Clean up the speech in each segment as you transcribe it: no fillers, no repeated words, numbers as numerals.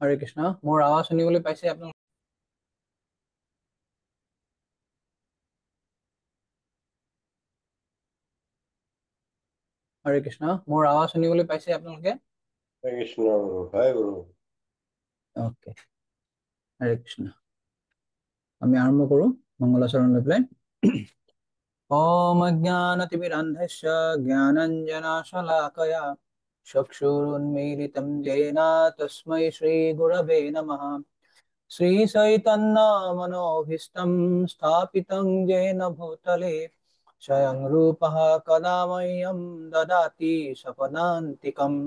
হৰে কৃষ্ণ। মোৰ আৱাজ শুনিবলৈ পাইছে আপোনালোকে? হৰে কৃষ্ণ। মোৰ আৱাজ শুনিবলৈ পাইছে আপোনালোকে? হৰে কৃষ্ণ গুৰু, হয় গুৰু। অ'কে। হৰে কৃষ্ণ। আমি আৰম্ভ কৰো মংগলাচৰণ লৈ পেলাই। ওম অজ্ঞানতিমিৰান্ধস্য জ্ঞানাঞ্জনশলাকয়া চক্ষুৰুন্মীলিतं येन তস্मै শ্ৰীগুৰৱে নমঃ। श्रीचैतन्यमनोभीष्टं स्थापितं येन भूतले स्वयं रूपः कदा मह्यं ददाति स्वपदान्तिकम्।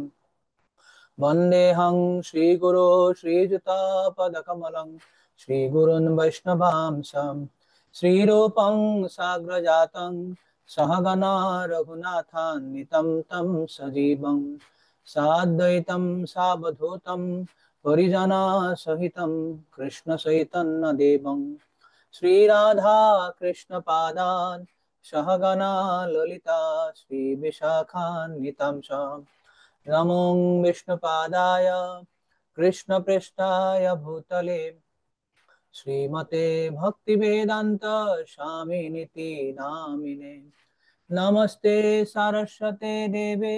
वन्देऽहं श्रीगुरो श्रीयुतापदकमलं श्रीगुरून् वैष्णवांशं श्रीरूपं साग्रजातं सहगणा रघुनाथान्वितं तं सजीवं साद्वैतं सावधूतं परिजनसहितं कृष्णचैतन्यदेवं श्रीराधा कृष्णपादान् सहगणा ललिता श्रीविशाखान्वितं च नमो विष्णुपादाय कृष्णपृष्ठाय भूतले श्रीमते भक्तिवेदांत स्वामिनिति नामिने। नमस्ते सरस्वते देवे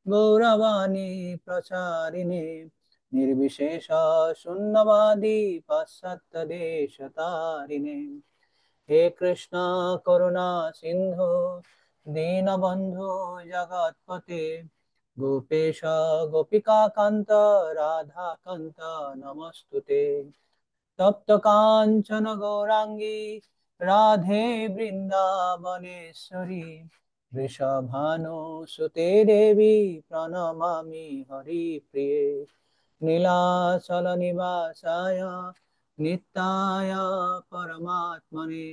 गौरवाणी प्रचारिणे निर्विशेष शून्यवादी पाश्चात्यदेशतारिणे। हे कृष्ण करुणा सिंधु दीनबंधु जगत्पते गोपेश गोपिका कांत राधा कांत नमस्तुते। तप्त कांचन गौरांगी राधे वृंदावनेश्वरी वृषभानुसुते देवी प्रणमामि हरिप्रिये। नीलाचल निवासाय नित्याय परमात्मने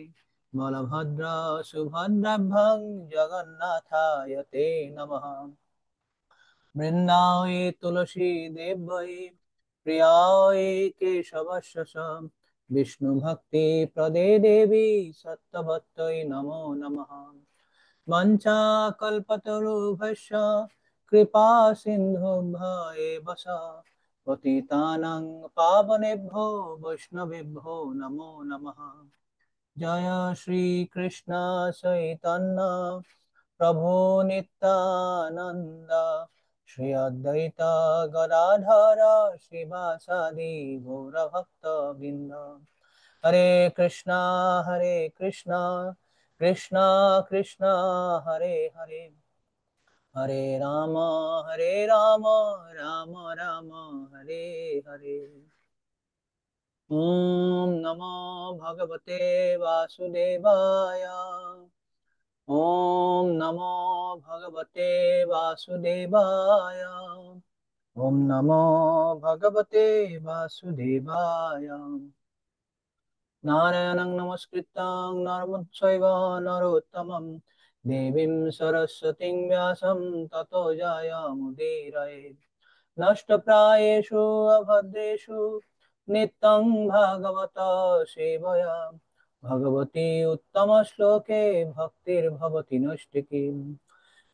बलभद्र सुभद्राभ्यां जगन्नाथाय ते नमः। वृंदावै तुलसी देवै प्रियाय केशवस्य च विष्णु भक्ति प्रदे देवी सत्यवत्यै नमो नमः। वञ्चाकल्पतरुभ्यश्च कृपा सिन्धुभ्य एव च पतितानां पावनेभ्यो वैष्णवेभ्यो नमो नमः। जय श्री कृष्ण चैतन्य प्रभु नित्यानंद श्री अद्वैत गदाधर श्रीवासादि गौरभक्त वृंद। हरे कृष्णा कृष्णा कृष्णा हरे हरे हरे राम राम राम हरे हरे। ओम नमो भगवते वासुदेवाय। ओम नमो भगवते वासुदेवाय। ओम नमो भगवते वासुदेवाय। नारायणं नमस्कृतं नरं चैव नरोत्तमं देवीं सरस्वतीं व्यासं ततो जयमुदीरये। नष्टप्रायेषु अभद्रेषु नित्यं भागवत सेवया भगवती उत्तमश्लोके भक्तिर्भवति नैष्टिकीम्।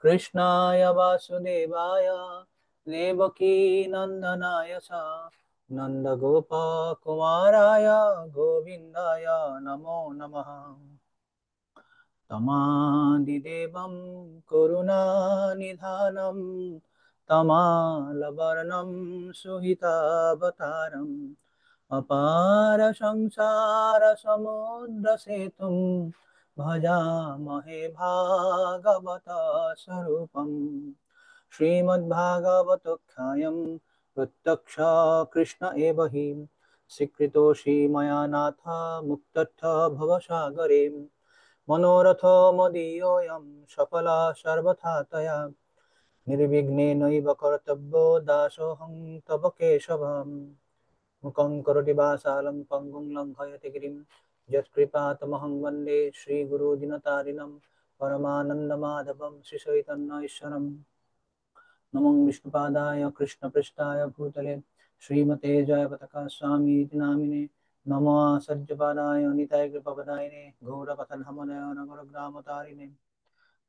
कृष्णाय वासुदेवाय देवकी नन्दनाय च नन्दगोपकुमाराय गोविन्दाय नमो नमः। तमादिदेवं करुणानिधानं तमालवर्णं सुहितावतारम् अपार संसार समुद्र सेतुं भजामहे भागवत स्वरूपम्। श्रीमद्भागवतोऽख्यानं प्रत्यक्ष कृष्ण एव हि स्वीकृतोऽसि मया नाथ मुक्तस्थ भवसागरे। मनोरथो मदीयोऽयं सफला सर्वथा तया निर्विघ्नेनैव कर्तव्यो दासोऽहं तव केशव। मुखं करोति वाचालं पङ्गुं लङ्घयति गिरिं यत्कृपातमहं वन्दे श्रीगुरो दिनतारिणं परमानन्दमाधवं श्रीचैतन्यैश्वरम्। नमो विष्णुपादाय कृष्णपृष्ठाय भूतले श्रीमते जयपताका स्वामीति नामिने। नमो सज्जपादाय निताय कृपपदायिने गौरपथनहमनय नगरग्रामतारिणे।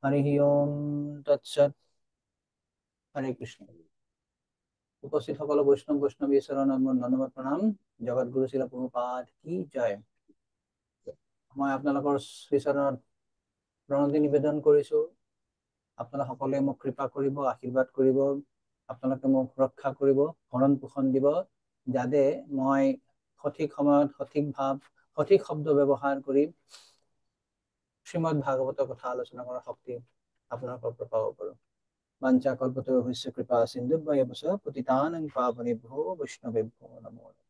हरिः ओम तत्सत्। हरे कृष्ण। উপস্থিত সকলো বৈষ্ণৱী চৰণত মোৰ ধন্যবাদ প্ৰণাম। জগতগুৰু শিল প্ৰভুপাদ কি জয়। মই আপোনালোকৰ শ্ৰীচৰণত প্ৰণতি নিবেদন কৰিছো। আপোনালোক সকলোৱে মোক কৃপা কৰিব, আশীৰ্বাদ কৰিব, আপোনালোকে মোক ৰক্ষা কৰিব, ভৰণ পোষণ দিব, যাতে মই সঠিক সময়ত সঠিক ভাৱ, সঠিক শব্দ ব্যৱহাৰ কৰি শ্ৰীমদ ভাগৱতৰ কথা আলোচনা কৰাৰ শক্তি আপোনালোকৰ পৰা পাব পাৰো। বাঞ্ছা কল্পতৰুভ্যশ্চ কৃপা সিন্ধুভ্যেৱ চ পতিতানাং পাৱনেভ্যো বৈষ্ণৱেভ্যো নমো নমঃ।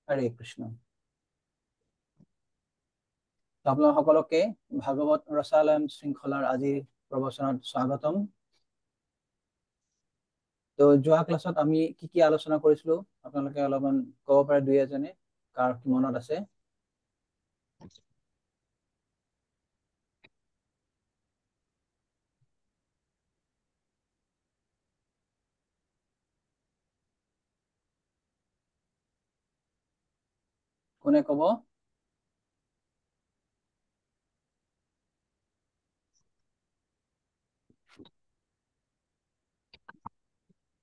হৰে কৃষ্ণ। আপোনালোক সকলোকে ভাগৱত ৰসায়ন শৃংখলাৰ আজিৰ প্ৰবচনত স্বাগতম। তো যোৱা ক্লাছত আমি কি কি আলোচনা কৰিছিলো আপোনালোকে অলপমান ক'ব পাৰে, দুই এজনে কাৰ মনত আছে? কোনে ক'ব?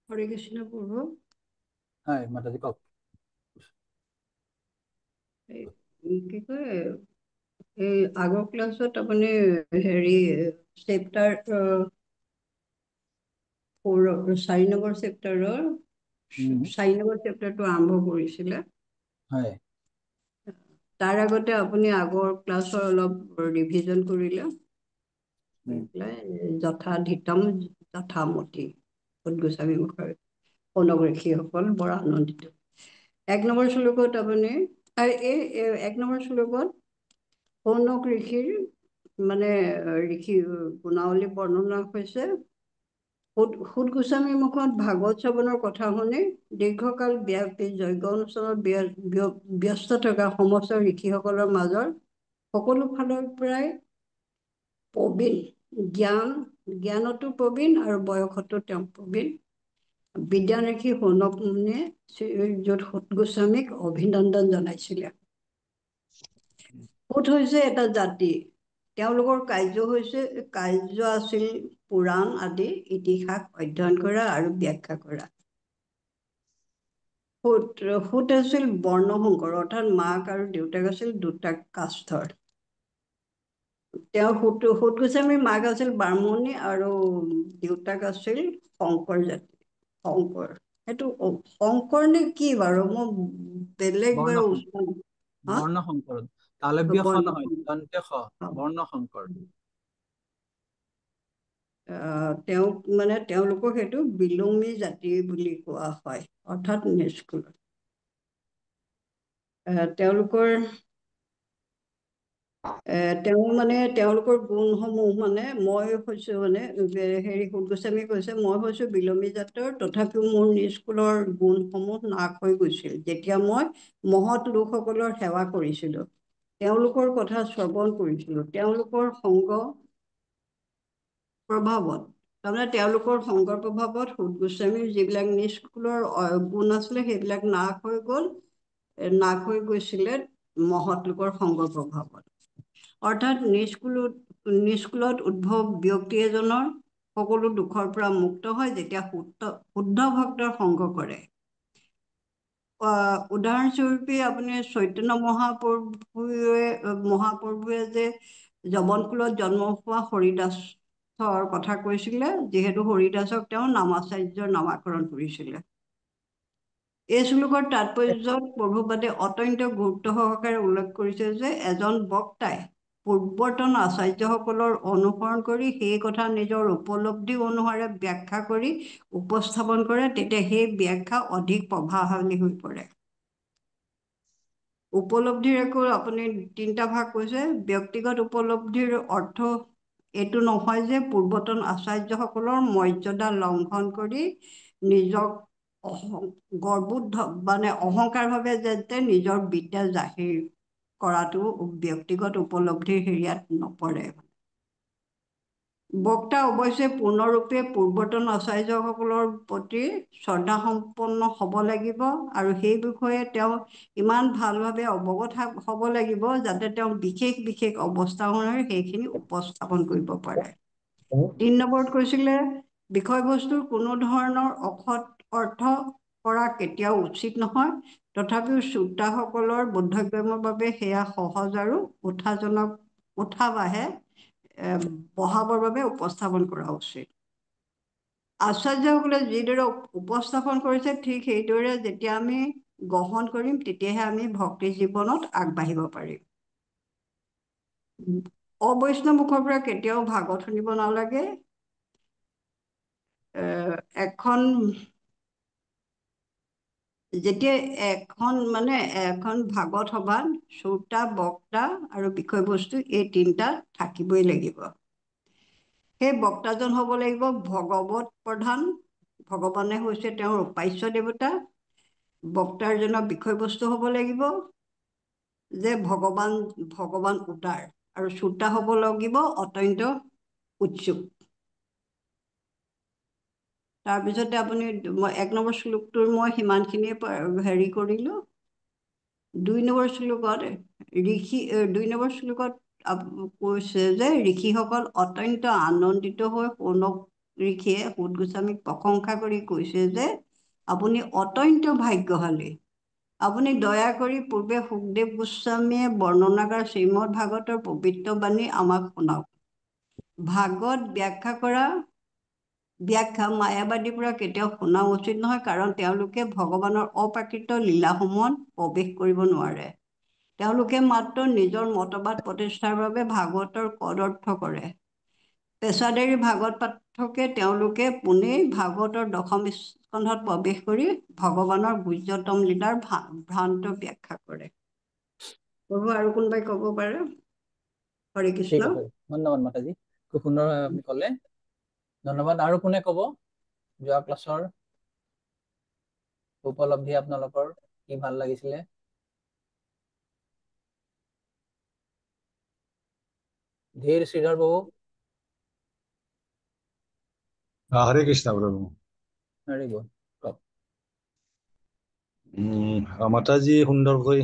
হৰে কৃষ্ণ প্ৰভু। হয় মাতাজী কওক। কি কয়, এই আগৰ ক্লাছত আপুনি হেৰি চেপ্টাৰ 4 নম্বৰ চেপ্টাৰৰ 4 নম্বৰ চেপ্টাৰটো আৰম্ভ কৰিছিলে। হয়। তাৰ আগতে আপুনি আগৰ ক্লাছৰ অলপ ৰিভিজন কৰিলে। যথাধিতম যথামতি গোস্বামী মুখৰ অনুগ্ৰহীসকল বৰ আনন্দিত। 1 নম্বৰ শ্লোকত আপুনি এই 1 নম্বৰ শ্লোকত শৌনক ঋষিৰ মানে ঋষি গুণাৱলী বৰ্ণনা হৈছে। সুত গোস্বামীৰ মুখত ভাগৱত শ্ৰৱণৰ কথা শুনি দীৰ্ঘকাল ব্যাপী যজ্ঞ অনুষ্ঠানত ব্যস্ত থকা সমস্ত ঋষিসকলৰ মাজৰ সকলো ফালৰ পৰাই প্ৰবীণ, জ্ঞানতো প্ৰবীণ আৰু বয়সতো তেওঁ প্ৰবীণ বিদ্যাঋষি শৌনক মুনিয়ে শ্ৰীযুত সুত গোস্বামীক অভিনন্দন জনাইছিলে। সুত হৈছে এটা জাতি। তেওঁলোকৰ কাৰ্য আছিল পুৰাণ আদি ইতিহাস অধ্যয়ন কৰা আৰু ব্যাখ্যা কৰা। সুত আছিল বৰ্ণসংকৰ, অৰ্থাৎ মাক আৰু দেউতাক আছিল দুটা কাষ্ঠৰ। সুত গোস্বামীৰ মাক আছিল বামুণী আৰু দেউতাক আছিল শংকৰ জাতি। শংকৰ, সেইটো শংকৰ নে কি বাৰু? মই বেলেগ বাৰু বৰ্ণশংকৰ, তালব্য শ নহয়, দন্ত্য শ, বৰ্ণশংকৰ। তেওঁলোকক সেইটো বিলোমী জাতি বুলি কোৱা হয়, অৰ্থাৎ নিষ্কুল। তেওঁলোকৰ গুণসমূহ মই হৈছো হেৰি সুত গোস্বামী কৈছে, মই হৈছো বিলোমী জাতৰ, তথাপিও মোৰ নিষ্কুলৰ গুণসমূহ নাশ হৈ গৈছিল যেতিয়া মই মহৎ লোকসকলৰ সেৱা কৰিছিলো, তেওঁলোকৰ কথা শ্ৰৱণ কৰিছিলো, তেওঁলোকৰ সংগ প্ৰভাৱত। তাৰমানে তেওঁলোকৰ সংগৰ প্ৰভাৱত সুত গোস্বামীৰ যিবিলাক নিষ্কুলৰ গুণ আছিলে সেইবিলাক নাশ হৈ গৈছিলে মহৎ লোকৰ সংগৰ প্ৰভাৱত। অৰ্থাৎ নিষ্কুলত উদ্ভৱ ব্যক্তি এজনৰ সকলো দুখৰ পৰা মুক্ত হয় যেতিয়া শুদ্ধ ভক্তৰ সংগ কৰে। উদাহৰণস্বৰূপে আপুনি চৈতন্য মহাপ্ৰভুৱে যে জবনকুলত জন্ম হোৱা হৰিদাস কথা কৈছিলে, যিহেতু হৰিদাসক তেওঁ নামাচাৰ্যৰ নামাকৰণ কৰিছিলে। এই শ্লোকৰ তাৎপৰ্যত প্ৰভুপাদে অত্যন্ত গুৰুত্ব সহকাৰে উল্লেখ কৰিছে যে এজন বক্তাই পূৰ্বতন আচাৰ্যসকলৰ অনুসৰণ কৰি সেই কথা নিজৰ উপলব্ধি অনুসাৰে ব্যাখ্যা কৰি উপস্থাপন কৰে, তেতিয়া সেই ব্যাখ্যা অধিক প্ৰভাৱশালী হৈ পৰে। উপলব্ধিৰ আকৌ আপুনি 3টা ভাগ কৈছে। ব্যক্তিগত উপলব্ধিৰ অৰ্থ এইটো নহয় যে পূৰ্বতন আচাৰ্যসকলৰ মৰ্যাদা লংঘন কৰি নিজক অহংকাৰ ভাৱে যাতে নিজৰ বিদ্যা জাহিৰ কৰাটো ব্যক্তিগত উপলব্ধিৰ হেৰিয়াত নপৰে। বক্তা অৱশ্যে পূৰ্ণৰূপে পূৰ্বতন আচাৰ্যসকলৰ প্ৰতি শ্ৰদ্ধা সম্পন্ন হ'ব লাগিব আৰু সেই বিষয়ে তেওঁ ইমান ভালভাৱে অৱগত হ'ব লাগিব যাতে তেওঁ বিশেষ অৱস্থা সেইখিনি উপস্থাপন কৰিব পাৰে। 3 নম্বৰত কৈছিলে বিষয়বস্তুৰ কোনো ধৰণৰ অসৎ অৰ্থ কৰা কেতিয়াও উচিত নহয়। তথাপিও শ্ৰোতাসকলৰ বোধগম্যৰ বাবে সেয়া সহজ আৰু উৎসাহে বঢ়াবৰ বাবে উপস্থাপন কৰা উচিত। আচাৰ্যসকলে যিদৰে উপস্থাপন কৰিছে ঠিক সেইদৰে যেতিয়া আমি গ্ৰহণ কৰিম তেতিয়াহে আমি ভক্তি জীৱনত আগবাঢ়িব পাৰিম। অবৈষ্ণৱ মুখৰ পৰা কেতিয়াও ভাগৱত শুনিব নালাগে। যেতিয়া এখন ভাগৱত সভাত শ্ৰোতা, বক্তা আৰু বিষয়বস্তু এই তিনিটা থাকিবই লাগিব। সেই বক্তাজন হ'ব লাগিব ভগৱত প্ৰধান, ভগৱানে হৈছে তেওঁৰ উপাস্য দেৱতা। বক্তাজনৰ বিষয়বস্তু হ'ব লাগিব যে ভগৱান উদাৰ, আৰু শ্ৰোতা হ'ব লাগিব অত্যন্ত উৎসুক। তাৰপিছতে আপুনি 1 নম্বৰ শ্লোকটোৰ মই সিমানখিনিয়ে কৰিলোঁ। 2 নম্বৰ শ্লোকত 2 নম্বৰ শ্লোকত কৈছে যে ঋষিসকল অত্যন্ত আনন্দিত হৈ শৌনক ঋষিয়ে সুত গোস্বামীক প্ৰশংসা কৰি কৈছে যে আপুনি অত্যন্ত ভাগ্যশালী। আপুনি দয়া কৰি পূৰ্বে সুখদেৱ গোস্বামীয়ে বৰ্ণনা কৰা শ্ৰীমদ ভাগৱতৰ পবিত্ৰ বাণী আমাক শুনাওক। ভাগৱত ব্যাখ্যা মায়াবাদীৰ পৰা কেতিয়াও শুনা উচিত নহয়, কাৰণ তেওঁলোকে ভগৱানৰ অপ্ৰাকৃত লীলাসমূহত প্ৰৱেশ কৰিব নোৱাৰে। তেওঁলোকে মাত্ৰ নিজৰ মতবাদ প্ৰতিষ্ঠাৰ বাবে ভাগৱতৰ কদৰ্থ কৰে। পেছাদাৰী ভাগৱত পাঠকে তেওঁলোকে পোনেই ভাগৱতৰ 10ম স্কন্ধত প্ৰৱেশ কৰি ভগৱানৰ গুহ্যতম লীলাৰ ভ্ৰান্ত ব্যাখ্যা কৰে। আৰু কোনোবাই ক'ব পাৰে? হৰে কৃষ্ণ। ঠিক আছে, ধন্যবাদ মাতাজী, খুব সুন্দৰভাৱে আপুনি ক'লে, ধন্যবাদ। আৰু কোনে ক'ব যোৱা ক্লাছৰ উপলব্ধি আপোনালোকৰ কি ভাল লাগিছিলে? ধীৰ শ্ৰীধৰ বাবু। হৰে কৃষ্ণ প্ৰভু। ভেৰি গুড, কওক। মাতাজী সুন্দৰকৈ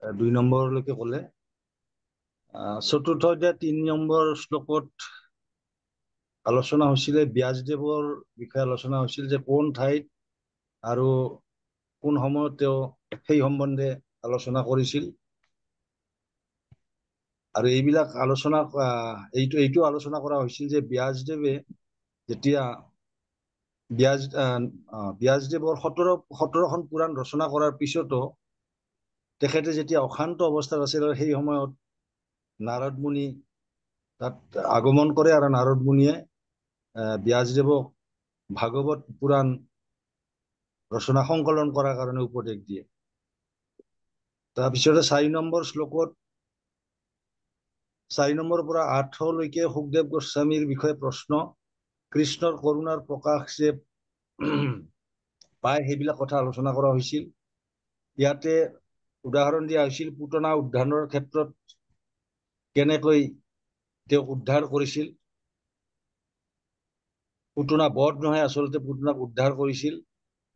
2 নম্বৰলৈকে ক'লে। চতুৰ্থ অধ্যায় 3 নম্বৰ শ্লোকত আলোচনা হৈছিলে ব্যাসদেৱৰ বিষয়ে আলোচনা হৈছিল যে কোন ঠাইত আৰু কোন সময়ত তেওঁ সেই সম্বন্ধে আলোচনা কৰিছিল। আৰু এইবিলাক আলোচনা এইটো আলোচনা কৰা হৈছিল যে ব্যাসদেৱে যেতিয়া ব্যাসদেৱৰ 17খন পুৰাণ ৰচনা কৰাৰ পিছতো তেখেতে যেতিয়া অশান্ত অৱস্থাত আছিল সেই সময়ত নাৰদ মুনি তাত আগমন কৰে, আৰু নাৰদ মুনিয়ে ব্যাসদেৱক ভাগৱত পুৰাণ ৰচনা সংকলন কৰাৰ কাৰণে উপদেশ দিয়ে। তাৰপিছতে 4 নম্বৰ শ্লোকত 4 নম্বৰৰ পৰা 8লৈকে সুখদেৱ গোস্বামীৰ বিষয়ে প্ৰশ্ন, কৃষ্ণৰ কৰুণাৰ প্ৰকাশ যে পায় সেইবিলাক কথা আলোচনা কৰা হৈছিল। ইয়াতে উদাহৰণ দিয়া হৈছিল পুতনা উদ্ধাৰৰ ক্ষেত্ৰত কেনেকৈ তেওঁ উদ্ধাৰ কৰিছিল। পুতনা বধ নহয়, আচলতে পুতনাক উদ্ধাৰ কৰিছিল।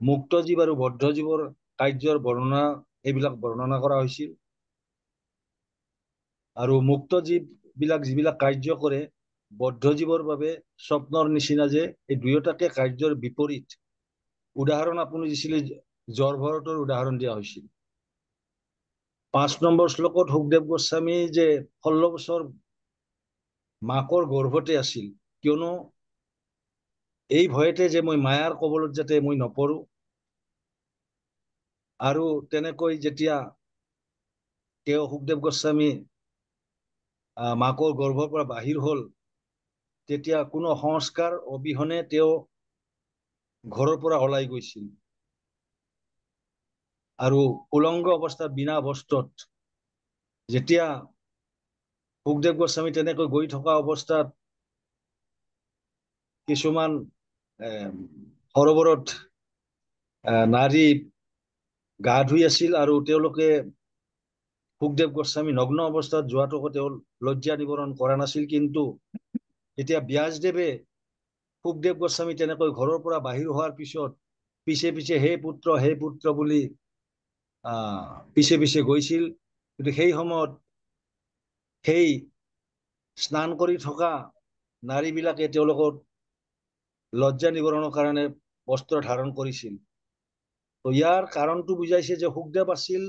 মুক্ত জীৱ আৰু বদ্ধ জীৱৰ কাৰ্যৰ বৰ্ণনা, এইবিলাক বৰ্ণনা কৰা হৈছিল। আৰু মুক্ত জীৱবিলাক যিবিলাক কাৰ্য কৰে, বদ্ধ জীৱৰ বাবে স্বপ্নৰ নিচিনা, যে এই দুয়োটাকে কাৰ্যৰ বিপৰীত। উদাহৰণ আপুনি দিছিলে জ্বৰ ভৰতৰ উদাহৰণ দিয়া হৈছিল। 5 নম্বৰ শ্লোকত সুখদেৱ গোস্বামী যে 16 বছৰ মাকৰ গৰ্ভতে আছিল, কিয়নো এই ভয়তে যে মই মায়াৰ কবলত যাতে মই নপৰো। আৰু তেনেকৈ যেতিয়া তেওঁ সুখদেৱ গোস্বামী মাকৰ গৰ্ভৰ পৰা বাহিৰ হল, তেতিয়া কোনো সংস্কাৰ অবিহনে তেওঁ ঘৰৰ পৰা ওলাই গৈছিল। আৰু উলংগ অৱস্থাত বিনা বস্ত্ৰত যেতিয়া সুখদেৱ গোস্বামী তেনেকৈ গৈ থকা অৱস্থাত কিছুমান সৰোবৰত নাৰী গা ধুই আছিল, আৰু তেওঁলোকে সুখদেৱ গোস্বামী নগ্ন অৱস্থাত যোৱাটোকো তেওঁ লজ্জা নিবাৰণ কৰা নাছিল। কিন্তু এতিয়া ব্যাসদেৱে সুখদেৱ গোস্বামী তেনেকৈ ঘৰৰ পৰা বাহিৰ হোৱাৰ পিছত পিছে পিছে হে পুত্ৰ বুলি পিছে পিছে গৈছিল। কিন্তু সেই সময়ত সেই স্নান কৰি থকা নাৰীবিলাকে তেওঁলোকৰ লজ্জা নিবাৰণৰ কাৰণে বস্ত্ৰ ধাৰণ কৰিছিল। তো ইয়াৰ কাৰণটো বুজাইছে যে সুখদেৱ আছিল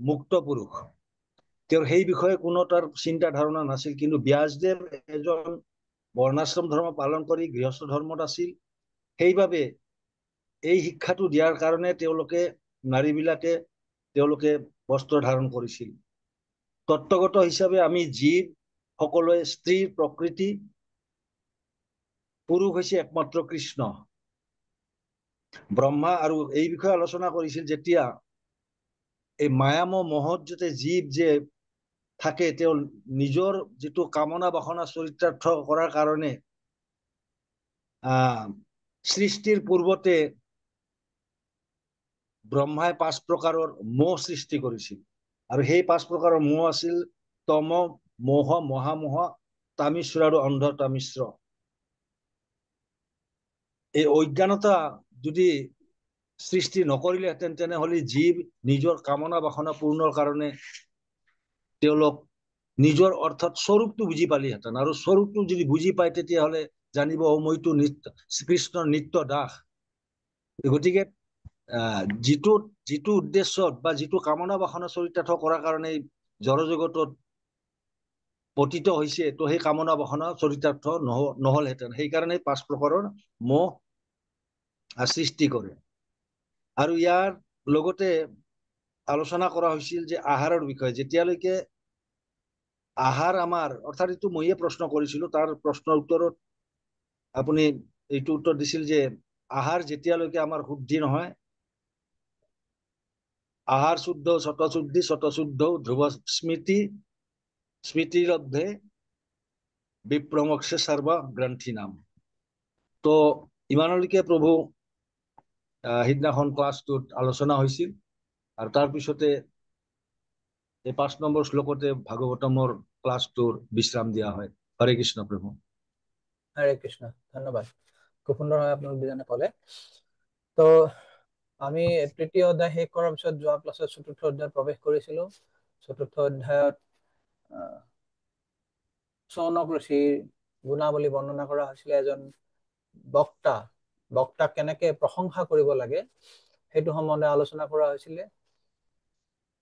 মুক্ত পুৰুষ, তেওঁৰ সেই বিষয়ে কোনো তাৰ চিন্তা ধাৰণা নাছিল। কিন্তু ব্যাসদেৱ এজন বৰ্ণাশ্ৰম ধৰ্ম পালন কৰি গৃহস্থ ধৰ্মত আছিল। সেইবাবে এই শিক্ষাটো দিয়াৰ কাৰণে নাৰীবিলাকে বস্ত্ৰ ধাৰণ কৰিছিল। তত্ত্বগত হিচাপে আমি জীৱ সকলোৱে স্ত্ৰীৰ প্ৰকৃতি, পুৰুষ হৈছে একমাত্ৰ কৃষ্ণ। ব্ৰহ্মা আৰু এই বিষয়ে আলোচনা কৰিছিল যেতিয়া এই মায়াময় মহত যাতে জীৱ যে থাকে, তেওঁ নিজৰ যিটো কামনা বাসনা চৰিতাৰ্থ কৰাৰ কাৰণে সৃষ্টিৰ পূৰ্বতে ব্ৰহ্মাই 5 প্ৰকাৰৰ মোহ সৃষ্টি কৰিছিল। আৰু সেই 5 প্ৰকাৰৰ মোহ আছিল তম, মোহ, মহামোহ, তামিশ্ৰ আৰু অন্ধ তামিশ্ৰ। এই অজ্ঞানতা যদি সৃষ্টি নকৰিলেহেঁতেন, তেনেহলে জীৱ নিজৰ কামনা বাসনা পূৰ্ণৰ কাৰণে তেওঁলোক নিজৰ অৰ্থাৎ স্বৰূপটো বুজি পালিহেঁতেন। আৰু স্বৰূপটো যদি বুজি পায়, তেতিয়াহলে জানিব মইতো কৃষ্ণৰ নিত্য দাস। গতিকে যিটো উদ্দেশ্যত বা যিটো কামনা বাসনা চৰিতাৰ্থ কৰাৰ কাৰণে জড় জগতত পতিত হৈছে, তো সেই কামনা বাসনা চৰিতাৰ্থ নহলহেঁতেন। সেইকাৰণে 5 প্ৰকাৰৰ মোহ সৃষ্টি কৰে। আৰু ইয়াৰ লগতে আলোচনা কৰা হৈছিল যে আহাৰৰ বিষয়ে। যেতিয়ালৈকে আহাৰ আমাৰ, অৰ্থাৎ এইটো মইয়ে প্ৰশ্ন কৰিছিলো, তাৰ প্ৰশ্নৰ উত্তৰত আপুনি এইটো উত্তৰ দিছিল যে আহাৰ যেতিয়ালৈকে আমাৰ শুদ্ধি নহয়, আহাৰ শুদ্ধ শতশুদ্ধি, শতশুদ্ধ ধ্ৰুৱ স্মৃতি, স্মৃতিৰদ্ধে বিপ্ৰমক্ষে সৰ্ব গ্ৰন্থি নাম। তো ইমানলৈকে প্ৰভু সিদিনাখন ক্লাছটোত আলোচনা হৈছিল। আৰু তাৰপিছতে এই 5 নম্বৰ শ্লোকতে ভাগৱতমৰ ক্লাছটোৰ বিশ্ৰাম দিয়া হয়। হৰে কৃষ্ণ প্ৰভু। হৰে কৃষ্ণ, ধন্যবাদ। খুব সুন্দৰভাৱে আপোনালোক দুজনে ক'লে। তো আমি তৃতীয় অধ্যায় শেষ কৰাৰ পিছত যোৱা ক্লাছত চতুৰ্থ অধ্যায়ত প্ৰৱেশ কৰিছিলো। চতুৰ্থ অধ্যায়ত শৌনক ঋষিৰ গুণাৱলী বৰ্ণনা কৰা হৈছিলে। এজন বক্তাক কেনেকে প্ৰশংসা কৰিব লাগে সেইটো সম্বন্ধে আলোচনা কৰা হৈছিলে।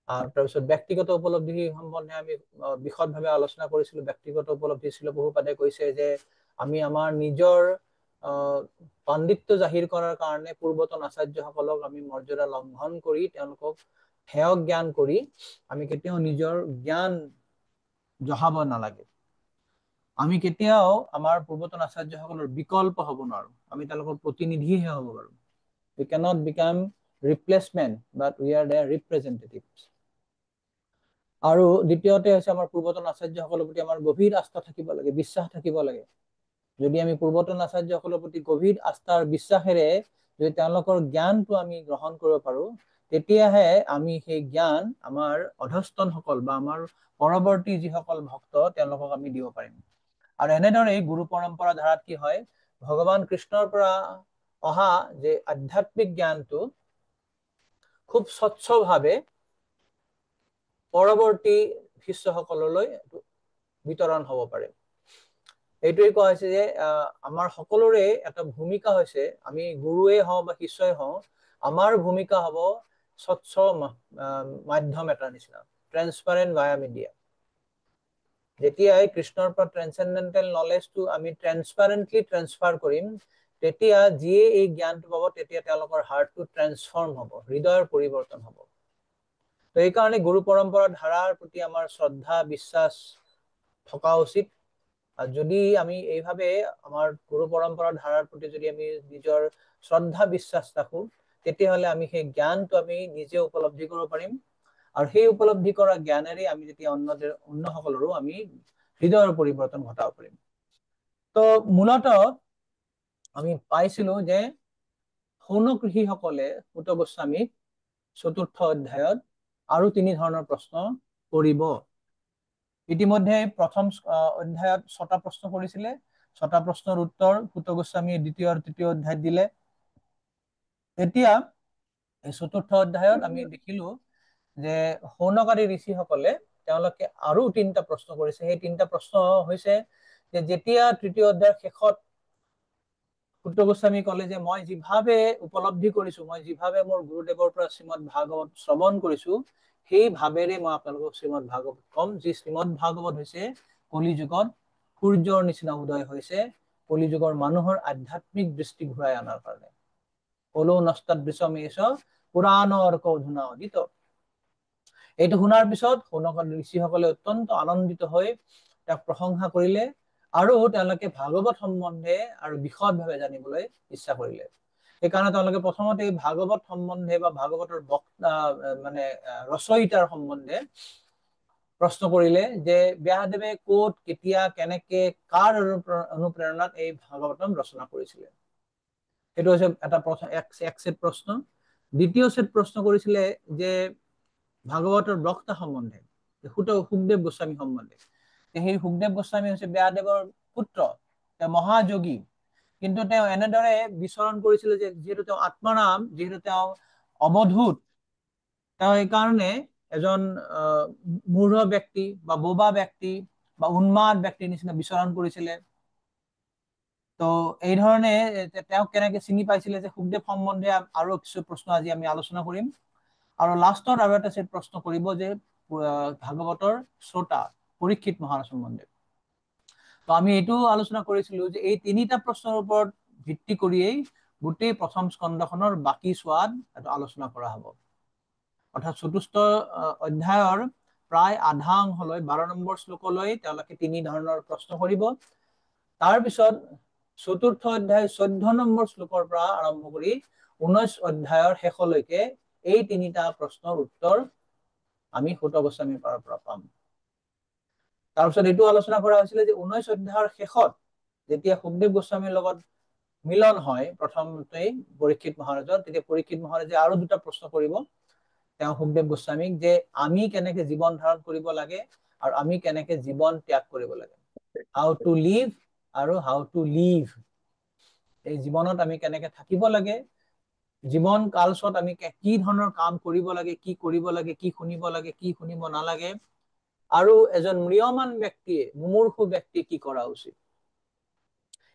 আৰু তাৰপিছত ব্যক্তিগত উপলব্ধি সম্বন্ধে আমি বিশদভাৱে আলোচনা কৰিছিলো। ব্যক্তিগত উপলব্ধি ছিল বহুপাদে কৈছে যে আমি আমাৰ নিজৰ পাণ্ডিত্য জাহিৰ কৰাৰ কাৰণে পূৰ্বতন আচাৰ্যসকলক আমি মৰ্যাদা লংঘন কৰি তেওঁলোকক হেয় জ্ঞান কৰি আমি কেতিয়াও নিজৰ জ্ঞান জহাব নালাগে। আমি কেতিয়াও আমাৰ পূৰ্বতন আচাৰ্যসকলৰ বিকল্প হ'ব নোৱাৰো, আমি তেওঁলোকৰ প্ৰতিনিধিহে হ'ব পাৰো। We cannot become replacement, but we are their representatives. আৰু দ্বিতীয়তে হৈছে আমাৰ পূৰ্বতন আচাৰ্যসকলৰ প্ৰতি আমাৰ গভীৰ আস্থা থাকিব লাগে, বিশ্বাস থাকিব লাগে। যদি আমি পূৰ্বতন আচাৰ্যসকলৰ প্ৰতি গভীৰ আস্থাৰ বিশ্বাসেৰে যদি তেওঁলোকৰ জ্ঞানটো আমি গ্ৰহণ কৰিব পাৰো, তেতিয়াহে আমি সেই জ্ঞান আমাৰ অধস্তনসকল বা আমাৰ পৰৱৰ্তী যিসকল ভক্ত তেওঁলোকক আমি দিব পাৰিম। আৰু এনেদৰে গুৰু পৰম্পৰা ধাৰাত কি হয়, ভগৱান কৃষ্ণৰ পৰা অহা যে আধ্যাত্মিক জ্ঞানটো খুব স্বচ্ছভাৱে পৰৱৰ্তী শিষ্যসকললৈ বিতৰণ হ'ব পাৰে। এইটোৱে কোৱা হৈছে যে আমাৰ সকলোৰে এটা ভূমিকা হৈছে, আমি গুৰুৱে হওঁ বা শিষ্যই হওঁ, আমাৰ ভূমিকা হ'ব স্বচ্ছ মাধ্যম এটাৰ নিচিনা, ট্ৰেন্সপাৰেণ্ট ভায়া মিডিয়া। যেতিয়াই কৃষ্ণৰ পৰা ট্ৰেন্সেন্ডেন্টেল নলেজটো আমি ট্ৰেন্সপাৰেণ্টলি ট্ৰেন্সফাৰ কৰিম, তেতিয়া যিয়ে এই জ্ঞানটো পাব, তেতিয়া তেওঁলোকৰ হাৰ্টটো ট্ৰেন্সফৰ্ম হ'ব, হৃদয়ৰ পৰিৱৰ্তন হ'ব। তো এইকাৰণে গুৰু পৰম্পৰাৰ ধাৰাৰ প্ৰতি আমাৰ শ্ৰদ্ধা বিশ্বাস থকা উচিত। আৰু যদি আমি এইভাৱে আমাৰ গুৰু পৰম্পৰাৰ ধাৰাৰ প্ৰতি যদি আমি নিজৰ শ্ৰদ্ধা বিশ্বাস ৰাখো, তেতিয়াহ'লে আমি সেই জ্ঞানটো আমি নিজে উপলব্ধি কৰিব পাৰিম। আৰু সেই উপলব্ধি কৰা জ্ঞানেৰে আমি যেতিয়া অন্যসকলৰো আমি হৃদয়ৰ পৰিৱৰ্তন ঘটাব পাৰিম। তো মূলত আমি পাইছিলো যে শৌনক ঋষিসকলে সূত গোস্বামীক চতুৰ্থ অধ্যায়ত আৰু 3 ধৰণৰ প্ৰশ্ন কৰিব। ইতিমধ্যে প্ৰথম অধ্যায়ত 6টা প্ৰশ্ন কৰিছিলে। 6টা প্ৰশ্নৰ উত্তৰ সূত গোস্বামীয়ে দ্বিতীয় আৰু তৃতীয় অধ্যায়ত দিলে। এতিয়া এই চতুৰ্থ অধ্যায়ত আমি দেখিলো যে শৌনকাৰী ঋষিসকলে তেওঁলোকে আৰু 3টা প্ৰশ্ন কৰিছে। সেই 3টা প্ৰশ্ন হৈছে যে যেতিয়া তৃতীয় অধ্যায়ৰ শেষত ক্ষুদ্ৰ গোস্বামী ক'লে যে মই যিভাৱে উপলব্ধি কৰিছো, মই যিভাৱে মোৰ গুৰুদেৱৰ পৰা শ্ৰীমদ ভাগৱত শ্ৰৱণ কৰিছো, সেই ভাৱেৰে মই আপোনালোকক শ্ৰীমদ ভাগৱত কম, যি শ্ৰীমদ ভাগৱত হৈছে কলিযুগত সূৰ্যৰ নিচিনা উদয় হৈছে, কলিযুগৰ মানুহৰ আধ্যাত্মিক দৃষ্টি ঘূৰাই অনাৰ কাৰণে। কলো নষ্টাদৃশমেশ পুৰাণৰ কৌধুনা অদিত। এইটো শুনাৰ পিছত শৌনক ঋষিসকলে অত্যন্ত আনন্দিত হৈ তেওঁক প্ৰশংসা কৰিলে আৰু তেওঁলোকে ভাগৱত সম্বন্ধে আৰু বিশদভাৱে জানিবলৈ ইচ্ছা কৰিলে। সেইকাৰণে তেওঁলোকে প্ৰথমতে ভাগৱত সম্বন্ধে বা ভাগৱতৰ বক্তা মানে ৰচয়িতাৰ সম্বন্ধে প্ৰশ্ন কৰিলে যে ব্যাসদেৱে ক'ত, কেতিয়া, কেনেকে, কাৰ অনুপ্ৰেৰণাত এই ভাগৱতম ৰচনা কৰিছিলে। সেইটো হৈছে এটা এক সেট প্ৰশ্ন। দ্বিতীয় সেট প্ৰশ্ন কৰিছিলে যে ভাগৱতৰ বক্তা সম্বন্ধে, সুখদেৱ গোস্বামী সম্বন্ধে। সেই সুখদেৱ গোস্বামী হৈছে ব্যাসদেৱৰ পুত্ৰ, তেওঁ মহাযোগী, কিন্তু তেওঁ এনেদৰে বিচৰণ কৰিছিলে যে যিহেতু তেওঁ আত্মাৰাম, যিহেতু তেওঁ অৱধূত, তেওঁ এইকাৰণে এজন মূঢ় ব্যক্তি বা বোবা ব্যক্তি বা উন্মাদ ব্যক্তিৰ নিচিনা বিচৰণ কৰিছিলে। তো এই ধৰণে তেওঁক কেনেকে চিনি পাইছিলে যে সুখদেৱ সম্বন্ধে আৰু কিছু প্ৰশ্ন আজি আমি আলোচনা কৰিম। আৰু লাষ্টত আৰু এটা সেট প্ৰশ্ন কৰিব যে ভাগৱতৰ শ্ৰোতা পৰীক্ষিত মহাৰাজ সম্বন্ধে। তো আমি এইটো আলোচনা কৰিছিলো যে এই তিনিটা প্ৰশ্নৰ ওপৰত ভিত্তি কৰিয়েই গোটেই প্ৰথম স্কন্ধখনৰ বাকী সোৱাদ আলোচনা কৰা হ'ব। অৰ্থাৎ চতুৰ্থ অধ্যায়ৰ প্ৰায় আধা অংশলৈ 12 নম্বৰ শ্লোকলৈ তেওঁলোকে তিনি ধৰণৰ প্ৰশ্ন কৰিব। তাৰপিছত চতুৰ্থ অধ্যায় 14 নম্বৰ শ্লোকৰ পৰা আৰম্ভ কৰি 19 অধ্যায়ৰ শেষলৈকে এই তিনিটা প্ৰশ্নৰ উত্তৰ আমি সূত গোস্বামীৰ পৰা পাম। তাৰপিছত এইটো আলোচনা কৰা হৈছিলে যে 19 অধ্যায়ৰ শেষত যেতিয়া সুখদেৱ গোস্বামীৰ লগত মিলন হয় প্ৰথমতেই পৰীক্ষিত মহাৰাজৰ, তেতিয়া পৰীক্ষিত মহাৰাজে আৰু দুটা প্ৰশ্ন কৰিব তেওঁ সুখদেৱ গোস্বামীক যে আমি কেনেকে জীৱন ধাৰণ কৰিব লাগে আৰু আমি কেনেকে জীৱন ত্যাগ কৰিব লাগে, হাউ টু লিভ আৰু হাউ টু লিভ। এই জীৱনত আমি কেনেকে থাকিব লাগে, জীৱন কালচত আমি কি ধৰণৰ কাম কৰিব লাগে, কি কৰিব লাগে, কি শুনিব লাগে, কি শুনিব নালাগে, আৰু এজন ম্ৰিয়মান ব্যক্তিয়ে, মুমূৰ্ষু ব্যক্তি কি কৰা উচিত।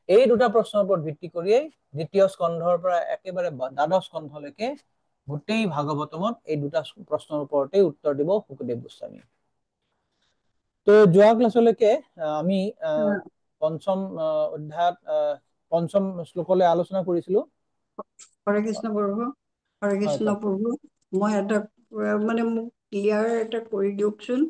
এই দুটা প্ৰশ্নৰ ওপৰত ভিত্তি কৰিয়েই দ্বিতীয় স্কন্ধৰ পৰা একেবাৰে দ্বাদশ স্কন্ধলৈকে গোটেই ভাগৱতমত এই দুটা প্ৰশ্নৰ ওপৰতে উত্তৰ দিব সুখদেৱ গোস্বামী। তো যোৱা ক্লাছলৈকে আমি পঞ্চম অধ্যায়ত পঞ্চম শ্লোকলৈ আলোচনা কৰিছিলো। হৰে কৃষ্ণ প্ৰভু, হৰে কৃষ্ণ প্ৰভু, মই এটা মানে মোক ক্লিয়াৰ এটা কৰি দিয়কচোন।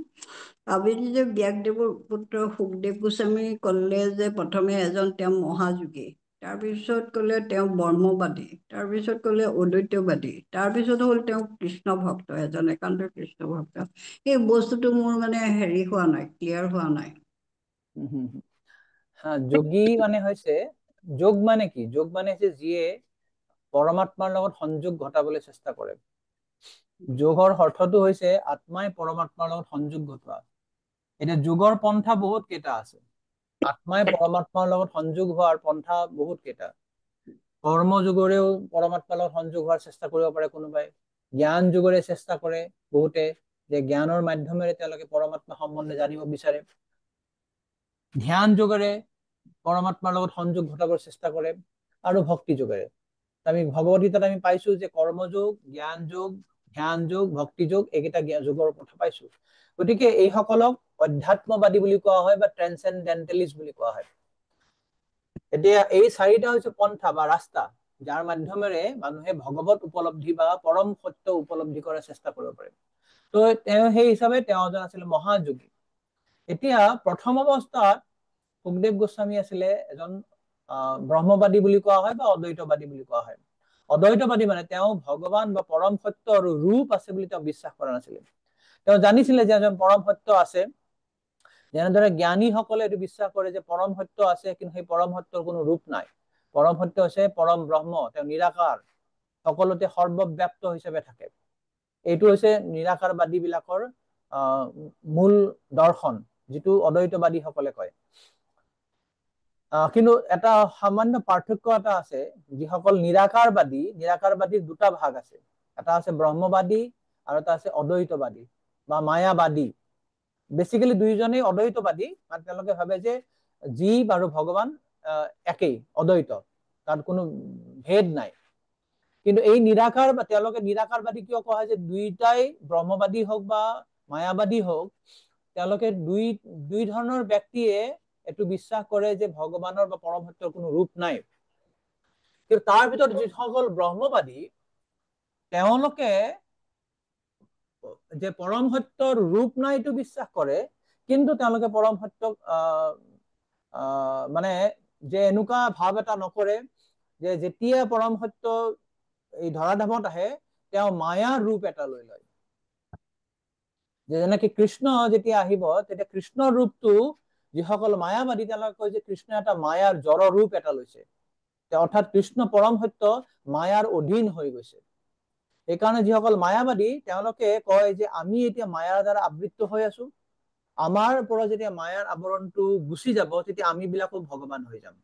আপুনি যে ব্যাসদেৱৰ পুত্ৰ সুখদেৱ গোস্বামী ক'লে যে প্ৰথমে এজন তেওঁ মহাযোগী, তাৰপিছত ক'লে তেওঁ ব্ৰহ্মবাদী, তাৰপিছত ক'লে অদ্বৈতবাদী, তাৰপিছত হ'ল তেওঁ কৃষ্ণ ভক্ত, এজন একান্ত কৃষ্ণ ভক্ত। এই বস্তুটো মোৰ মানে হেৰি হোৱা নাই, ক্লিয়াৰ হোৱা নাই। যোগী মানে হৈছে, যোগ মানে কি? যোগ মানে হৈছে যিয়ে পৰমাত্মাৰ লগত সংযোগ ঘটাবলৈ চেষ্টা কৰে। যোগৰ অৰ্থটো হৈছে আত্মাই পৰমাত্মাৰ লগত সংযোগ ঘটোৱা। এতিয়া যোগৰ পন্থা বহুত কেইটা আছে। আত্মাই পৰমাত্মাৰ লগত সংযোগ হোৱাৰ পন্থা বহুত কেইটা। কৰ্ম যোগৰেও পৰমাত্মাৰ লগত সংযোগ হোৱাৰ চেষ্টা কৰিব পাৰে কোনোবাই, জ্ঞান যোগৰে চেষ্টা কৰে বহুতে, যে জ্ঞানৰ মাধ্যমেৰে তেওঁলোকে পৰমাত্মা সম্বন্ধে জানিব বিচাৰে। ধ্যান যোগেৰে পৰমাত্মাৰ লগত সংযোগ ঘটাবৰ চেষ্টা কৰে, আৰু ভক্তি যোগেৰে। আমি ভগৱত গীতাত আমি পাইছো যে কৰ্মযোগ, জ্ঞান যোগ, ধ্যান যোগ, ভক্তি যোগ, এইকেইটা যোগৰ কথা পাইছো। গতিকে এইসকলক অধ্যাত্মবাদী বুলি কোৱা হয় বা ট্ৰেন্সেন্ডেন্টেলিষ্ট বুলি কোৱা হয়। এতিয়া এই চাৰিটা হৈছে পন্থা বা ৰাস্তা, যাৰ মাধ্যমেৰে মানুহে ভগৱত উপলব্ধি বা পৰম সত্য উপলব্ধি কৰাৰ চেষ্টা কৰিব পাৰে। তো তেওঁ সেই হিচাপে তেওঁ এজন আছিলে মহাযোগী। এতিয়া প্ৰথম অৱস্থাত সুখদেৱ গোস্বামী আছিলে এজন ব্ৰহ্মবাদী বুলি কোৱা হয় বা অদ্বৈতবাদী বুলি কোৱা হয়। অদ্বৈতবাদী মানে তেওঁ ভগৱান বা পৰম সত্য আৰু ৰূপ আছে বুলি তেওঁ বিশ্বাস কৰা নাছিলে। তেওঁ জানিছিলে যে এজন পৰম সত্য আছে, যেনেদৰে জ্ঞানীসকলে এইটো বিশ্বাস কৰে যে পৰম সত্য আছে, কিন্তু সেই পৰম সত্যৰ কোনো ৰূপ নাই। পৰম সত্য হৈছে পৰম ব্ৰহ্ম, তেওঁ নিৰাকাৰ, সকলোতে সৰ্বব্যাপ্ত হিচাপে থাকে। এইটো হৈছে নিৰাকাৰবাদী বিলাকৰ মূল দৰ্শন, যিটো অদ্বৈতবাদীসকলে কয়। কিন্তু এটা সামান্য পাৰ্থক্য এটা আছে, যিসকল নিৰাকাৰবাদী, নিৰাকাৰবাদীৰ দুটা ভাগ আছে। এটা আছে ব্ৰহ্মবাদী আৰু এটা আছে অদ্বৈতবাদী বা মায়াবাদী। বেচিকেলি দুইজনেই অদ্বৈতবাদী, আৰু তেওঁলোকে ভাবে যে জীৱ আৰু ভগৱান একেই, অদ্বৈত। তাত কোনো ভেদ নাই। কিন্তু এই নিৰাকাৰ বা তেওঁলোকে নিৰাকাৰবাদী কিয় কোৱা হয় যে দুইটাই ব্ৰহ্মবাদী হওক বা মায়াবাদী হওক, তেওঁলোকে দুই ধৰণৰ ব্যক্তিয়ে এইটো বিশ্বাস কৰে যে ভগৱানৰ বা পৰম সত্যৰ কোনো ৰূপ নাই। কিন্তু তাৰ ভিতৰত যিসকল ব্ৰহ্মবাদী তেওঁলোকে যে পৰম সত্যৰ ৰূপ নাই এইটো বিশ্বাস কৰে, কিন্তু তেওঁলোকে পৰম সত্যক মানে যে এনেকুৱা ভাৱ এটা নকৰে যে যেতিয়া পৰম সত্য এই ধৰাধামত আহে তেওঁ মায়াৰ ৰূপ এটা লৈ লয়। যে যেনেকে কৃষ্ণ যেতিয়া আহিব তেতিয়া কৃষ্ণৰ ৰূপটো যিসকল মায়াবাদী তেওঁলোকে কয় যে কৃষ্ণ এটা মায়াৰ জড় ৰূপ এটা লৈছে, অৰ্থাৎ কৃষ্ণ পৰম সত্য মায়াৰ অধীন হৈ গৈছে। সেইকাৰণে যিসকল মায়াবাদী তেওঁলোকে কয় যে আমি এতিয়া মায়াৰ দ্বাৰা আবৃত্ত হৈ আছো, আমাৰ পৰা যেতিয়া মায়াৰ আৱৰণটো গুচি যাব তেতিয়া আমি বিলাকো ভগৱান হৈ যাম।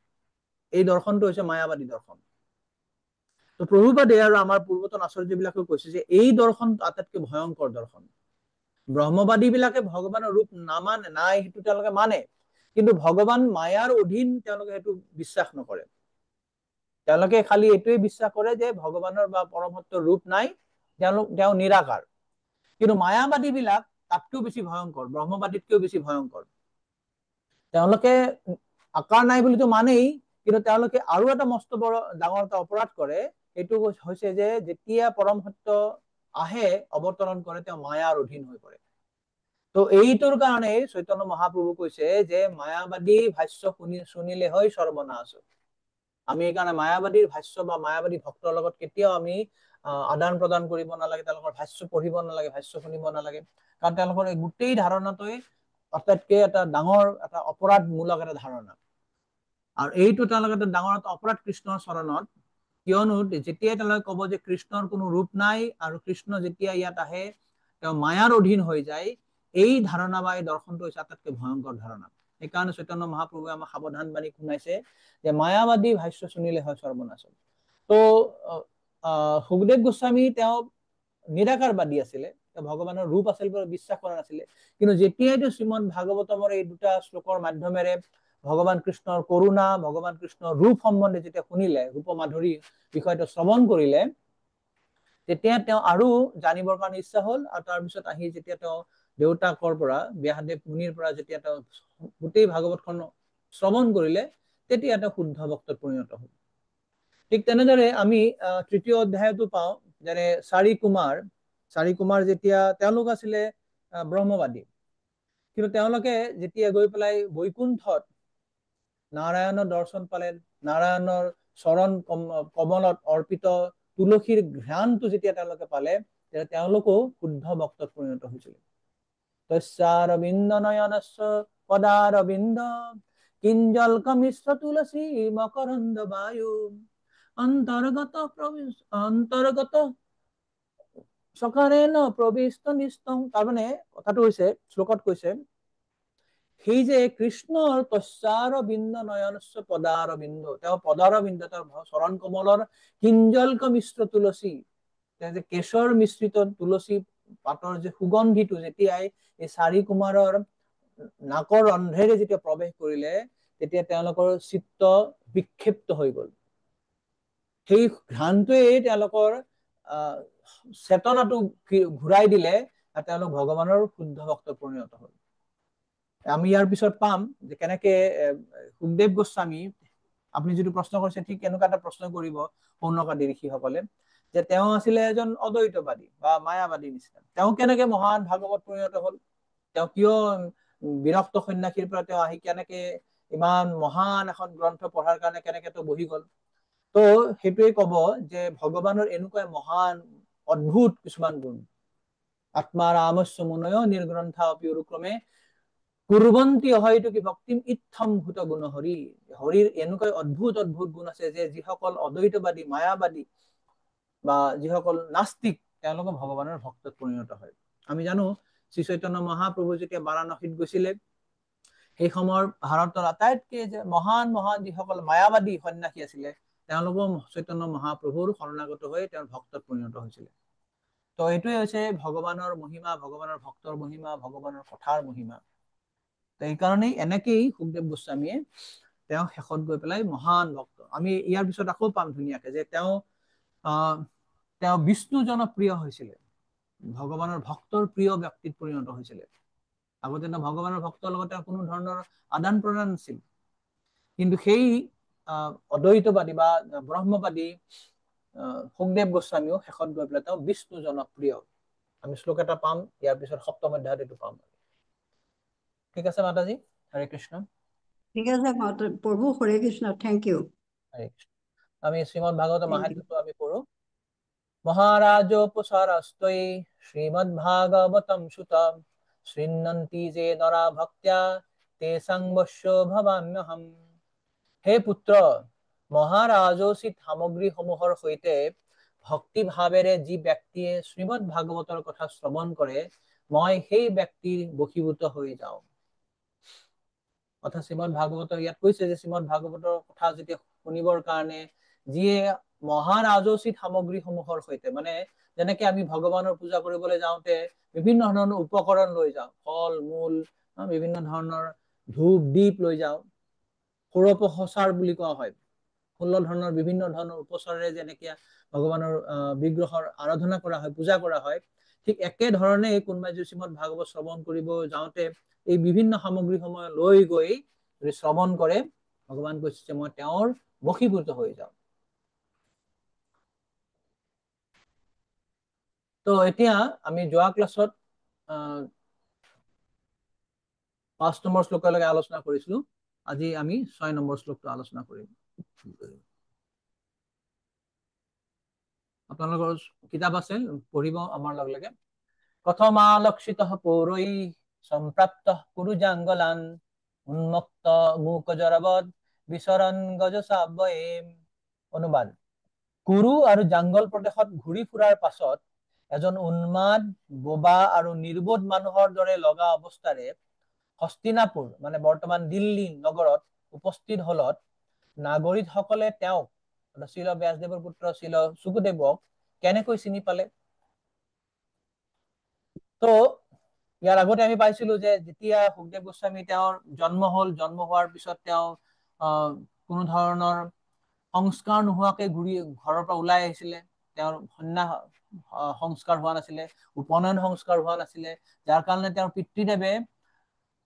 এই দৰ্শনটো হৈছে মায়াবাদী দৰ্শন। তো প্ৰভুপাদে আৰু আমাৰ পূৰ্বতন আচাৰ্য বিলাকে কৈছে যে এই দৰ্শন আটাইতকৈ ভয়ংকৰ দৰ্শন। ব্ৰহ্মবাদী বিলাকে ভগৱানৰ ৰূপ নামানে, নাই সেইটো তেওঁলোকে মানে, কিন্তু ভগৱান মায়াৰ অধীন তেওঁলোকে সেইটো বিশ্বাস নকৰে। তেওঁলোকে খালি এইটোৱে বিশ্বাস কৰে যে ভগৱানৰ বা পৰম সত্যৰ ৰূপ নাই, তেওঁ নিৰাকাৰ। কিন্তু মায়াবাদী বিলাক তাতকৈও বেছি ভয়ংকৰ, ব্ৰহ্মবাদীতকৈও বেছি ভয়ংকৰ। তেওঁলোকে আকাৰ নাই বুলিতো মানেই, কিন্তু তেওঁলোকে আৰু এটা মস্ত বড় ডাঙৰ এটা অপৰাধ কৰে। এইটো হৈছে যে যেতিয়া পৰম সত্য আহে অৱতৰণ কৰে তেওঁ মায়াৰ অধীন হৈ পৰে। তো এইটোৰ কাৰণে চৈতন্য মহাপ্ৰভু কৈছে যে মায়াবাদী ভাষ্য শুনিলে হয় সৰ্বনাশ। আমি এইকাৰণে মায়াবাদীৰ ভাষ্য বা মায়াবাদী ভক্তৰ লগত কেতিয়াও আমি আদান প্ৰদান কৰিব নালাগে, তেওঁলোকৰ ভাষ্য পঢ়িব নালাগে, ভাষ্য শুনিব নালাগে। কাৰণ তেওঁলোকৰ এই গোটেই ধাৰণাটোৱে আটাইতকৈ এটা ডাঙৰ এটা অপৰাধমূলক এটা ধাৰণা। আৰু এইটো তেওঁলোকে এটা ডাঙৰ এটা অপৰাধ কৃষ্ণৰ চৰণত, কিয়নো যেতিয়াই তেওঁলোকে কব যে কৃষ্ণৰ কোনো ৰূপ নাই আৰু কৃষ্ণ যেতিয়া ইয়াত আহে তেওঁ মায়াৰ অধীন হৈ যায়, এই ধাৰণা বা এই দৰ্শনটো হৈছে আটাইতকৈ ভয়ংকৰ ধাৰণা। সেইকাৰণে চৈতন্য মহাপ্ৰভুৱে আমাক সাৱধান বাণী শুনাইছে যে মায়াবাদী ভাষ্য শুনিলে হয় সৰ্বনাশ। তো সুখদেৱ গোস্বামী তেওঁ নিৰাকাৰবাদী আছিলে, তেওঁ ভগৱানৰ ৰূপ আছিল বুলি বিশ্বাস কৰা নাছিলে। কিন্তু যেতিয়াই শ্ৰীমদ ভাগৱতমৰ এই দুটা শ্লোকৰ মাধ্যমেৰে ভগৱান কৃষ্ণৰ কৰুণা, ভগৱান কৃষ্ণৰ ৰূপ সম্বন্ধে যেতিয়া শুনিলে, ৰূপ মাধুৰী বিষয়টো শ্ৰৱণ কৰিলে, তেতিয়া তেওঁ আৰু জানিবৰ কাৰণে ইচ্ছা হল। আৰু তাৰপিছত আহি যেতিয়া তেওঁ দেউতাকৰ পৰা ব্যাসদেৱ মুনিৰ পৰা যেতিয়া তেওঁ গোটেই ভাগৱতখন শ্ৰৱণ কৰিলে, তেতিয়া তেওঁ শুদ্ধ ভক্তত পৰিণত হল। ঠিক তেনেদৰে আমি তৃতীয় অধ্যায়তো পাওঁ, যেনে চাৰি কুমাৰ যেতিয়া তেওঁলোক আছিলে ব্ৰহ্মবাদী, কিন্তু তেওঁলোকে যেতিয়া গৈ পেলাই বৈকুণ্ঠত নাৰায়ণৰ দৰ্শন পালে, নাৰায়ণৰ চৰণ কমলত অৰ্পিত তুলসীৰ ঘ্ৰাণটো যেতিয়া তেওঁলোকে পালে, তেতিয়া তেওঁলোকো শুদ্ধ ভক্তত পৰিণত হৈছিল। তস্যাৰবিন্দ নয়নস্য পদাৰবিন্দ কিঞ্জলকমিশ্ৰ তুলসী মকৰন্দ বায়ু অন্তৰ্গত সকাৰেণ প্ৰবিষ্ট নিস্তং। তাৰমানে কথাটো হৈছে, শ্লোকত কৈছে সেই যে কৃষ্ণৰ তস্যাৰবিন্দ নয়নস্য পদাৰবিন্দ, তেওঁ পদাৰবিন্দ তেওঁৰ চৰণ কমলৰ কিঞ্জলক মিশ্ৰ তুলসী, যে কেশৰ মিশ্ৰিত তুলসী পাতৰ যে সুগন্ধিটো যেতিয়াই এই চাৰি কুমাৰৰ নাকৰ ৰন্ধ্ৰেৰে যেতিয়া প্ৰৱেশ কৰিলে, তেতিয়া তেওঁলোকৰ চিত্ত বিক্ষিপ্ত হৈ গল। সেই ঘ্ৰাণটোৱে তেওঁলোকৰ চেতনাটো ঘূৰাই দিলে আৰু তেওঁলোক ভগৱানৰ শুদ্ধ ভক্তত পৰিণত হল। আমি ইয়াৰ পিছত পাম যে কেনেকে সুখদেৱ গোস্বামী, আপুনি যিটো প্ৰশ্ন কৰিছে ঠিক এনেকুৱা এটা প্ৰশ্ন কৰিব শৌনকাদি ঋষিসকলে, যে তেওঁ আছিলে এজন অদ্বৈতবাদী বা মায়াবাদী নিচিনা, তেওঁ কেনেকে মহান ভাগৱত পৰিণত হল, তেওঁ কিয় বিৰক্ত সন্যাসীৰ পৰা তেওঁ আহি কেনেকে ইমান মহান এখন গ্ৰন্থ পঢ়াৰ কাৰণে কেনেকে তেওঁ বহি গল। তো সেইটোৱে কব যে ভগৱানৰ এনেকুৱা মহান অদ্ভুত কিছুমান গুণ, আত্মা ৰামস্য মুনয় নিৰ্গ্ৰন্থা অপিয়ৰুক্ৰমে কুৰ্বন্তী হয়তো কি ভক্তিম ইত্থম ভূত গুণ হৰি। হৰিৰ এনেকুৱা অদ্ভুত অদ্ভুত গুণ আছে যে যিসকল অদ্বৈতবাদী, মায়াবাদী বা যিসকল নাস্তিক তেওঁলোকে ভগৱানৰ ভক্তত পৰিণত হয়। আমি জানো শ্ৰী চৈতন্য মহাপ্ৰভু যেতিয়া বাৰাণসীত গৈছিলে, সেই সময়ৰ ভাৰতৰ আটাইতকৈ যে মহান যিসকল মায়াবাদী সন্যাসী আছিলে, তেওঁলোকো চৈতন্য মহাপ্ৰভুৰ শৰণাগত হৈ তেওঁৰ ভক্তত পৰিণত হৈছিলে। তো এইটোৱে হৈছে ভগৱানৰ মহিমা, ভগৱানৰ ভক্তৰ মহিমা, ভগৱানৰ কথাৰ মহিমা। তো এইকাৰণেই এনেকেই সুখদেৱ গোস্বামীয়ে তেওঁ শেষত গৈ পেলাই মহান ভক্ত। আমি ইয়াৰ পিছত আকৌ পাম ধুনীয়াকে যে তেওঁ বিষ্ণু জনপ্ৰিয় হৈছিলে, ভগৱানৰ ভক্তৰ প্ৰিয় ব্যক্তিত পৰিণত হৈছিলে। আগতে ভগৱানৰ ভক্তৰ লগত কোনো ধৰণৰ আদান প্ৰদান নাছিল, কিন্তু সেই অদ্বৈতবাদী বা ব্ৰহ্মবাদী সুখদেৱ গোস্বামীও শেষত গৈ পেলাই তেওঁ বিষ্ণু জনপ্ৰিয়। আমি শ্লোক এটা পাম, ইয়াৰ পিছত সপ্তম অধ্যায়ত এইটো পাম। ঠিক আছে মাতাজী, হৰে কৃষ্ণ। ঠিক আছে প্ৰভু, হৰে কৃষ্ণ, থেংক ইউ। হৰে কৃষ্ণ। আমি শ্ৰীমদ ভাগৱত Thank you. মাহাত্ম্যটো আমি পঢ়ো। মহাৰাজোপসাৰস্তৈ শ্ৰীমদ ভাগৱতম সুতম শৃণ্বন্তি যে নৰা ভক্ত্যা তেষাং বশ্যো ভৱাম্যহম। হে পুত্ৰ, মহাৰাজোচিত সামগ্ৰীসমূহৰ সৈতে ভক্তি ভাৱেৰে যি ব্যক্তিয়ে শ্ৰীমদ ভাগৱতৰ কথা শ্ৰৱণ কৰে, মই সেই ব্যক্তিৰ বশীভূত হৈ যাওঁ। অৰ্থাৎ শ্ৰীমদ ভাগৱতৰ ইয়াত কৈছে যে শ্ৰীমদ ভাগৱতৰ কথা যেতিয়া শুনিবৰ কাৰণে যিয়ে মহাৰাজোচিত সামগ্ৰীসমূহৰ সৈতে, মানে যেনেকে আমি ভগৱানৰ পূজা কৰিবলৈ যাওঁতে বিভিন্ন ধৰণৰ উপকৰণ লৈ যাওঁ, ফল মূল, বিভিন্ন ধৰণৰ ধূপ দীপ লৈ যাওঁ, ষোড়োপচাৰ বুলি কোৱা হয়, 16 ধৰণৰ বিভিন্ন ধৰণৰ উপচাৰেৰে যেনেকে ভগৱানৰ বিগ্ৰহৰ আৰাধনা কৰা হয়, পূজা কৰা হয়, ঠিক একে ধৰণে কোনোবাই যদি শ্ৰীমদ ভাগৱত শ্ৰৱণ কৰিব যাওঁতে এই বিভিন্ন সামগ্ৰীসমূহ লৈ গৈ যদি শ্ৰৱণ কৰে, ভগৱান কৈছে যে মই তেওঁৰ বশীভূত হৈ যাওঁ। তো এতিয়া আমি যোৱা ক্লাছত 5 নম্বৰ শ্লোকলৈকে আলোচনা কৰিছিলো। আজি আমি 6 নম্বৰ শ্লোকটো আলোচনা কৰিম। আপোনালোকৰ কিতাপ আছে, পঢ়িব আমাৰ লগে লগে। কথমালক্ষিত পৌৰৈ সম্প্ৰাপ্ত কুৰুজাংগলান উন্মুক্ত মূকজৰবৎ বিচৰণ গজসাব্বয়ে। অনুবাদ: কুৰু আৰু জাংগল প্ৰদেশত ঘূৰি ফুৰাৰ পাছত এজন উন্মাদ, বোবা আৰু নিৰ্বোধ মানুহৰ দৰে লগা অৱস্থাৰে হস্তিনাপুৰ, মানে বৰ্তমান দিল্লী নগৰত উপস্থিত হলত নাগৰিকসকলে তেওঁক, শ্ৰীল ব্যাসদেৱৰ পুত্ৰ শ্ৰীল শুকদেৱক কেনেকৈ চিনি পালে? তো ইয়াৰ আগতে আমি পাইছিলো যে যেতিয়া সুখদেৱ গোস্বামী তেওঁৰ জন্ম হল, জন্ম হোৱাৰ পিছত তেওঁ কোনো ধৰণৰ সংস্কাৰ নোহোৱাকে ঘৰৰ পৰা ওলাই আহিছিলে। তেওঁৰ সন্ন্যাস সংস্কাৰ হোৱা নাছিলে, উপনয়ন সংস্কাৰ হোৱা নাছিলে, যাৰ কাৰণে তেওঁৰ পিতৃদেৱে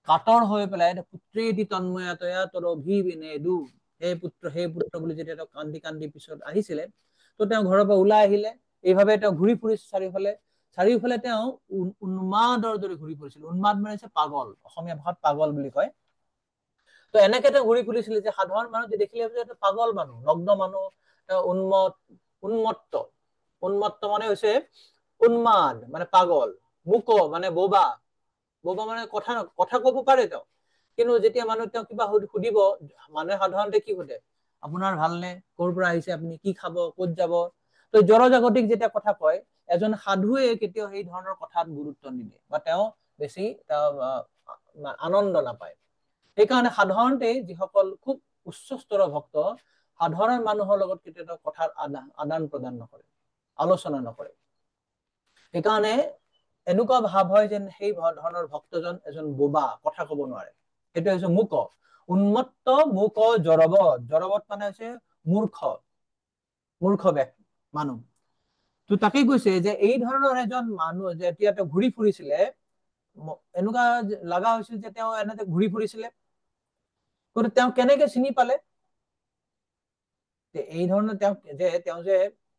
কাতৰ হৈ পেলাই পুত্ৰেদি তন্ময়তয়া তৰ অভিবিনেদু, হে পুত্ৰ বুলি যেতিয়া তেওঁ কান্দি কান্দি পিছত আহিছিলে, তো তেওঁ ঘৰৰ পৰা ওলাই আহিলে। এইভাৱে তেওঁ ঘূৰি ফুৰিছে চাৰিওফালে তেওঁ উন্মাদৰ দৰে ঘূৰি ফুৰিছিল। উন্মাদ মানে হৈছে পাগল, অসমীয়া ভাষাত পাগল বুলি কয়। তো এনেকে তেওঁ ঘূৰি ফুৰিছিল যে সাধাৰণ মানুহ দেখিলে যে পাগল মানুহ, নগ্ন মানুহ, উন্মত্ত মানে হৈছে উন্মাদ মানে পাগল, মুক মানে বোবা মানে কথা কব পাৰে তেওঁ, কিন্তু যেতিয়া মানুহ তেওঁ কিবা সুধিব, মানুহে সাধাৰণতে কি সোধে? আপোনাৰ ভালনে? ক'ৰ পৰা আহিছে আপুনি? কি খাব? ক'ত যাব? তো জড়জাগতিক যেতিয়া কথা কয়, এজন সাধুৱে কেতিয়াও সেই ধৰণৰ কথাত গুৰুত্ব নিদিয়ে বা তেওঁ বেছি আনন্দ নাপায়। সেইকাৰণে সাধাৰণতে যিসকল খুব উচ্চ স্তৰৰ ভক্ত, সাধাৰণ মানুহৰ লগত কেতিয়াও কথাৰ আদান প্ৰদান নকৰে, আলোচনা নকৰে। সেইকাৰণে এনেকুৱা ভাৱ হয় যেন সেই ধৰণৰ ভক্তজন এজন বোবা, কথা কব নোৱাৰে। সেইটো হৈছে মূক, উন্মত্ত মূক জড়বৎ। জড়বৎ মানে হৈছে মূৰ্খ মানুহ। তো তাকেই কৈছে যে এই ধৰণৰ এজন মানুহ যেতিয়া তেওঁ ঘূৰি ফুৰিছিলে, এনেকুৱা লগা হৈছিল যে তেওঁ এনেতে ঘূৰি ফুৰিছিলে, কিন্তু তেওঁ কেনেকে চিনি পালে? এই ধৰণৰ তেওঁ যে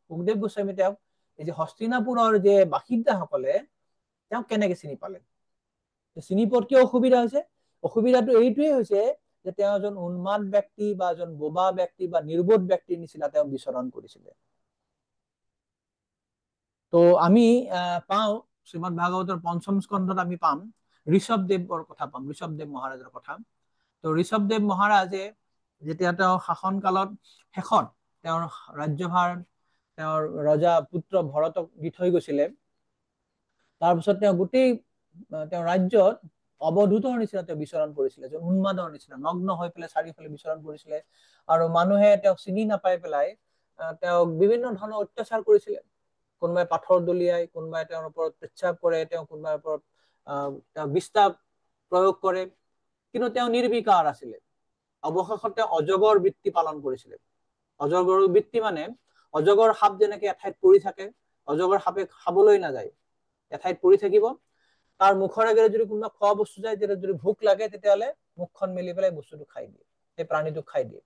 সুখদেৱ গোস্বামী তেওঁক এই যে হস্তিনাপুৰৰ যে বাসিন্দাসকলে তেওঁক কেনেকে চিনি পালে? চিনি পোৱাত কিয় অসুবিধা হৈছে? অসুবিধাটো এইটোৱে হৈছে যে তেওঁ এজন উন্মাদ ব্যক্তি বা এজন বোবা ব্যক্তি বা নিৰ্বোধ ব্যক্তিৰ নিচিনা তেওঁ বিচৰণ কৰিছিলে। তো আমি পাওঁ শ্ৰীমদ ভাগৱতৰ 5ম স্কন্ধত আমি পাম ঋষভদেৱৰ কথা পাম, ঋষভদেৱ মহাৰাজৰ কথা। তো ঋষভদেৱ মহাৰাজে যেতিয়া তেওঁ শাসন কালত শেষত তেওঁৰ ৰাজ্যভাৰ তেওঁৰ ৰজা পুত্ৰ ভৰতক দি থৈ গৈছিলে, তাৰপিছত তেওঁ গোটেই তেওঁৰ ৰাজ্যত অৱধূতৰ নিচিনা তেওঁ বিচৰণ কৰিছিলে, যে উন্মাদৰ নিচিনা নগ্ন হৈ পেলাই চাৰিওফালে বিচৰণ কৰিছিলে, আৰু মানুহে তেওঁক চিনি নাপাই পেলাই তেওঁক বিভিন্ন ধৰণৰ অত্যাচাৰ কৰিছিলে। কোনোবাই পাথৰ দলিয়াই, কোনোবাই তেওঁৰ ওপৰত পেচ্ছাব কৰে, কোনোবাই ওপৰত তেওঁ বিস্তাপ প্ৰয়োগ কৰে, কিন্তু তেওঁ নিৰ্বিকাৰ আছিলে। অৱশেষতে অজগৰ বৃত্তি পালন কৰিছিলে। অজগৰ বৃত্তি মানে অজগৰ সাপ যেনেকে এঠাইত পৰি থাকে, অজগৰ সাপে খাবলৈ নাযায়, এঠাইত পৰি থাকিব, তাৰ মুখৰ আগেৰে যদি কোনোবা খোৱা বস্তু যায়, তেতিয়া যদি ভোক লাগে তেতিয়াহ'লে মুখখন মেলি পেলাই বস্তুটো খাই দিয়ে, সেই প্ৰাণীটোক খাই দিয়ে।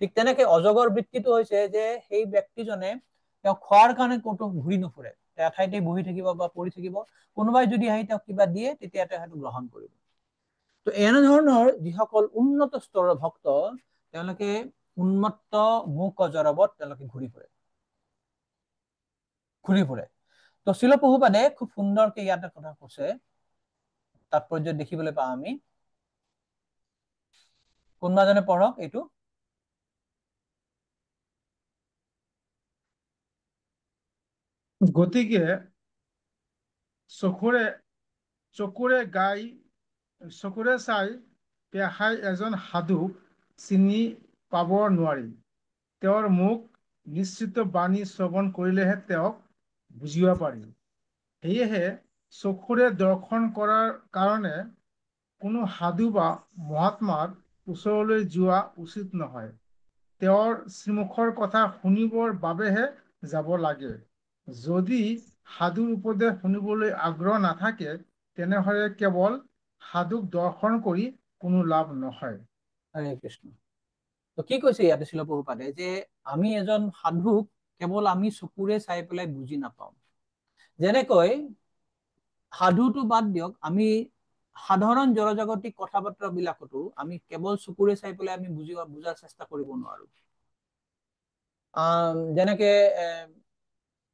ঠিক তেনেকে অজগৰ বৃত্তিটো হৈছে যে সেই ব্যক্তিজনে তেওঁ খোৱাৰ কাৰণে ক'তো ঘূৰি নুফুৰে, তেওঁ এঠাইতে বহি থাকিব বা পৰি থাকিব, কোনোবাই যদি আহি তেওঁক কিবা দিয়ে তেতিয়া তেওঁ সেইটো গ্ৰহণ কৰিব। তো এনেধৰণৰ যিসকল উন্নত স্তৰৰ ভক্ত, তেওঁলোকে উন্মত্ত মুখ অজৰবত তেওঁলোকে ঘূৰি ফুৰে। তো শিল প্ৰভুপাদে খুব সুন্দৰকে ইয়াতে কথা কৈছে, তাৎপৰ্য দেখিবলৈ পাওঁ আমি। কোনোবা জনে পঢ়ক এইটো। গতিকে চকুৰে চাই পেহাই এজন সাধুক চিনি পাব নোৱাৰি, তেওঁৰ মুখ নিশ্চিত বাণী শ্ৰৱণ কৰিলেহে তেওঁক বুজিব পাৰি। সেয়েহে চকুৰে দৰ্শন কৰাৰ কাৰণে কোনো সাধু বা মহাত্মাৰ ওচৰলৈ যোৱা উচিত নহয়, তেওঁৰ শ্ৰীমুখৰ কথা শুনিবৰ বাবেহে যাব লাগে। যদি সাধুৰ উপদেশ শুনিবলৈ আগ্ৰহ নাথাকে, তেনেহলে কেৱল সাধুক দৰ্শন কৰি কোনো লাভ নহয়। হৰে কৃষ্ণ। তো কি কৈছে ইয়াতে শিল প্ৰভুপাদে, যে আমি এজন সাধুক কেৱল আমি চকুৰে চাই পেলাই বুজি নাপাওঁ। যেনেকৈ সাধুটো বাদ দিয়ক, আমি সাধাৰণ জনজাগতিক কথা বতৰা বিলাকতো আমি কেৱল চকুৰে চাই পেলাই আমি বুজাৰ চেষ্টা কৰিব নোৱাৰো। যেনেকে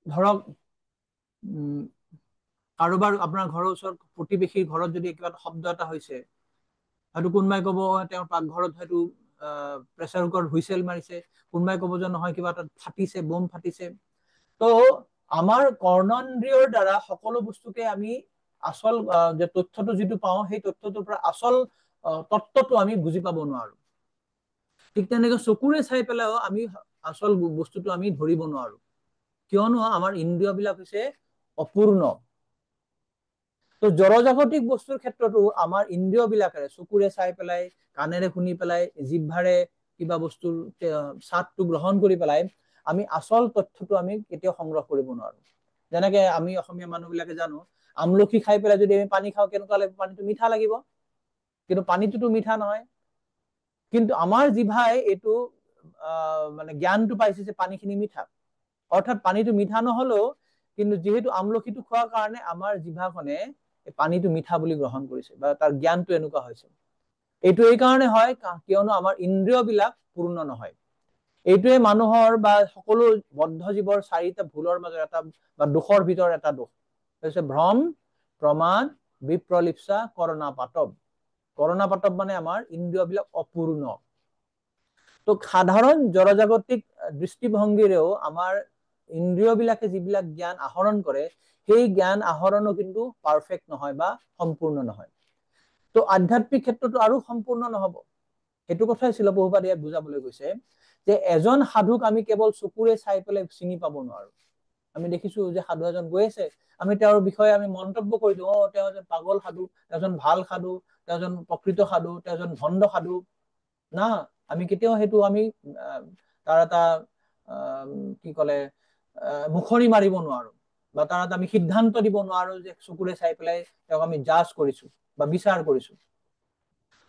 ধৰক কাৰোবাৰ আপোনাৰ ঘৰৰ ওচৰত প্ৰতিবেশীৰ ঘৰত যদি কিবা শব্দ এটা হৈছে, হয়তো কোনোবাই ক'ব তেওঁৰ পাকঘৰত হয়তো প্ৰেচাৰ কুকাৰত হুইচেল মাৰিছে, কোনোবাই ক'ব যে নহয় কিবা এটা ফাটিছে, বোম ফাটিছে। তো আমাৰ কৰ্ণেন্দ্ৰিয়ৰ দ্বাৰা সকলো বস্তুকে আমি আচল যে তথ্যটো যিটো পাওঁ, সেই তথ্যটোৰ পৰা আচল তত্ত্বটো আমি বুজি পাব নোৱাৰো। ঠিক তেনেকে চকুৰে চাই পেলাইও আমি আচল বস্তুটো আমি ধৰিব নোৱাৰো, কিয়নো আমাৰ ইন্দ্ৰিয় বিলাক হৈছে অপূৰ্ণ। তো জড়জাগতিক বস্তুৰ ক্ষেত্ৰতো আমাৰ ইন্দ্ৰিয় বিলাকেৰে চকুৰে চাই পেলাই, কাণেৰে শুনি পেলাই, জিহ্বাৰে কিবা বস্তুৰ স্বাদটো গ্ৰহণ কৰি পেলাই আমি আচল তথ্যটো আমি কেতিয়াও সংগ্ৰহ কৰিব নোৱাৰো। যেনেকে আমি অসমীয়া মানুহ বিলাকে জানো, আমলখি খাই পেলাই যদি আমি পানী খাওঁ কেনেকুৱা লাগিব? পানীটো মিঠা লাগিব, কিন্তু পানীটোতো মিঠা নহয়। কিন্তু আমাৰ জিভাই এইটো মানে জ্ঞানটো পাইছে যে পানীখিনি মিঠা, অৰ্থাৎ পানীটো মিঠা নহলেও কিন্তু যিহেতু আমলখিটো খোৱাৰ কাৰণে আমাৰ জিভাখনে পানীটো মিঠা বুলি গ্ৰহণ কৰিছে, বা তাৰ জ্ঞানটো এনেকুৱা হৈছে। এইটো এই কাৰণে হয় কিয়নো আমাৰ ইন্দ্ৰিয় বিলাক পূৰ্ণ নহয়। এইটোৱে মানুহৰ বা সকলো বদ্ধ জীৱৰ চাৰিটা ভুলৰ মাজৰ এটা বা দোষৰ ভিতৰত এটা দোষ হৈছে ভ্ৰম, প্ৰমাদ, বিপ্ৰলিপ্সা, কৰণাপাতৱ। কৰণাপাতৱ মানে আমাৰ ইন্দ্ৰিয় বিলাক অপূৰ্ণ। তো সাধাৰণ জড়জাগতিক দৃষ্টিভংগীৰেও আমাৰ ইন্দ্ৰিয় বিলাকে যিবিলাক জ্ঞান আহৰণ কৰে, সেই জ্ঞান আহৰণো কিন্তু পাৰফেক্ট নহয় বা সম্পূৰ্ণ নহয়। তো আধ্যাত্মিক ক্ষেত্ৰতো আৰু সম্পূৰ্ণ নহব। সেইটো কথাই শিল প্ৰভুপাদে ইয়াত বুজাবলৈ গৈছে যে এজন সাধুক আমি কেৱল চকুৰে চাই পেলাই চিনি পাব নোৱাৰো। আমি দেখিছো যে সাধু এজন গৈ আছে, আমি তেওঁৰ বিষয়ে আমি মন্তব্য কৰি দিওঁ, তেওঁ এজন পাগল সাধু, তেওঁ এজন ভাল সাধু, তেওঁ এজন প্ৰকৃত সাধু, তেওঁ এজন ভণ্ড সাধু। না, আমি কেতিয়াও সেইটো আমি তাৰ এটা কি কলে মুখৰি মাৰিব নোৱাৰো, বা তাৰ এটা আমি সিদ্ধান্ত দিব নোৱাৰো যে চকুৰে চাই পেলাই তেওঁক আমি জাজ কৰিছো বা বিচাৰ কৰিছো।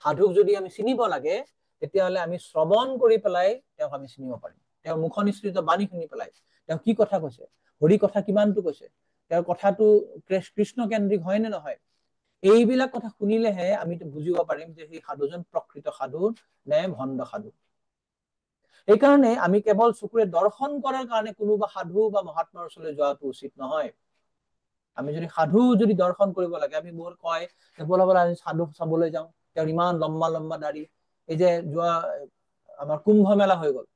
সাধুক যদি আমি চিনিব লাগে, তেতিয়াহ'লে আমি শ্ৰৱণ কৰি পেলাই তেওঁক আমি চিনিব পাৰিম। তেওঁৰ মুখনিসৃত বাণী শুনি পেলাই তেওঁ কি কথা কৈছে, হৰি কথা কিমানটো কৈছে, তেওঁৰ কথাটো কৃষ্ণ কেন্দ্ৰিক হয় নে নহয়, এইবিলাক কথা শুনিলেহে আমি বুজিব পাৰিম যে সেই সাধুজন প্ৰকৃত সাধু নে ভণ্ড সাধু। সেইকাৰণে আমি কেৱল চকুৰে দৰ্শন কৰাৰ কাৰণে কোনোবা সাধু বা মহাত্মাৰ ওচৰলৈ যোৱাটো উচিত নহয়। আমি যদি সাধু যদি দৰ্শন কৰিব লাগে, আমি বহুত কয় যে বলা বলা আমি সাধু চাবলৈ যাওঁ, তেওঁৰ ইমান লম্বা লম্বা দাড়ি। এই যে যোৱা আমাৰ কুম্ভ মেলা হৈ গল,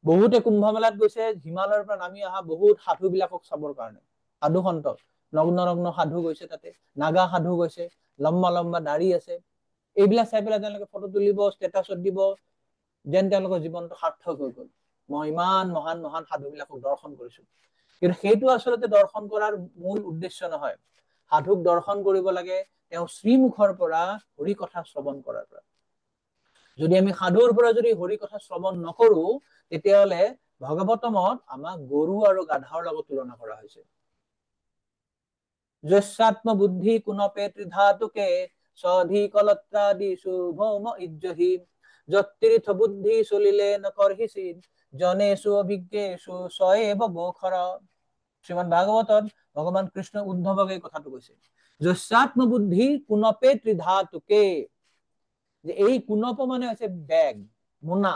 বহুতে কুম্ভ মেলাত গৈছে হিমালয়ৰ পৰা নামি অহা বহুত সাধু বিলাকক চাবৰ কাৰণে। সাধু সন্ত নগ্ন নগ্ন সাধু গৈছে, তাতে নাগা সাধু গৈছে, লম্বা লম্বা দাড়ি আছে। এইবিলাক চাই পেলাই তেওঁলোকে ফটো তুলিব, ষ্টেটাছত দিব, যেন তেওঁলোকৰ জীৱনটো সাৰ্থক হৈ গল, মই ইমান মহান মহান সাধু বিলাকক দৰ্শন কৰিছো। কিন্তু সেইটো আচলতে দৰ্শন কৰাৰ মূল উদ্দেশ্য নহয়। সাধুক দৰ্শন কৰিব লাগে তেওঁ শ্ৰীমুখৰ পৰা হৰি কথা শ্ৰৱণ কৰাৰ পৰা। যদি আমি সাধুৰ পৰা যদি হৰি কথা শ্ৰৱণ নকৰো তেতিয়াহলে ভাগৱতমত আমাক গৰু আৰু গাধাৰ লগত তুলনা কৰা হৈছে। যস্যাত্ম বুদ্ধি কুণপে ত্ৰিধাতুকে স্বধিকলত্ৰাদিষু ভৌম ইজ্জহি যত্তীৰ্থ বুদ্ধি চলিলে নকৰহিচিত জনেষু অভিজ্ঞেষু সএব গোখৰ। শ্ৰীমদ ভাগৱতত ভগৱান কৃষ্ণ উদ্ধৱক এই কথাটো কৈছে, যস্যাত্ম বুদ্ধি কুণপে ত্ৰিধাতুকে, যে এই কুণপ মানে হৈছে বেগ, মোনা।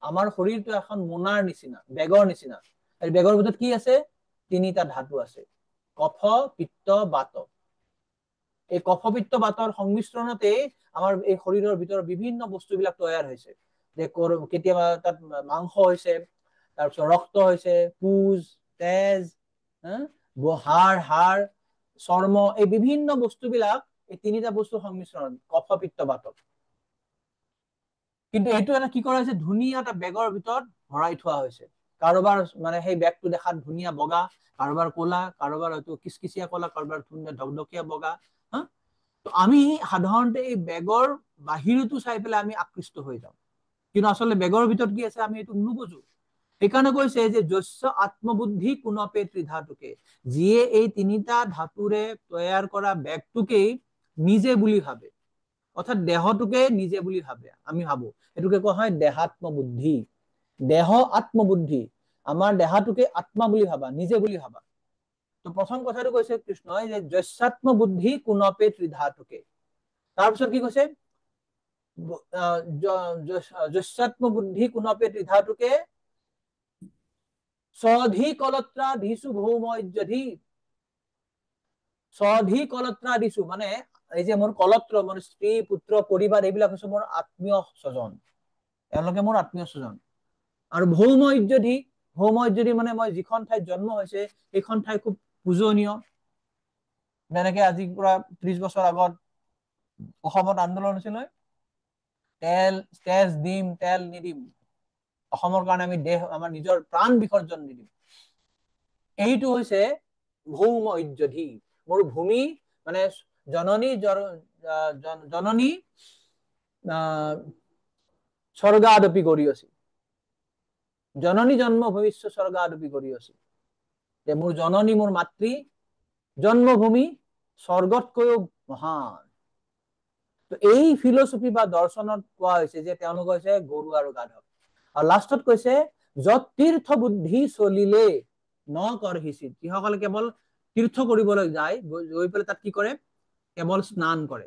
আমাৰ শৰীৰটো এখন মোনাৰ নিচিনা, বেগৰ নিচিনা। আৰু বেগৰ ভিতৰত কি আছে? তিনিটা ধাতু আছে, কফ, পিত্ত, বাত। এই কফ, পিত্ত, বাতৰ সংমিশ্ৰণতে আমাৰ এই শৰীৰৰ ভিতৰত বিভিন্ন বস্তুবিলাক তৈয়াৰ হৈছে। যে কেতিয়াবা তাত মাংস হৈছে, তাৰপিছত ৰক্ত হৈছে, পুজ, তেজ, হাড়, চৰ্ম, এই বিভিন্ন বস্তুবিলাক এই তিনিটা বস্তুৰ সংমিশ্ৰণ, কফ, পিত্ত, বাত। কিন্তু এইটো এটা কি কৰা হৈছে, ধুনীয়া এটা বেগৰ ভিতৰত ভৰাই থোৱা হৈছে। কাৰোবাৰ মানে সেই বেগটো দেখাত ধুনীয়া বগা, কাৰোবাৰ কলা, কাৰোবাৰ হয়তো কিচকিচিয়া কলা, কাৰোবাৰ ধুনীয়া ঢকঢকীয়া বগা। তো আমি সাধাৰণতে এই বেগৰ বাহিৰতো চাই পেলাই আমি আকৃষ্ট হৈ যাওঁ, কিন্তু আচলতে বেগৰ ভিতৰত কি আছে আমি এইটো নুবুজো। সেইকাৰণে কৈছে যে যস্য আত্মবুদ্ধি কুণপে ত্ৰিধাতুকে, যিয়ে এই তিনিটা ধাতুৰে তৈয়াৰ কৰা বেগটোকেই নিজে বুলি ভাবে, অৰ্থাৎ দেহটোকে নিজে বুলি ভাবে, আমি ভাবো এইটোকে কোৱা হয় দেহাত্ম বুদ্ধি। দেহ আত্মবুদ্ধি, আমাৰ দেহাটোকে আত্মা বুলি ভাবা, নিজে বুলি ভাবা। তো প্ৰথম কথাটো কৈছে কৃষ্ণই যে যস্যাত্ম বুদ্ধি কুণপে ত্ৰিধাতুকে। তাৰপিছত কি কৈছে, যস্যাত্ম বুদ্ধি কুণপে ত্ৰিধাতুকে স্বধিকলত্ৰাদিষু ভৌম ইজ্জহি। স্বধিকলত্ৰাদিষু মানে এই যে মোৰ কলত্ৰ, মোৰ স্ত্ৰী, পুত্ৰ, পৰিবাৰ, এইবিলাক হৈছে মোৰ আত্মীয় স্বজন, এওঁলোকে মোৰ আত্মীয় স্বজন। আৰু ভৌম ইজ্জহি, ভৌম ইজ্জহি মানে মই যিখন ঠাইত জন্ম হৈছে সেইখন ঠাই খুব পূজনীয়। যেনেকে আজি পৰা 30 বছৰ আগত অসমত আন্দোলন হৈছিল, তেজ দিম তেল নিদিম, অসমৰ কাৰণে আমি দেহ, আমাৰ নিজৰ প্ৰাণ বিসৰ্জন নিদিম। এইটো হৈছে ভৌম ইজ্জহি, মোৰ ভূমি মানে জননী জননী স্বৰ্গাদপি গৰীয়সী, জননী জন্ম ভবিষ্য স্বৰ্গাদপি গৰীয়সী, যে মোৰ জননী, মোৰ মাতৃ জন্মভূমি স্বৰ্গতকৈও মহান। তো এই ফিলচফি বা দৰ্শনত কোৱা হৈছে যে তেওঁলোক হৈছে গৰু আৰু গাধ। আৰু লাষ্টত কৈছে যত তীৰ্থ বুদ্ধি চলিলে নকৰহিচিত, যিসকলে কেৱল তীৰ্থ কৰিবলৈ যায়, গৈ পেলাই তাত কি কৰে, কেৱল স্নান কৰে।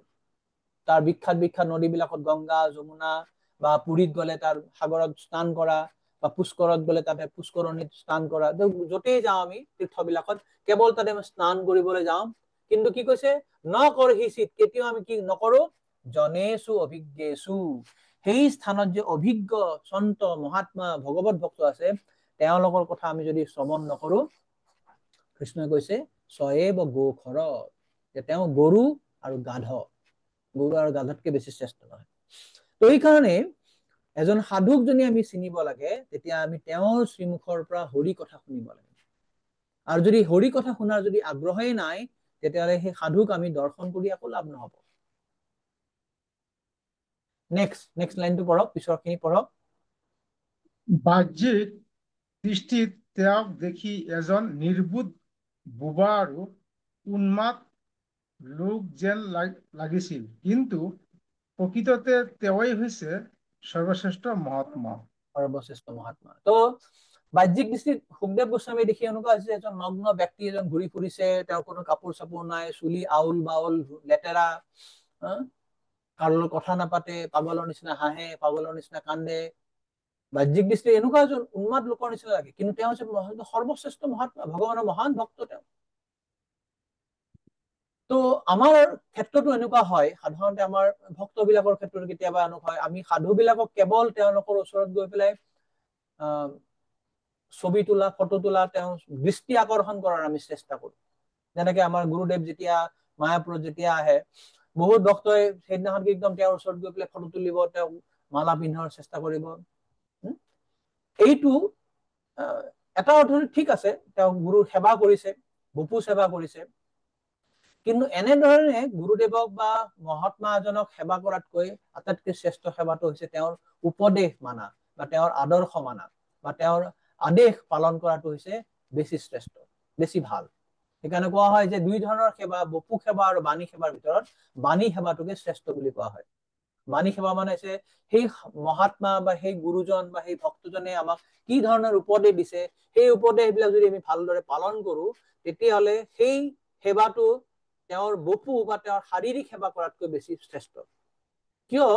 তাৰ বিখ্যাত বিখ্যাত নদীবিলাকত গংগা, যমুনা, বা পুৰীত গলে তাৰ সাগৰত স্নান কৰা, বা পুষ্কৰত গলে তাতে পুষ্কৰণীত স্নান কৰা, যতেই যাওঁ আমি তীৰ্থবিলাকত কেৱল তাতে স্নান কৰিবলৈ যাওঁ। কিন্তু কি কৈছে, নকৰহিচিত, কেতিয়াও আমি কি নকৰো, জনেষু অভিজ্ঞেষু, সেই স্থানত যে অভিজ্ঞ সন্ত মহাত্মা ভগৱত ভক্ত আছে তেওঁলোকৰ কথা আমি যদি শ্ৰৱণ নকৰো, কৃষ্ণই কৈছে সএব গোখৰ, যে তেওঁ গৰু আৰু গাধ, গৰু আৰু গাধতকে বেছি শ্ৰেষ্ঠ নহয়। তো এই কাৰণে এজন সাধুক যদি আমি চিনিব লাগে তেতিয়া আমি তেওঁৰ শ্ৰীমুখৰ পৰা হৰি কথা শুনিব লাগে। আৰু যদি হৰি কথা শুনাৰ যদি আগ্ৰহেই নাই তেতিয়াহলে সেই সাধুক আমি দৰ্শন কৰি একো লাভ নহব। নেক্সট লাইনটো পঢ়ক, পিছৰখিনি পঢ়ক। বাহ্যিক দৃষ্টিত তেওঁক দেখি এজন নিৰ্বোধ, বোবা আৰু উন্মাদ লোক যেন লাগিছিল, কিন্তু প্ৰকৃততে তেওঁই হৈছে সৰ্বশ্ৰেষ্ঠ মহাত্মা। সৰ্বশ্ৰেষ্ঠ মহাত্মা। তো বাহ্যিক দৃষ্টিত সুখদেৱ গোস্বামী দেখি এনেকুৱা হৈছে এজন নগ্ন ব্যক্তি এজন ঘূৰি ফুৰিছে, তেওঁৰ কোনো কাপোৰ চাপোৰ নাই, চুলি আউল বাউল লেতেৰা, কাৰো কথা নাপাতে, পাগলৰ নিচিনা হাঁহে, পাগলৰ নিচিনা কান্দে। বাহ্যিক দৃষ্টি এনেকুৱা এজন উন্মাদ লোকৰ নিচিনা লাগে, কিন্তু তেওঁ হৈছে সৰ্বশ্ৰেষ্ঠ মহাত্মা, ভগৱানৰ মহান ভক্ত তেওঁ। তো আমাৰ ক্ষেত্ৰতো এনেকুৱা হয়, সাধাৰণতে আমাৰ ভক্তবিলাকৰ ক্ষেত্ৰত কেতিয়াবা এনেকুৱা হয়, আমি সাধুবিলাকক কেৱল তেওঁলোকৰ ওচৰত গৈ পেলাই ছবি তোলা, ফটো তোলা, তেওঁ দৃষ্টি আকৰ্ষণ কৰাৰ আমি চেষ্টা কৰো। যেনেকে আমাৰ গুৰুদেৱ যেতিয়া মায়াপুৰত যেতিয়া আহে, বহুত ভক্তই সেইদিনাখন একদম তেওঁৰ ওচৰত গৈ পেলাই ফটো তুলিব, তেওঁক মালা পিন্ধাৰ চেষ্টা কৰিব। এইটো এটা অৰ্থত ঠিক আছে, তেওঁ গুৰুৰ সেৱা কৰিছে, বপু সেৱা কৰিছে, কিন্তু এনেধৰণে গুৰুদেৱক বা মহাত্মা এজনক সেৱা কৰাতকৈ আটাইতকৈ শ্ৰেষ্ঠ সেৱাটো হৈছে তেওঁৰ উপদেশ মানা বা তেওঁৰ আদৰ্শ মানা বা তেওঁৰ আদেশ পালন কৰাটো হৈছে বেছি শ্ৰেষ্ঠ, বেছি ভাল। সেইকাৰণে কোৱা হয় যে দুই ধৰণৰ সেৱা, বপু সেৱা আৰু বাণী সেৱাৰ ভিতৰত বাণী সেৱাটোকে শ্ৰেষ্ঠ বুলি কোৱা হয়। বাণী সেৱা মানে হৈছে সেই মহাত্মা বা সেই গুৰুজন বা সেই ভক্তজনে আমাক কি ধৰণৰ উপদেশ দিছে, সেই উপদেশবিলাক যদি আমি ভালদৰে পালন কৰো, তেতিয়াহ'লে সেই সেৱাটো তেওঁৰ বপু বা তেওঁৰ শাৰীৰিক সেৱা কৰাতকৈ বেছি শ্ৰেষ্ঠ। কিয়?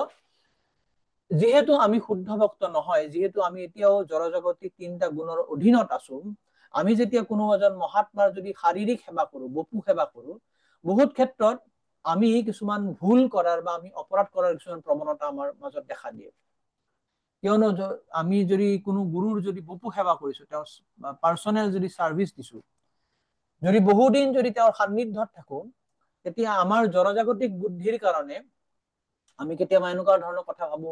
যিহেতু আমি শুদ্ধ ভক্ত নহয়, যিহেতু আমি এতিয়াও জড়জগতিক 3টা গুণৰ অধীনত আছো, আমি যেতিয়া কোনো এজন মহাত্মাৰ যদি শাৰীৰিক সেৱা কৰো, বপু সেৱা কৰো, বহুত ক্ষেত্ৰত আমি কিছুমান ভুল কৰাৰ বা আমি অপৰাধ কৰাৰ কিছুমান প্ৰৱণতা আমাৰ মাজত দেখা দিয়ে। কিয়নো আমি যদি কোনো গুৰুৰ যদি বপু সেৱা কৰিছো, তেওঁৰ পাৰ্চনেল যদি চাৰ্ভিচ দিছো, যদি বহুদিন যদি তেওঁৰ সান্নিধ্যত থাকো, তেতিয়া আমাৰ জড়জাগতিক বুদ্ধিৰ কাৰণে আমি কেতিয়াবা এনেকুৱা ধৰণৰ কথা ভাবো,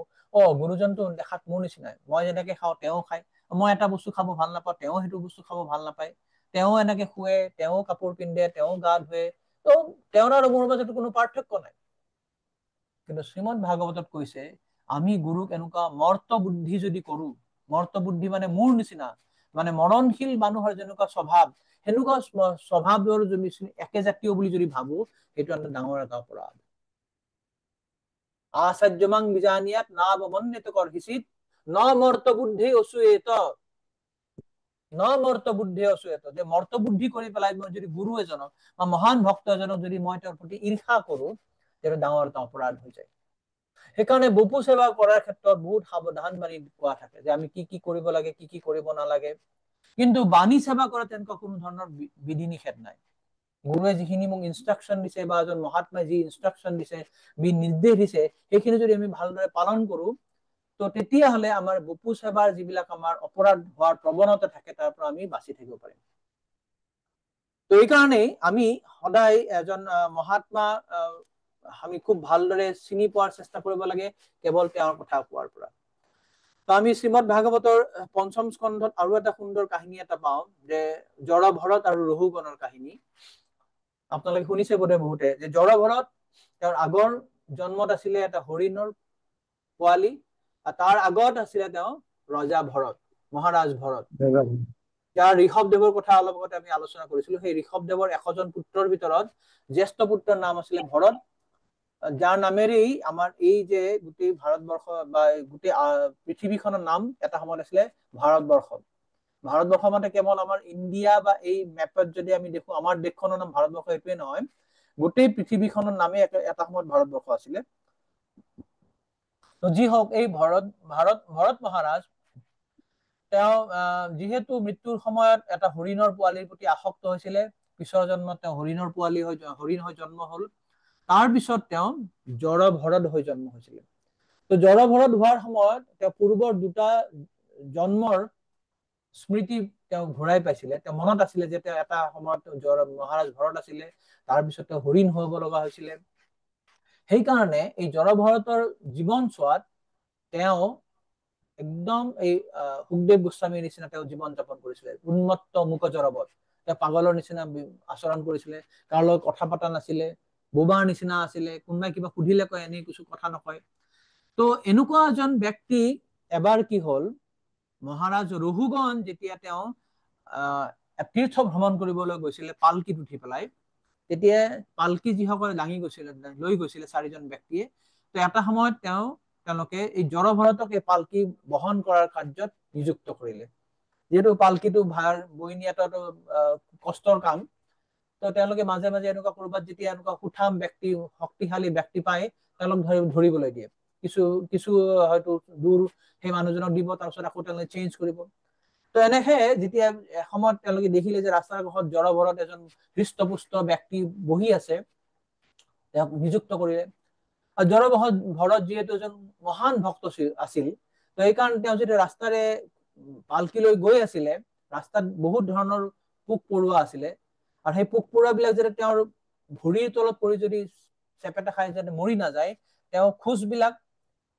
গুৰুজনটো দেখাত মোৰ নিচিনাই, মই যেনেকে খাওঁ তেওঁ খায়, মই এটা বস্তু খাব ভাল নাপাওঁ, তেওঁ সেইটো বস্তু খাব ভাল নাপায়, তেওঁ এনেকে শুৱে, তেওঁ কাপোৰ পিন্ধে, তেওঁ গা ধুৱে, তো তেওঁৰ আৰু মোৰ মাজত কোনো পাৰ্থক্য নাই। কিন্তু শ্ৰীমদ ভাগৱতত কৈছে আমি গুৰুক এনেকুৱা মৰ্ত বুদ্ধি যদি কৰো, মৰ্ত বুদ্ধি মানে মোৰ নিচিনা, মানে মৰণশীল মানুহৰ যেনেকুৱা স্বভাৱ, সেনেকুৱা স্বভাৱৰ যদি একে জাতীয় বুলি যদি ভাবো, সেইটো এটা ডাঙৰ এটা অপৰাধ। আচাৰ্যমাং বিজানিয়াত নাৱমন্যত কৰ্হিচিত ন মৰ্ত বুদ্ধি অসুয়েত, ন মৰ্ত বুদ্ধি অসুয়েত, যে মৰ্ত বুদ্ধি কৰি পেলাই মই যদি গুৰু এজনক বা মহান ভক্ত এজনক যদি মই তেওঁৰ প্ৰতি ঈৰ্ষা কৰো, সেইটো ডাঙৰ এটা অপৰাধ হৈ যায়। সেইকাৰণে বপু সেৱা কৰাৰ ক্ষেত্ৰত বহুত সাৱধান বাণী কোৱা থাকে, যে আমি কি কি কৰিব লাগে, কি কি কৰিব নালাগে। কিন্তু বাণী সেৱা কৰা তেনেকুৱা কোনো ধৰণৰ বিধি নিষেধ নাই। গুৰুৱে যিখিনি মোক ইনষ্ট্ৰাকশ্যন দিছে বা এজন মহাত্মাই যি ইনষ্ট্ৰাকশ্যন দিছে, নিৰ্দেশ দিছে, সেইখিনি যদি আমি ভালদৰে পালন কৰো, তো তেতিয়াহ'লে আমাৰ বপু সেৱাৰ যিবিলাক আমাৰ অপৰাধ হোৱাৰ প্ৰৱণতা থাকে, তাৰ পৰা আমি বাচি থাকিব পাৰিম। তো এই কাৰণেই আমি সদায় এজন মহাত্মা আমি খুব ভালদৰে চিনি পোৱাৰ চেষ্টা কৰিব লাগে, কেৱল তেওঁৰ কথা কোৱাৰ পৰা। তো আমি শ্ৰীমদ ভাগৱতৰ 5ম স্কন্ধত আৰু এটা সুন্দৰ কাহিনী এটা পাওঁ, যে জড় ভৰত আৰু ৰহুগণৰ কাহিনী। আপোনালোকে শুনিছে বোধে বহুতে, যে জড় ভৰত তেওঁৰ আগৰ জন্মত আছিলে এটা হৰিণৰ পোৱালি, আৰু তাৰ আগত আছিলে তেওঁ ৰজা ভৰত, মহাৰাজ ভৰত, যাৰ ঋষভদেৱৰ কথা অলপ আগতে আমি আলোচনা কৰিছিলো। সেই ঋষভদেৱৰ 100জন পুত্ৰৰ ভিতৰত জ্যেষ্ঠ পুত্ৰৰ নাম আছিলে ভৰত, যাৰ নামেৰেই আমাৰ এই যে গোটেই ভাৰতবৰ্ষ বা গোটেই পৃথিৱীখনৰ নাম এটা সময়ত আছিলে ভাৰতবৰ্ষ। ভাৰতবৰ্ষ মানে কেৱল আমাৰ ইণ্ডিয়া বা এই মেপত যদি আমি দেখো, আমাৰ দেশখনৰ নাম ভাৰতবৰ্ষ এইটোৱে নহয়, গোটেই পৃথিৱীখনৰ নামে এটা সময়ত ভাৰতবৰ্ষ আছিলে। যি হওক, এই ভৰত মহাৰাজ, তেওঁ যিহেতু মৃত্যুৰ সময়ত এটা হৰিণৰ পোৱালিৰ প্ৰতি আসক্ত হৈছিলে, পিছৰ জন্মত তেওঁ হৰিণ হৈ জন্ম হল। তাৰ পিছত তেওঁ জড় ভৰত হৈ জন্ম হৈছিলে। তো জড় ভৰত হোৱাৰ সময়ত তেওঁ পূৰ্বৰ 2টা জন্মৰ স্মৃতি তেওঁ ঘূৰাই পাইছিলে। তেওঁ মনত আছিলে যে তেওঁ এটা সময়ত মহাৰাজ ভৰত আছিলে, তাৰপিছত তেওঁ হৰিণ হব লগা হৈছিলে। সেইকাৰণে এই জড় ভৰতৰ জীৱন চোৱাত তেওঁ একদম এই সুখদেৱ গোস্বামীৰ নিচিনা তেওঁ জীৱন যাপন কৰিছিলে, উন্মত্ত মুক জড়বত। তেওঁ পাগলৰ নিচিনা আচৰণ কৰিছিলে, কাৰো লগত কথা পতা নাছিলে, বোবাৰ নিচিনা আছিলে, কোনোবাই কিবা সুধিলে কয়, এনেই কিছু কথা নকয়। তো এনেকুৱা এজন ব্যক্তি এবাৰ কি হল, মহাৰাজ ৰহুগণ যেতিয়া তেওঁ তীৰ্থ ভ্ৰমণ কৰিবলৈ গৈছিলে পালকিত উঠি পেলাই, তেতিয়া পালকি যিসকলে দাঙি গৈছিলে, লৈ গৈছিলে 4জন ব্যক্তিয়ে, তো এটা সময়ত তেওঁলোকে এই জড় ভৰতক এই পালকি বহন কৰাৰ কাৰ্যত নিযুক্ত কৰিলে। যিহেতু পালকিটো ভাৰ বৈ নিয়াটো কষ্টৰ কাম, তো তেওঁলোকে মাজে মাজে এনেকুৱা কৰবাত যেতিয়া এনেকুৱা সুঠাম ব্যক্তি, শক্তিশালী ব্যক্তি পায়, তেওঁলোক ধৰিবলৈ দিয়ে। কিছু হয়তো দূৰ সেই মানুহজনক দিব, তাৰপিছত আকৌ তেওঁলোকে চেঞ্জ কৰিব। তো এনেকে যেতিয়া এসময়ত তেওঁলোকে দেখিলে যে ৰাস্তাৰ কাষত জড় ভৰত এজন হৃষ্টপুষ্ট ব্যক্তি বহি আছে, তেওঁক নিযুক্ত কৰিলে। আৰু জড় ভৰত যিহেতু এজন মহান ভক্ত আছিল, তো সেইকাৰণে তেওঁ যেতিয়া ৰাস্তাৰে পালকি লৈ গৈ আছিলে, ৰাস্তাত বহুত ধৰণৰ পোক পৰুৱা আছিলে, আৰু সেই পোক পৰুৱা বিলাক যাতে তেওঁৰ ভৰিৰ তলত পৰি যদি চেপেটা খাই যাতে মৰি নাযায়, তেওঁ খোজবিলাক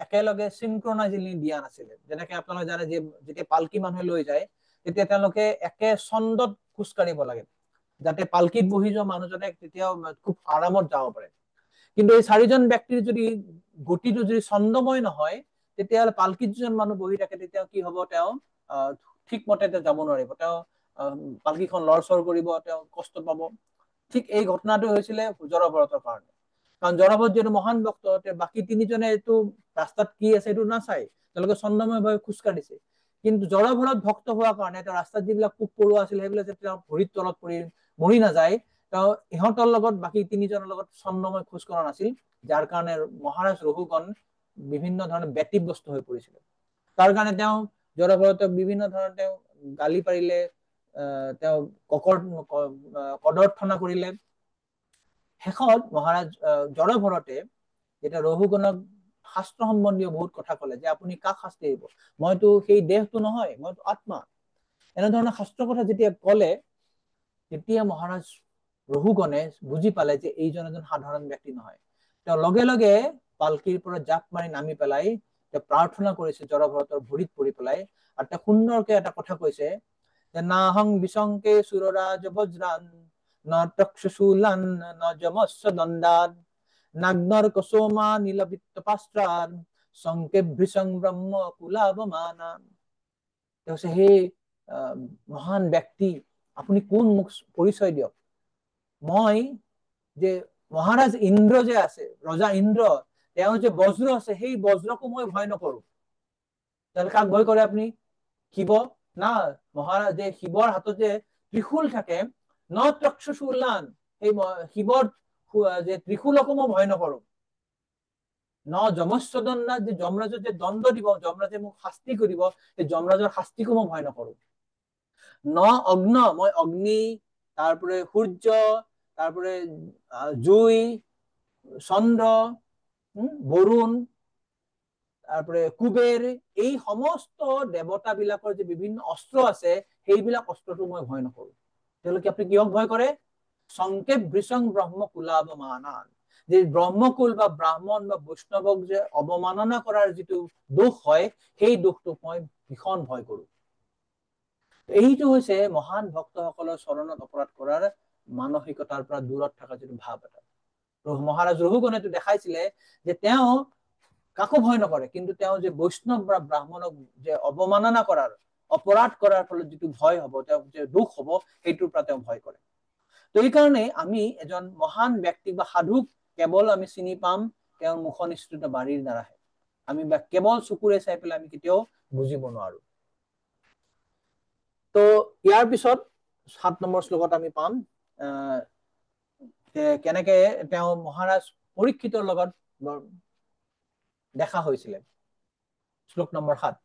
একেলগে চিনক্ৰনাইজলি দিয়া নাছিলে। যেনেকে আপোনালোকে জানে যে যেতিয়া পালকি মানুহে লৈ যায়, তেতিয়া তেওঁলোকে একে ছন্দত খোজ কাঢ়িব লাগে। যাতে পালকিত বহি যোৱা মানুহজনে তেতিয়াও খুব আৰামত যাব পাৰে। কিন্তু এই 4জন ব্যক্তিৰ যদি গতিটো যদি ছন্দময় নহয়, তেতিয়াহ'লে পালকিত যিজন মানুহ বহি থাকে তেতিয়া কি হ'ব, তেওঁ ঠিকমতে তেওঁ যাব নোৱাৰিব, তেওঁ পালকিখন লৰচৰ কৰিব, তেওঁ কষ্ট পাব। ঠিক এই ঘটনাটো হৈছিলে জড়ভৰতৰ কাৰণে। কাৰণ জড়ভৰত যিহেতু মহান ভক্ত, বাকী 3জনে এইটো ৰাস্তাত কি আছে এইটো নাচাই, তেওঁলোকে ছন্দময়ভাৱে খোজকাঢ়িছে। কিন্তু জড়ভৰত ভক্ত হোৱাৰ কাৰণে তেওঁ ৰাস্তাত যিবিলাক পোক পৰুৱা আছিল সেইবিলাক যাতে তেওঁ ভৰিৰ তলত পৰি মৰি নাযায়, তেওঁ ইহঁতৰ লগত বাকী 3জনৰ লগত ছন্দময় খোজ কঢ়া নাছিল, যাৰ কাৰণে মহাৰাজ ৰঘুগণ বিভিন্ন ধৰণে ব্যতিব্যস্ত হৈ পৰিছিল। তাৰ কাৰণে তেওঁ জড়ভৰতক বিভিন্ন ধৰণে তেওঁ গালি পাৰিলে, তেওঁ কদৰ্থনা কৰিলে। শেষত মহাৰাজ জড়ভৰতে যেতিয়া ৰঘুগণক শাস্ত্ৰ সম্বন্ধীয় বহুত কথা কলে, যে আপুনি কাক শাস্তি দিব, মইতো সেই দেহটো নহয়, মইতো আত্মা, এনেধৰণৰ শাস্ত্ৰৰ কথা যেতিয়া কলে, তেতিয়া মহাৰাজ ৰঘুগণে বুজি পালে যে এইজন এজন সাধাৰণ ব্যক্তি নহয়। তেওঁ লগে লগে পালকিৰ পৰা জাপ মাৰি নামি পেলাই তেওঁ প্ৰাৰ্থনা কৰিছে জড়ভৰতৰ ভৰিত পৰি পেলাই, আৰু তেওঁ সুন্দৰকে এটা কথা কৈছে যে নাহং বিশংকে সুৰৰাজ বজ্ৰান ন তক্ষশূলান ন যমস্য দণ্ডাত নাগ্নৰ কসোমা নীলবিত্ত পাস্ত্ৰান সংকে ভৃশং ব্ৰহ্ম কুলাবমানা। সেই মহান ব্যক্তি, আপুনি কোন, মোক পৰিচয় দিয়ক। মই যে মহাৰাজ ইন্দ্ৰ যে আছে, ৰজা ইন্দ্ৰ, তেওঁ যে বজ্ৰ আছে, সেই বজ্ৰকো মই ভয় নকৰো। তাহলে কাক ভয় কৰে আপুনি? শিৱ না, মহাৰাজ যে শিৱৰ হাতত যে ত্ৰিশূল থাকে, ন তক্ষশূলান, সেই শিৱৰ যে ত্ৰিশূলকো মই ভয় নকৰো। ন যমস্য দণ্ডাত, যে যমৰাজৰ যে দণ্ড দিব, যমৰাজে মোক শাস্তি কৰিব, সেই যমৰাজৰ শাস্তিকো মই ভয় নকৰো। ন অগ্ন, মই অগ্নি, তাৰপৰে সূৰ্য, তাৰপৰে জুই, চন্দ্ৰ, বৰুণ, তাৰপৰে কুবেৰ, এই সমস্ত দেবতা বিলাকৰ যে বিভিন্ন অস্ত্ৰ আছে, সেইবিলাক অস্ত্ৰটো মই ভয় নকৰো। তেওঁলোকে আপনি কিহক ভয় কৰে? সংকেত ভৃষং ব্ৰহ্ম কুলাবমানান, যে ব্ৰহ্মকুল বা ব্ৰাহ্মণ বা বৈষ্ণৱক যে অৱমাননা কৰাৰ যিটো দোষ হয়, সেই দোষটোক মই ভীষণ ভয় কৰো। এইটো হৈছে মহান ভক্তসকলৰ চৰণত অপৰাধ কৰাৰ মানসিকতাৰ পৰা দূৰত থকা যিটো ভাৱ এটা। মহাৰাজ ৰঘুগণে দেখাইছিলে যে তেওঁ কাকো ভয় নকৰে, কিন্তু তেওঁ যে বৈষ্ণৱ বা ব্ৰাহ্মণক যে অৱমাননা কৰাৰ, অপৰাধ কৰাৰ ফলত যিটো ভয় হব, তেওঁ যে দুখ হব, সেইটোৰ পৰা তেওঁ ভয় কৰে। তো এই কাৰণে আমি এজন মহান ব্যক্তিক বা সাধুক কেৱল আমি চিনি পাম তেওঁৰ মুখ নিঃসৃত বাণীৰ দ্বাৰাহে। আমি বা কেৱল চকুৰে চাই পেলাই আমি কেতিয়াও বুজিব নোৱাৰো। তো ইয়াৰ পিছত 7 নম্বৰ শ্লোকত আমি পাম কেনেকে তেওঁ মহাৰাজ পৰীক্ষিতৰ লগত দেখা হৈছিলে। শ্লোক নম্বৰ 7,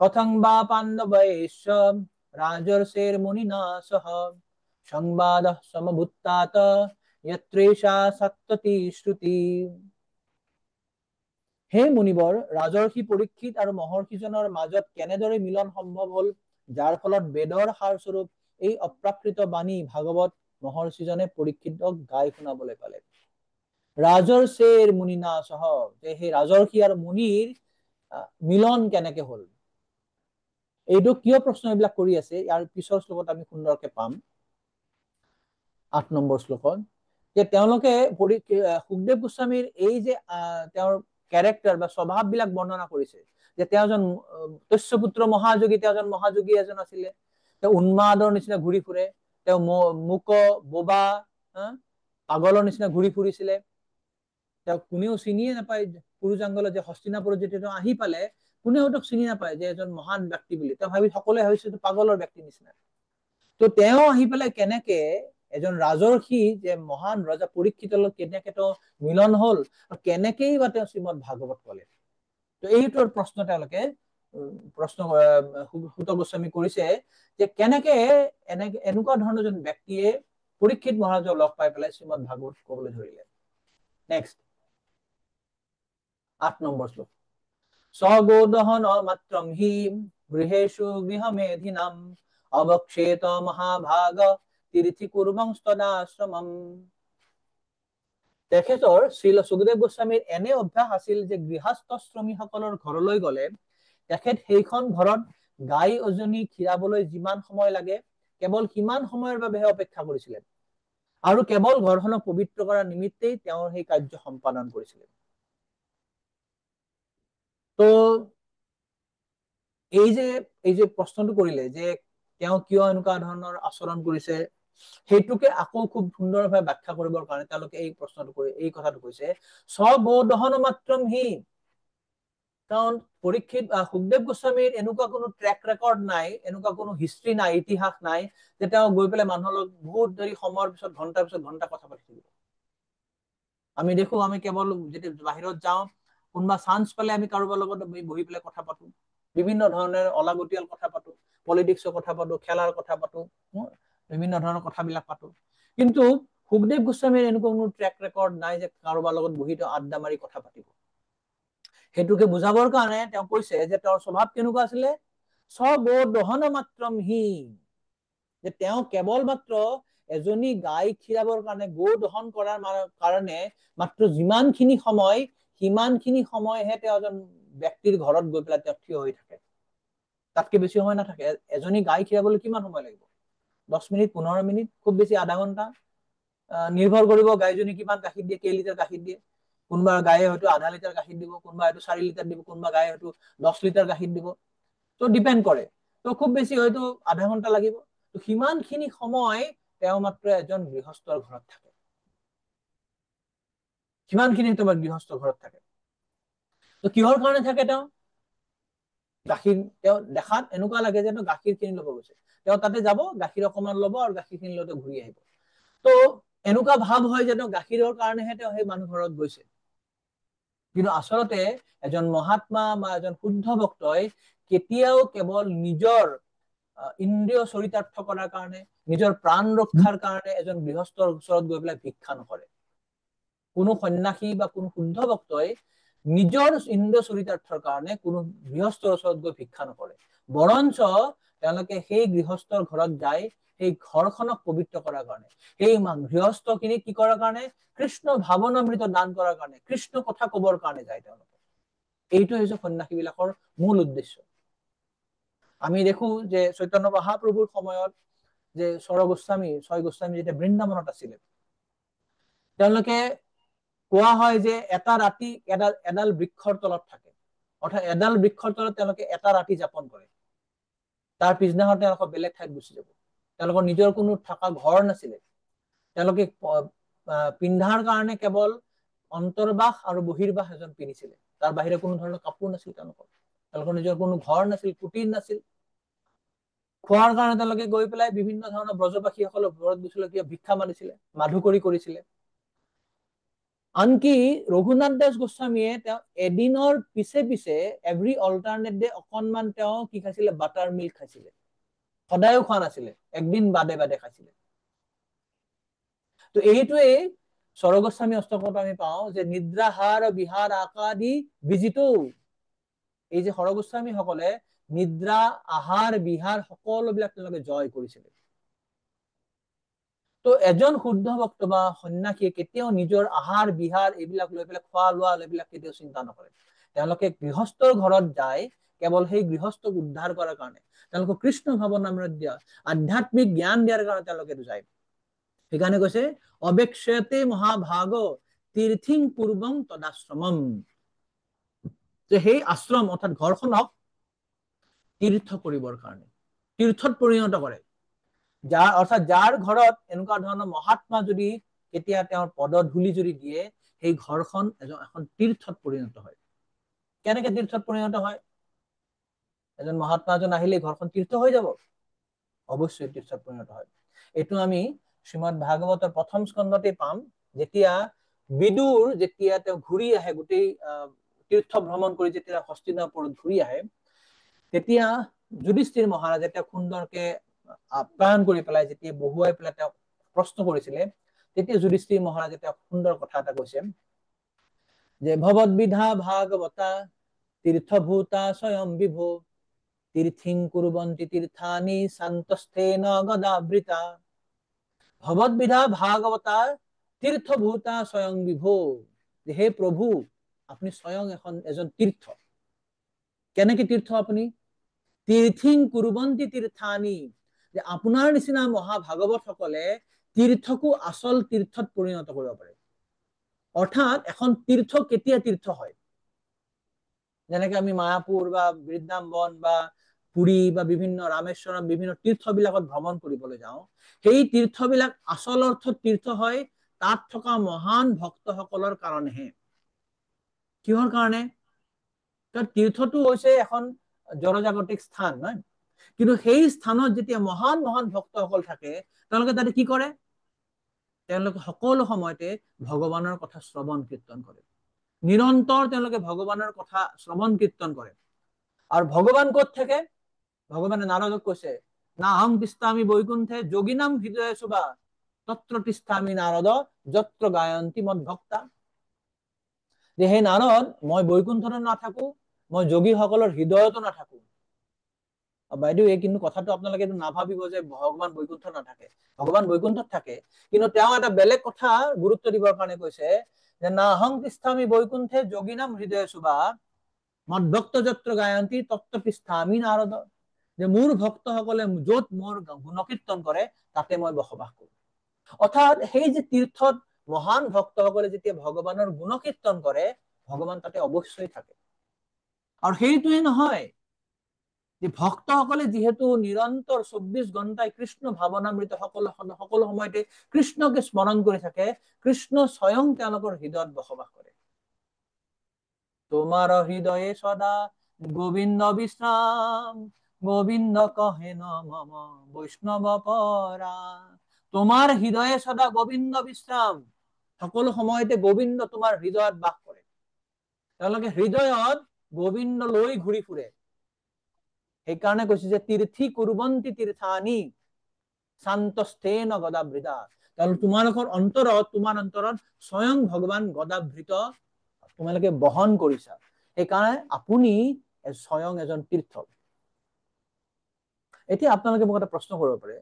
কথং বা পাণ্ডবৈশ্চ ৰাজৰ্ষেৰ মুনিনা সহ সংবাদ সমভূতাত যত্ৰেষা সত্যতি শ্ৰুতি। হে মুনিবৰ, ৰাজৰ্ষি পৰীক্ষিত আৰু মহৰ্ষিজনৰ মাজত কেনেদৰে মিলন সম্ভৱ হল, যাৰ ফলত বেদৰ সাৰস্বৰূপ এই অপ্ৰাকৃত বাণী ভাগৱত মহৰ্ষিজনে পৰীক্ষিতক গাই শুনাবলৈ পালে। ৰাজৰ্ষেৰ মুনিনা সহ, যে সেই ৰাজৰ্ষি আৰু মুনিৰ মিলন কেনেকে হল, এইটো কিয় প্ৰশ্ন এইবিলাক কৰি আছে, ইয়াৰ পিছৰ শ্লোকত আমি সুন্দৰকে পাম। 8 নম্বৰ শ্লোকত যে তেওঁলোকে সুখদেৱ গোস্বামীৰ এই যে তেওঁৰ ক্যাৰেক্টাৰ বা স্বভাৱ বিলাক বৰ্ণনা কৰিছে, যে তেওঁ এজন তস্যপুত্ৰ মহাযোগী, তেওঁ এজন মহাযোগী এজন আছিলে, তেওঁ উন্মাদৰ নিচিনা ঘূৰি ফুৰে, তেওঁ মুক বোবা পাগলৰ নিচিনা ঘূৰি ফুৰিছিলে, তেওঁ কোনেও চিনিয়ে নাপায়। কুৰুজাঙ্গলত যে হস্তিনাপুৰত যেতিয়া তেওঁ আহি পালে, কোনেও তেওঁক চিনি নাপায় যে এজন মহান ব্যক্তি বুলি, তেওঁ সকলোৱে ভাবিছে পাগলৰ ব্যক্তি নিচিনা। তো তেওঁ আহি পেলাই কেনেকে এজন ৰাজৰ্ষি, যে মহান ৰজা পৰীক্ষিতৰ লগত কেনেকে তেওঁ মিলন হল, আৰু কেনেকেই বা তেওঁ শ্ৰীমদ ভাগৱত কলে। তো এইটোৰ প্ৰশ্ন তেওঁলোকে সুত গোস্বামী কৰিছে, যে কেনেকে এনেকুৱা ধৰণৰ এজন ব্যক্তিয়ে পৰীক্ষিত মহাৰাজক লগ পাই পেলাই শ্ৰীমদ ভাগৱত কবলৈ ধৰিলে। নেক্সট 8 নম্বৰ শ্লোক, স্বগোদহন মাত্ৰম হি গৃহেষু গৃহমেধিনাম অবক্ষেত মহাভাগ তীৰ্থি কুৰ্মং স্তদাশ্ৰমম। তেখেতৰ শ্ৰীল সুখদেৱ গোস্বামীৰ এনে অভ্যাস আছিল যে গৃহস্থ শ্ৰমীসকলৰ ঘৰলৈ গলে তেখেত সেইখন ঘৰত গাই এজনী খীৰাবলৈ যিমান সময় লাগে কেৱল সিমান সময়ৰ বাবেহে অপেক্ষা কৰিছিলে আৰু কেৱল ঘৰখনক পবিত্ৰ কৰাৰ নিমিত্তেই তেওঁৰ সেই কাৰ্য সম্পাদন কৰিছিলে। তো এই যে প্ৰশ্নটো কৰিলে যে তেওঁ কিয় এনেকুৱা ধৰণৰ আচৰণ কৰিছে, সেইটোকে আকৌ খুব সুন্দৰভাৱে ব্যাখ্যা কৰিবৰ কাৰণে তেওঁলোকে এই প্ৰশ্নটো কৰি এই কথাটো কৈছে, স্ববোধন মাত্ৰম হি। কাৰণ সুখদেৱ গোস্বামীৰ এনেকুৱা কোনো ট্ৰেক ৰেকৰ্ড নাই, এনেকুৱা কোনো হিষ্ট্ৰী নাই, ইতিহাস নাই যে তেওঁ গৈ পেলাই মানুহৰ লগত বহুত দেৰি সময়ৰ পিছত ঘন্টা কথা পাতি থাকিব। আমি দেখো, আমি কেৱল যেতিয়া বাহিৰত যাওঁ, কোনোবা চান্স পালে আমি কাৰোবাৰ লগত বহি পেলাই কথা পাতো, বিভিন্ন ধৰণৰ অলাগতিয়াল কথা পাতো, পলিটিক্সৰ কথা পাতো, খেলাৰ কথা পাতো, বিভিন্ন ধৰণৰ কথাবিলাক পাতো। কিন্তু সুখদেৱ গোস্বামীৰ এনেকুৱা কোনো ট্ৰেক ৰেকৰ্ড নাই যে কাৰোবাৰ লগত বহি তেওঁ আড্ডা মাৰি কথা পাতিব। সেইটোকে বুজাবৰ কাৰণে তেওঁ কৈছে যে তেওঁৰ স্বভাৱ কেনেকুৱা আছিলে, স্ববোধন মাত্ৰম হি, যে তেওঁ কেৱল মাত্ৰ এজনী গাই খীৰাবৰ কাৰণে, গো দহন কৰাৰ কাৰণে মাত্ৰ যিমানখিনি সময়, সিমানখিনি সময়হে তেওঁ এজন ব্যক্তিৰ ঘৰত গৈ পেলাই তেওঁ থিয় হৈ থাকে, তাতকে বেছি সময় নাথাকে। এজনী গাই খীৰাবলৈ কিমান সময় লাগিব? 10 মিনিট, 15 মিনিট, খুব বেছি আধা ঘন্টা। নিৰ্ভৰ কৰিব গাইজনী কিমান গাখীৰ দিয়ে, কেই লিটাৰ গাখীৰ দিয়ে। কোনোবা গায়ে হয়তো আধা লিটাৰ গাখীৰ দিব, কোনোবা হয়তো 4 লিটাৰ দিব, কোনোবা গায়ে হয়তো 10 লিটাৰ গাখীৰ দিব। তো ডিপেণ্ড কৰে। তো খুব বেছি হয়তো আধা ঘন্টা লাগিব। তো সিমানখিনি সময় তেওঁ মাত্ৰ এজন গৃহস্থৰ ঘৰত থাকে, সিমানখিনি তোমাৰ গৃহস্থৰ ঘৰত থাকে। তো কিহৰ কাৰণে থাকে তেওঁ? গাখীৰ, তেওঁ দেখাত এনেকুৱা লাগে যে গাখীৰ খিনি ল'ব গৈছে, তেওঁ তাতে যাব, গাখীৰ অকমান ল'ব আৰু গাখীৰ খিনি লৈ ঘূৰি আহিব। তো এনেকুৱা ভাৱ হয় যে তেওঁ গাখীৰৰ কাৰণেহে তেওঁ সেই মানুহ ঘৰত গৈছে। কিন্তু আচলতে এজন মহাত্মা বা এজন শুদ্ধ ভক্তই কেতিয়াও কেৱল নিজৰ ইন্দ্ৰিয় চৰিতাৰ্থ কৰাৰ কাৰণে, নিজৰ প্ৰাণ ৰক্ষাৰ কাৰণে এজন গৃহস্থৰ ওচৰত গৈ পেলাই ভিক্ষা নকৰে। কোনো সন্যাসী বা কোনো শুদ্ধ ভক্তই নিজৰ ইন্দ্ৰিয় চৰিতাৰ্থৰ কাৰণে কোনো গৃহস্থৰ ওচৰত গৈ ভিক্ষা নকৰে, বৰঞ্চ তেওঁলোকে সেই গৃহস্থৰ ঘৰত যায় সেই ঘৰখনক পবিত্ৰ কৰাৰ কাৰণে, সেই গৃহস্থখিনিক কি কৰাৰ কাৰণে? কৃষ্ণ ভাৱনামৃত দান কৰাৰ কাৰণে, কৃষ্ণ কথা কবৰ কাৰণে যায় তেওঁলোকে। এইটো হৈছে সন্যাসী বিলাকৰ মূল উদ্দেশ্য। আমি দেখো যে চৈতন্য মহাপ্ৰভুৰ সময়ত যে ছয় গোস্বামী যেতিয়া বৃন্দাবনত আছিলে, তেওঁলোকে কোৱা হয় যে এটা ৰাতি এডাল বৃক্ষৰ তলত থাকে, অৰ্থাৎ এডাল বৃক্ষৰ তলত তেওঁলোকে এটা ৰাতি যাপন কৰে। তাৰ পিছদিনাখন তেওঁলোকৰ বেলেগ ঠাইত গুচি যাব। তেওঁলোকৰ নিজৰ কোনো থকা ঘৰ নাছিলে। তেওঁলোকে পিন্ধাৰ কাৰণে কেৱল অন্তৰ্বাস আৰু বহিৰ্বাস এজন পিন্ধিছিলে, তাৰ বাহিৰে কোনো ধৰণৰ কাপোৰ নাছিল তেওঁলোকৰ নিজৰ কোনো ঘৰ নাছিল, কুটিৰ নাছিল। খোৱাৰ কাৰণে তেওঁলোকে গৈ পেলাই বিভিন্ন ধৰণৰ ব্ৰজবাসীসকলৰ ঘৰত গৈছিলে, ভিক্ষা মানিছিলে, মাধুকৰী কৰিছিলে। আনকি ৰঘুনাথ দাস গোস্বামীয়ে তেওঁ এদিনৰ পিছে এভৰি অল্টাৰনেট ডে অকনমান তেওঁ কি খাইছিলে? বাটাৰ মিল্ক খাইছিলে। সদায়ও খোৱা নাছিলে, একদিন বাদে খাইছিলে। তো এইটোৱে স্বৰগোস্বামী অষ্টকত আমি পাওঁ যে নিদ্ৰাহাৰ বিহাৰ আকাদি বিজিত। এই যে সৰগোস্বামী সকলে নিদ্ৰা, আহাৰ, বিহাৰ সকলোবিলাক তেওঁলোকে জয় কৰিছিলে। তো এজন শুদ্ধ ভক্ত বা সন্যাসীয়ে কেতিয়াও নিজৰ আহাৰ, বিহাৰ এইবিলাক লৈ পেলাই, খোৱা লোৱা এইবিলাক কেতিয়াও চিন্তা নকৰে। তেওঁলোকে গৃহস্থৰ ঘৰত যায় কেৱল সেই গৃহস্থক উদ্ধাৰ কৰাৰ কাৰণে, তেওঁলোকক কৃষ্ণ ভাৱনামৃত দিয়া, আধ্যাত্মিক জ্ঞান দিয়াৰ কাৰণে তেওঁলোকে যায়। সেইকাৰণে কৈছে অবেক্ষতে মহাভাগ তীৰ্থিং পূৰ্বং তদাশ্ৰমম, যে সেই আশ্ৰম অৰ্থাৎ ঘৰখনক তীৰ্থ কৰিবৰ কাৰণে, তীৰ্থত পৰিণত কৰে। অৰ্থাৎ যাৰ ঘৰত এনেকুৱা ধৰণৰ মহাত্মা যদি কেতিয়া তেওঁৰ পদধূলি যদি দিয়ে, সেই ঘৰখন এখন তীৰ্থত পৰিণত হয়। কেনেকে তীৰ্থত পৰিণত হয়? এজন মহাত্মা এজন আহিলে ঘৰখন তীৰ্থ হৈ যাব? অৱশ্যই তীৰ্থত পৰিণত হয়। এইটো আমি শ্ৰীমদ ভাগৱতৰ প্ৰথম স্কন্ধতে পাম, যেতিয়া বিদুৰ তেওঁ ঘূৰি আহে, গোটেই তীৰ্থ ভ্ৰমণ কৰি যেতিয়া হস্তিনাপুৰত ঘূৰি আহে, তেতিয়া যুধিষ্ঠিৰ মহাৰাজে তেওঁক সুন্দৰকে আপ্যায়ন কৰি পেলাই যেতিয়া বহুৱাই পেলাই তেওঁক প্ৰশ্ন কৰিছিলে, তেতিয়া যুধিষ্ঠিৰ মহাৰাজে তেওঁক সুন্দৰ কথা এটা কৈছে যে ভৱদ্বিধা ভাগৱতা তীৰ্থভূতা স্বয়ং বিভো তীৰ্থিং কুৰ্বন্তি তীರ್ಥানি শান্তস্থেন গদাবৃতা। ভৱদ্বিধা ভাগৱতা তীৰ্থভূতা স্বয়ং বিভো, হে প্ৰভু আপুনি স্বয়ং এজন তীৰ্থ। কেনেকে তীৰ্থ আপুনি? তীৰ্থিং কুৰ্বন্তি তীರ್ಥানি, যে আপোনাৰ নিচিনা মহাভাগৱতসকলে তীৰ্থকো আচল তীৰ্থত পৰিণত কৰিব পাৰে। অৰ্থাৎ এখন তীৰ্থ কেতিয়া তীৰ্থ হয়, যেনেকে আমি মায়াপুৰ বা বৃন্দাবন বা পুৰী বা বিভিন্ন ৰামেশ্বৰম বিভিন্ন তীৰ্থবিলাকত ভ্ৰমণ কৰিবলৈ যাওঁ, সেই তীৰ্থবিলাক আচল অৰ্থত তীৰ্থ হয় তাত থকা মহান ভক্তসকলৰ কাৰণেহে। কিহৰ কাৰণে? তীৰ্থটো হৈছে এখন জনজাগতিক স্থান, নহয়? কিন্তু সেই স্থানত যেতিয়া মহান মহান ভক্তসকল থাকে, তেওঁলোকে তাতে কি কৰে? তেওঁলোকে সকলো সময়তে ভগৱানৰ কথা শ্ৰৱণ কীৰ্তন কৰে, নিৰন্তৰ তেওঁলোকে ভগৱানৰ কথা শ্ৰৱণ কীৰ্তন কৰে। আৰু ভগৱান ক'ত থাকে? ভগৱানে নাৰদক কৈছে, না অহং তিষ্ঠামি বৈকুণ্ঠে যোগিনাম হৃদয়ে শুভা তত্ৰ তিষ্ঠামি নাৰদ যত্ৰ গায়ন্তি মদ ভক্তা। যে হে নাৰদ, মই বৈকুণ্ঠতো নাথাকো, মই যোগীসকলৰ হৃদয়তো নাথাকো। বাইদেউ, এই কিন্তু কথাটো আপোনালোকে নাভাবিব যে ভগৱান বৈকুণ্ঠ নাথাকে। ভগৱান বৈকুণ্ঠত থাকে, কিন্তু তেওঁ এটা বেলেগ কথা গুৰুত্ব দিবৰ কাৰণে কৈছে যে না অহং তিষ্ঠামি বৈকুণ্ঠে যোগিনাম হৃদয়ে শুভা মদভক্ত যত্র গায়ন্তি তত্র তিষ্ঠামি নাৰদ। যে মোৰ ভক্তসকলে য'ত মোৰ গুণকীৰ্তন কৰে তাতে মই বসবাস কৰো। অৰ্থাৎ সেই যে তীৰ্থত মহান ভক্তসকলে যেতিয়া ভগৱানৰ গুণকীৰ্তন কৰে, ভগৱান তাতে অৱশ্যই থাকে। আৰু সেইটোৱে নহয় যে ভক্তসকলে যিহেতু নিৰন্তৰ 24 ঘণ্টাই কৃষ্ণ ভাৱনামৃত সকলো সময়তে কৃষ্ণকে স্মৰণ কৰি থাকে, কৃষ্ণ স্বয়ং তেওঁলোকৰ হৃদয়ত বসবাস কৰে। তোমাৰ হৃদয়ে সদা গোবিন্দ বিশ্ৰাম, গোবিন্দ কহে ন মম বৈষ্ণৱ পৰা। তোমাৰ হৃদয়ে সদা গোবিন্দ বিশ্ৰাম, সকলো সময়তে গোবিন্দ তোমাৰ হৃদয়ত বাস কৰে। তেওঁলোকে হৃদয়ত গোবিন্দ লৈ ঘূৰি ফুৰে। সেইকাৰণে কৈছে যে তীৰ্থী কুৰ্বন্তি তীৰ্থানি শান্তস্থেন গদাবৃতা। তোমালোকৰ অন্তৰত, তোমাৰ অন্তৰত স্বয়ং ভগৱান গদাবৃত তোমালোকে বহন কৰিছা। সেইকাৰণে আপুনি স্বয়ং এজন তীৰ্থ। এতিয়া আপোনালোকে মোক এটা প্ৰশ্ন কৰিব পাৰে,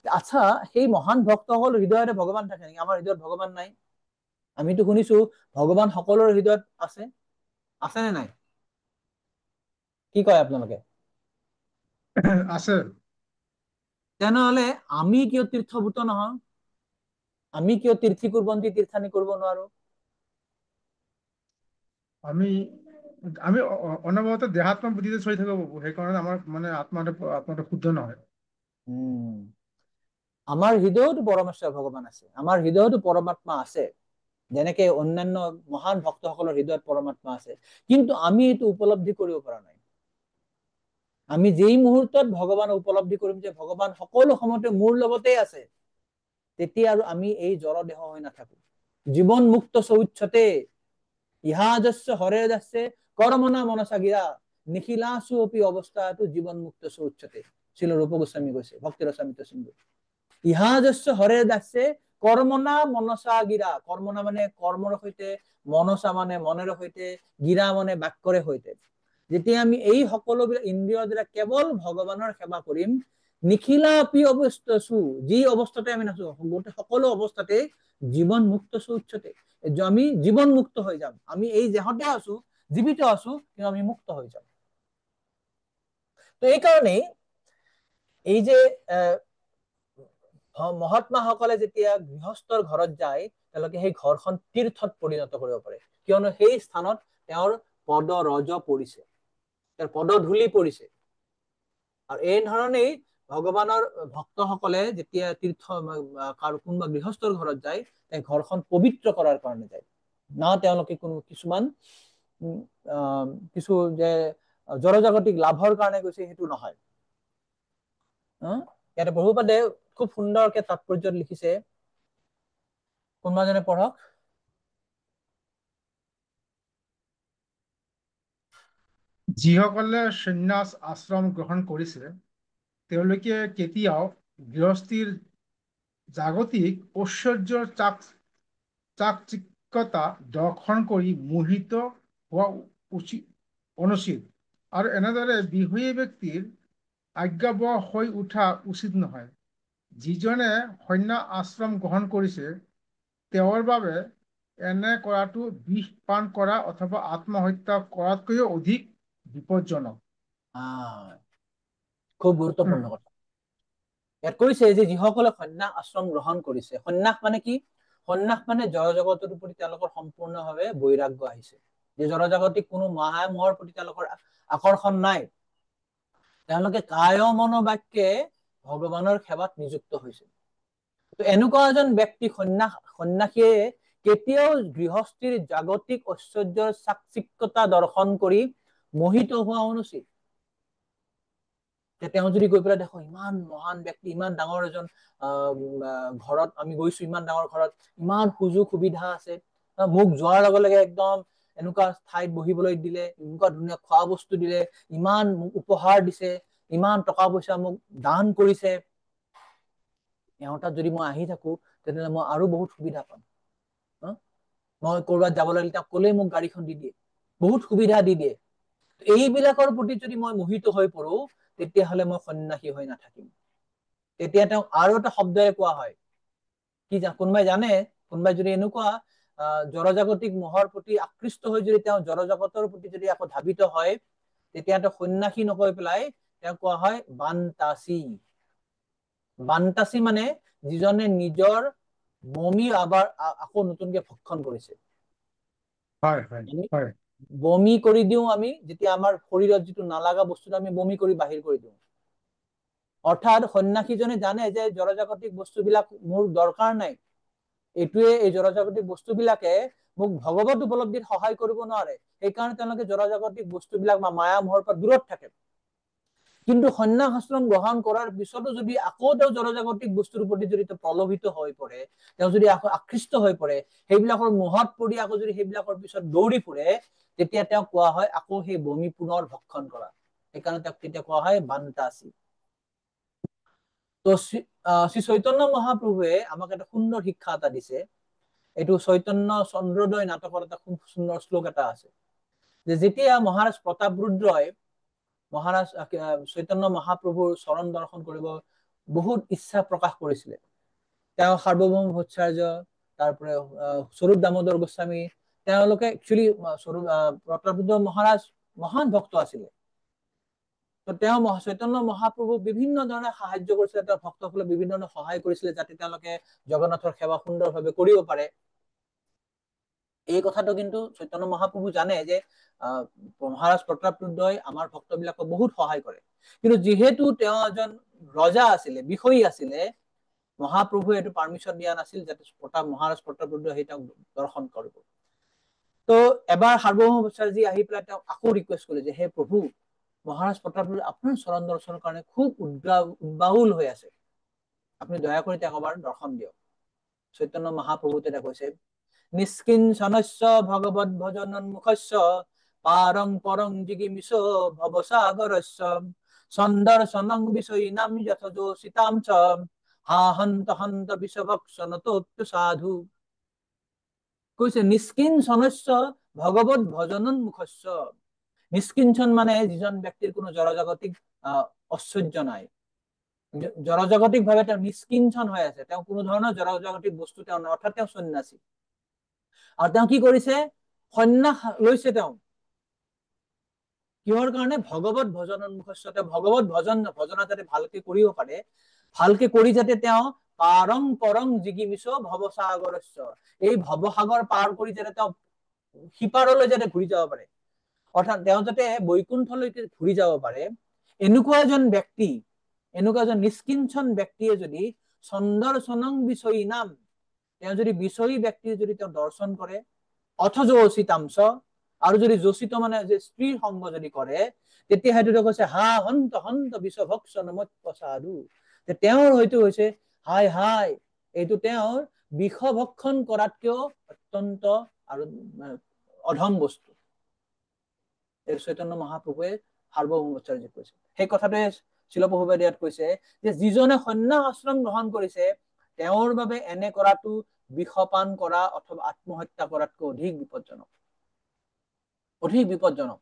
আচ্ছা সেই মহান ভক্তসকল হৃদয়তে ভগৱান থাকে নেকি? আমাৰ হৃদয়ত ভগৱান নাই? আমিতো শুনিছো ভগৱান সকলোৰে হৃদয়ত আছে, আছে নে নাই? কি কয় আপোনালোকে? আছে। তেনেহলে আমি কিয় তীৰ্থভূত নহওঁ? আমি কিয় তীৰ্থী কুৰ্বন্তি তীৰ্থানি কৰিব নোৱাৰো? আমি আমি অনবৰত দেহাত্মক বুদ্ধিতে চলি থাকো, সেইকাৰণে আমাৰ মানে আত্মাটো শুদ্ধ নহয়। আমাৰ হৃদয়তো পৰমেশ্বৰ ভগৱান আছে, আমাৰ হৃদয়তো পৰমাত্মা আছে, যেনেকে অন্যান্য মহান ভক্তসকলৰ হৃদয়ত পৰমাত্মা আছে, কিন্তু আমি এইটো উপলব্ধি কৰিব পৰা নাই। আমি যেই মুহূৰ্তত ভগৱান উপলব্ধি কৰিম যে ভগৱান সকলো সময়তে মোৰ লগতে আছে, তেতিয়া আৰু আমি এই জড় দেহ হৈ নাথাকো। জীৱন মুক্ত সৌচ্ছতে ইহাযস্য হৰে যাচ্ছে কৰ্মনা মনসা গিৰা নিখিলাসু অপি অৱস্থাটো জীৱন মুক্ত সৌচ্ছতে। শ্ৰীল ৰূপ গোস্বামী কৈছে ভক্তি ৰসামৃত সিন্ধু। ইহাযস্য হৰে যাচ্ছে কৰ্মনা মনসা গিৰা। কৰ্মনা মানে কৰ্মৰ সৈতে, মনসা মানে মনেৰে সৈতে, গিৰা মানে বাক্যৰে সৈতে। যেতিয়া আমি এই সকলোবিলাক ইন্দ্ৰিয়ৰ দ্বাৰা কেৱল ভগৱানৰ সেৱা কৰিম, নিখিলা অপি অৱস্থাসু, যি অৱস্থাতে আমি নাচো, গোটেই সকলো অৱস্থাতে জীৱন মুক্ত সৌচ্ছতে, আমি জীৱন মুক্ত হৈ যাম। আমি এই দেহতে আছো, জীৱিত আছো, কিন্তু আমি মুক্ত হৈ যাম। তো এই কাৰণেই এই যে মহাত্মাসকলে যেতিয়া গৃহস্থৰ ঘৰত যায়, তেওঁলোকে সেই ঘৰখন তীৰ্থত পৰিণত কৰিব পাৰে, কিয়নো সেই স্থানত তেওঁৰ পদ ৰজ পৰিছে, তেওঁৰ পদধূলি পৰিছে। আৰু এই ধৰণেই ভগৱানৰ ভক্তসকলে যেতিয়া তীৰ্থ কোনোবা গৃহস্থৰ ঘৰত যায়, তেওঁ ঘৰখন পবিত্ৰ কৰাৰ কাৰণে যায়, না তেওঁলোকে কোনো কিছুমান কিছু যে জড়জাগতিক লাভৰ কাৰণে গৈছে, সেইটো নহয়। ইয়াতে প্ৰভুপাদে খুব সুন্দৰকে তাৎপৰ্যত লিখিছে, কোনোবাজনে পঢ়ক। যিসকলে সন্ন্যাস আশ্ৰম গ্ৰহণ কৰিছে তেওঁলোকে কেতিয়াও গৃহস্থীৰ জাগতিক ঐশ্বৰ্যৰ চাকচিক্যতা দৰ্শন কৰি মোহিত হোৱা অনুচিত, আৰু এনেদৰে বিহুৱী ব্যক্তিৰ আজ্ঞাবহ হৈ উঠা উচিত নহয়। যিজনে সন্ন্যাস আশ্ৰম গ্ৰহণ কৰিছে তেওঁৰ বাবে এনে কৰাটো বিষ পান কৰা অথবা আত্মহত্যা কৰাতকৈও অধিক বিপদজনক। খুব গুৰুত্বপূৰ্ণ কথা। ইয়াত কৈছে যে যিসকলে সন্ন্যাস আশ্ৰম গ্ৰহণ কৰিছে, সন্ন্যাস মানে কি? সন্ন্যাস মানে জড়জগতৰ প্ৰতি তেওঁলোকৰ সম্পূৰ্ণভাৱে বৈৰাগ্য আহিছে, যে জড়জগতিক কোনো মায়া মোহৰ প্ৰতি তেওঁলোকৰ আকৰ্ষণ নাই, তেওঁলোকে কায় মন বাক্যে ভগৱানৰ সেৱাত নিযুক্ত হৈছে। তো এনেকুৱা এজন ব্যক্তি সন্ন্যাসীয়ে কেতিয়াও গৃহস্থীৰ জাগতিক ঐশ্বৰ্যৰ চাকচিক্যতা দৰ্শন কৰি মোহিত হোৱা অনুচিত। তেওঁ যদি গৈ পেলাই দেখো ইমান মহান ব্যক্তি, ইমান ডাঙৰ এজন ঘৰত আমি গৈছো, ইমান ডাঙৰ ঘৰত ইমান সুযোগ সুবিধা আছে, মোক যোৱাৰ লগে লগে একদম এনেকুৱা ঠাইত বহিবলৈ দিলে, এনেকুৱা ধুনীয়া খোৱা বস্তু দিলে, ইমান মোক উপহাৰ দিছে, ইমান টকা পইচা মোক দান কৰিছে, এওঁ তাত যদি মই আহি থাকো তেনেহলে মই আৰু বহুত সুবিধা পাম। মই কৰবাত যাব লাগিলে তেওঁ কলেই মোক গাড়ীখন দি দিয়ে, বহুত সুবিধা দি দিয়ে। এইবিলাকৰ প্ৰতি যদি মই মোহিত হৈ পৰো তেতিয়াহলে মই সন্ন্যাসী হৈ নাথাকিম। তেতিয়া তেওঁ আৰু এটা শব্দৰে কোৱা হয়, কি কোনোবাই জানে, কোনোবাই যদি এনেকুৱা জড়জাগতিক মোহৰ প্ৰতি আকৃষ্ট হৈ যদি তেওঁ জড়জগতৰ প্ৰতি যদি আকৌ ধাবিত হয়, তেতিয়া তেওঁ সন্ন্যাসী নকৈ পেলাই তেওঁ কোৱা হয় বান্তাসী। বান্তাসী মানে যিজনে নিজৰ বমি আবাৰ আকৌ নতুনকে ভক্ষণ কৰিছে। বমি কৰি দিওঁ আমি যেতিয়া আমাৰ শৰীৰত যিটো নালাগা বস্তুটো আমি বমি কৰি বাহিৰ কৰি দিওঁ। অৰ্থাৎ সন্ন্যাসীজনে জানে যে জড়জাগতিক বস্তুবিলাক মোৰ দৰকাৰ নাই, এইটোৱে এই জড়জাগতিক বস্তুবিলাকে মোক ভগৱত উপলব্ধিত সহায় কৰিব নোৱাৰে, সেইকাৰণে তেওঁলোকে জড়জাগতিক বস্তুবিলাক বা মায়া মোহৰ পৰা দূৰত থাকে। কিন্তু সন্ন্যাস আশ্ৰম গ্ৰহণ কৰাৰ পিছতো যদি আকৌ তেওঁ জড়জাগতিক বস্তুৰ প্ৰতি যদি প্ৰলোভিত হৈ পৰে, তেওঁ যদি আকৌ আকৃষ্ট হৈ পৰে, সেইবিলাকৰ মোহত পৰি আকৌ যদি সেইবিলাকৰ পিছত দৌৰি ফুৰে, তেতিয়া তেওঁক কোৱা হয় আকৌ সেই বমি পুনৰ ভক্ষণ কৰা। সেইকাৰণে তেওঁক তেতিয়া কোৱা হয় বান্তাসী। তো শ্ৰী চৈতন্য মহাপ্ৰভুৱে আমাক এটা সুন্দৰ শিক্ষা এটা দিছে। এইটো চৈতন্য চন্দ্ৰোদয় নাটকৰ এটা খুব সুন্দৰ শ্লোক এটা আছে, যে যেতিয়া মহাৰাজ প্ৰতাপৰুদ্ৰই মহাৰাজ চৈতন্য মহাপ্ৰভুৰ চৰণ দৰ্শন কৰিব বহুত ইচ্ছা প্ৰকাশ কৰিছিলে, তেওঁ সাৰ্বভৌম ভট্টাচাৰ্য, তাৰপৰা স্বৰূপ দামোদৰ গোস্বামী, তেওঁলোকে একচুৱেলি প্ৰতাপৰুদ্ৰ মহাৰাজ মহান ভক্ত আছিলে। তো তেওঁ চৈতন্য মহাপ্ৰভুক বিভিন্ন ধৰণে সাহায্য কৰিছিলে, তেওঁ ভক্তসকলক বিভিন্ন ধৰণে সহায় কৰিছিলে যাতে তেওঁলোকে জগন্নাথৰ সেৱা সুন্দৰভাৱে কৰিব পাৰে। এই কথাটো কিন্তু চৈতন্য মহাপ্ৰভু জানে যে মহাৰাজ প্ৰতাপৰুদ্ৰই আমাৰ ভক্তবিলাকক বহুত সহায় কৰে, কিন্তু যিহেতু তেওঁ এজন ৰজা আছিলে, বিষয়ী আছিলে, মহাপ্ৰভুৱে এইটো পাৰ্মিশ্যন দিয়া নাছিল যাতে মহাৰাজ প্ৰতাপৰুদ্ৰই সেই তেওঁক দৰ্শন কৰিব। তো এবাৰ সাৰ্বভৌম ভট্টাচাৰ্যজী আহি পেলাই তেওঁক আকৌ ৰিকুৱেষ্ট কৰিলে যে হে প্ৰভু, মহাৰাজ প্ৰতাপৰুদ্ৰ আপোনাৰ চৰণ দৰ্শনৰ কাৰণে খুব উদ্বাউল হৈ আছে, আপুনি দয়া কৰি তেওঁক এবাৰ দৰ্শন দিয়ক। চৈতন্য মহাপ্ৰভু তেতিয়া কৈছে, নিষ্কিঞ্চনস্য ভগৱদ ভজনোন্মুখস্য পাৰং পৰং জিগীমিষ ভৱসাগৰস্য সন্দৰ্শনং বিষয়িনাম যথযোষিতাম চ হা হন্ত হন্ত বিষভক্ষণতোপ্য সাধু। কৈছে নিষ্কিঞ্চনস্য ভগৱদ ভজনোন্মুখস্য। নিষ্কিঞ্চন মানে যিজন ব্যক্তিৰ কোনো জড়জাগতিক ঐশ্বৰ্য নাই, জড়জাগতিক ভাৱে তেওঁ নিষ্কিঞ্চন হৈ আছে, তেওঁ কোনো ধৰণৰ জড়জাগতিক বস্তু তেওঁ নাই, অৰ্থাৎ তেওঁ সন্ন্যাসী। আৰু তেওঁ কি কৰিছে, সন্ন্যাস লৈছে। তেওঁ কিহৰ কাৰণে? ভগৱত ভজনোন্মুখস্য, তেওঁ ভগৱত ভজনা যাতে ভালকে কৰিব পাৰে, ভালকে কৰি যাতে তেওঁ পাৰং পৰং জিগীমিষ ভৱসাগৰস্য, এই ভৱসাগৰ পাৰ কৰি যাতে তেওঁ সিপাৰলৈ যাতে ঘূৰি যাব পাৰে, অৰ্থাৎ তেওঁ যাতে বৈকুণ্ঠলৈকে ঘূৰি যাব পাৰে, এনেকুৱা এজন ব্যক্তি, এনেকুৱা এজন নিষ্কিঞ্চন ব্যক্তিয়ে যদি সন্দৰ্শনং বিষয়িনাম, তেওঁ যদি বিষয়ী ব্যক্তিৰ যদি তেওঁ দৰ্শন কৰে, অথযোষিতাংশ, আৰু যদি যোষিত মানে যে স্ত্ৰীৰ সংগ যদি কৰে, তেতিয়া সেইটো কৈছে হা হন্ত হন্ত বিষভক্ষণমোপ্য সাধু, তেওঁৰ হয়তো হৈছে হাই হাই, এইটো তেওঁৰ বিষভক্ষণ কৰাতকেও অত্যন্ত আৰু অধম বস্তু। এই চৈতন্য মহাপ্ৰভুৱে সাৰ্বভৌম ভট্টাচাৰ্যক কৈছে। সেই কথাটোৱে শিল প্ৰভুপাদে ইয়াত কৈছে যে যিজনে সন্ন্যাস আশ্ৰম গ্ৰহণ কৰিছে তেওঁৰ বাবে এনে কৰাটো বিষপান কৰা অথবা আত্মহত্যা কৰাতকৈ অধিক বিপদজনক, অধিক বিপদজনক।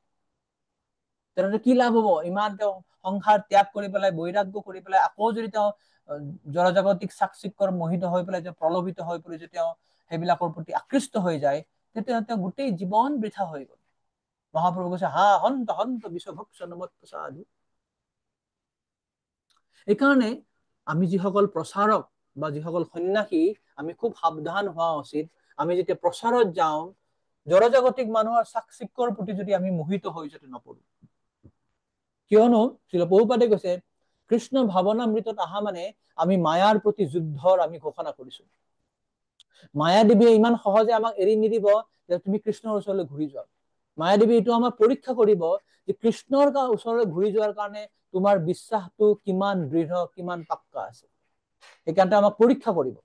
তেনেহলে কি লাভ হব? ইমান তেওঁ সংসাৰ ত্যাগ কৰি পেলাই, বৈৰাগ্য কৰি পেলাই, আকৌ যদি তেওঁ জড়জাগতিক চাকচিক্যৰ মোহিত হৈ পেলাই, তেওঁ প্ৰলোভিত হৈ পৰি যদি তেওঁ সেইবিলাকৰ প্ৰতি আকৃষ্ট হৈ যায়, তেতিয়া তেওঁ গোটেই জীৱন বৃথা হৈ গল। মহাপ্ৰভু কৈছে হা হন্ত হন্ত বিষভক্ষণমোপ্য সাধু। এইকাৰণে আমি যিসকল প্ৰচাৰক বা যিসকল সন্ন্যাসী আমি খুব সাৱধান হোৱা উচিত। আমি যেতিয়া প্ৰচাৰত যাওঁ জড়জাগতিক মানুহৰ চাকচিক্যৰ প্ৰতি যদি আমি মোহিত হৈ যাতে নপৰো। কিয়নো শ্ৰীল প্ৰভুপাদে কৈছে কৃষ্ণ ভাৱনামৃতত অহা মানে আমি মায়াৰ প্ৰতি যুদ্ধৰ আমি ঘোষণা কৰিছো। মায়াদেৱীয়ে ইমান সহজে আমাক এৰি নিদিব যে তুমি কৃষ্ণৰ ওচৰলৈ ঘূৰি যোৱা। মায়াদেৱী এইটো আমাক পৰীক্ষা কৰিব যে কৃষ্ণৰ ওচৰলৈ ঘূৰি যোৱাৰ কাৰণে তোমাৰ বিশ্বাসটো কিমান দৃঢ়, কিমান পাক্কা আছে। সেইকাৰণে আমাক পৰীক্ষা কৰিব।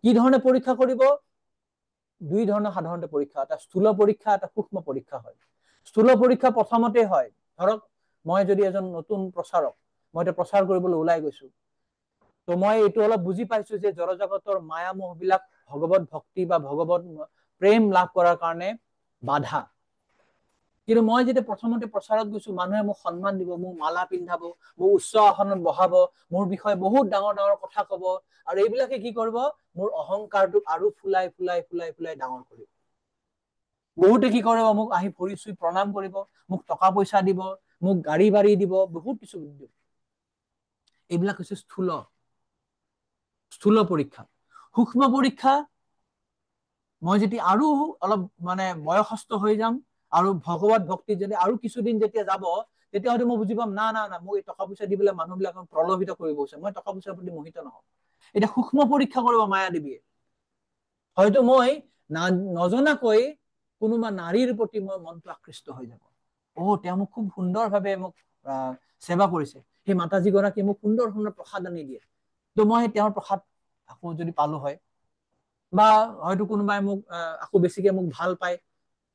কি ধৰণে পৰীক্ষা কৰিব? দুই ধৰণৰ সাধাৰণতে পৰীক্ষা, এটা স্থূল পৰীক্ষা, এটা সূক্ষ্ম পৰীক্ষা হয়। স্থূল পৰীক্ষা প্ৰথমতে হয়, ধৰক মই যদি এজন নতুন প্ৰচাৰক, মই এতিয়া প্ৰচাৰ কৰিবলৈ ওলাই গৈছো, তো মই এইটো অলপ বুজি পাইছো যে জড়জগতৰ মায়ামোহ বিলাক ভগৱত ভক্তি বা ভগৱত প্ৰেম লাভ কৰাৰ কাৰণে বাধা। কিন্তু মই যেতিয়া প্ৰথমতে প্ৰচাৰত গৈছো, মানুহে মোক সন্মান দিব, মোক মালা পিন্ধাব, মোক উচ্চ আসনত বহাব, মোৰ বিষয়ে বহুত ডাঙৰ ডাঙৰ কথা কব, আৰু এইবিলাকে কি কৰিব? মোৰ অহংকাৰটোক আৰু ফুলাই ফুলাই ফুলাই ফুলাই ডাঙৰ কৰিব। বহুতে কি কৰিব? মোক আহি ভৰি চুই প্ৰণাম কৰিব, মোক টকা পইচা দিব, মোক গাড়ী বাড়ী দিব, বহুত কিছু দিব। এইবিলাক হৈছে স্থূল পৰীক্ষা। সূক্ষ্ম পৰীক্ষা, মই যেতিয়া আৰু অলপ মানে বয়সস্থ হৈ যাম আৰু ভগৱত ভক্তি যদি আৰু কিছুদিন যেতিয়া যাব, তেতিয়া হয়তো মই বুজি পাম না না না মোক এই টকা পইচা দি পেলাই মানুহবিলাকক প্ৰলোভিত কৰিব হৈছে, মই টকা পইচাৰ প্ৰতি মোহিত নহওঁ। এতিয়া সূক্ষ্ম পৰীক্ষা কৰিব মায়াদেৱীয়ে। হয়তো মই নজনাকৈ কোনোবা নাৰীৰ প্ৰতি মই মনটো আকৃষ্ট হৈ যাব। তেওঁ মোক খুব সুন্দৰভাৱে মোক সেৱা কৰিছে, সেই মাতাজী গৰাকী মোক সুন্দৰ সুন্দৰ প্ৰসাদ আনি দিয়ে, তো মই তেওঁৰ প্ৰসাদ আকৌ যদি পালো হয়, বা হয়তো কোনোবাই মোক আকৌ বেছিকে মোক ভাল পায়,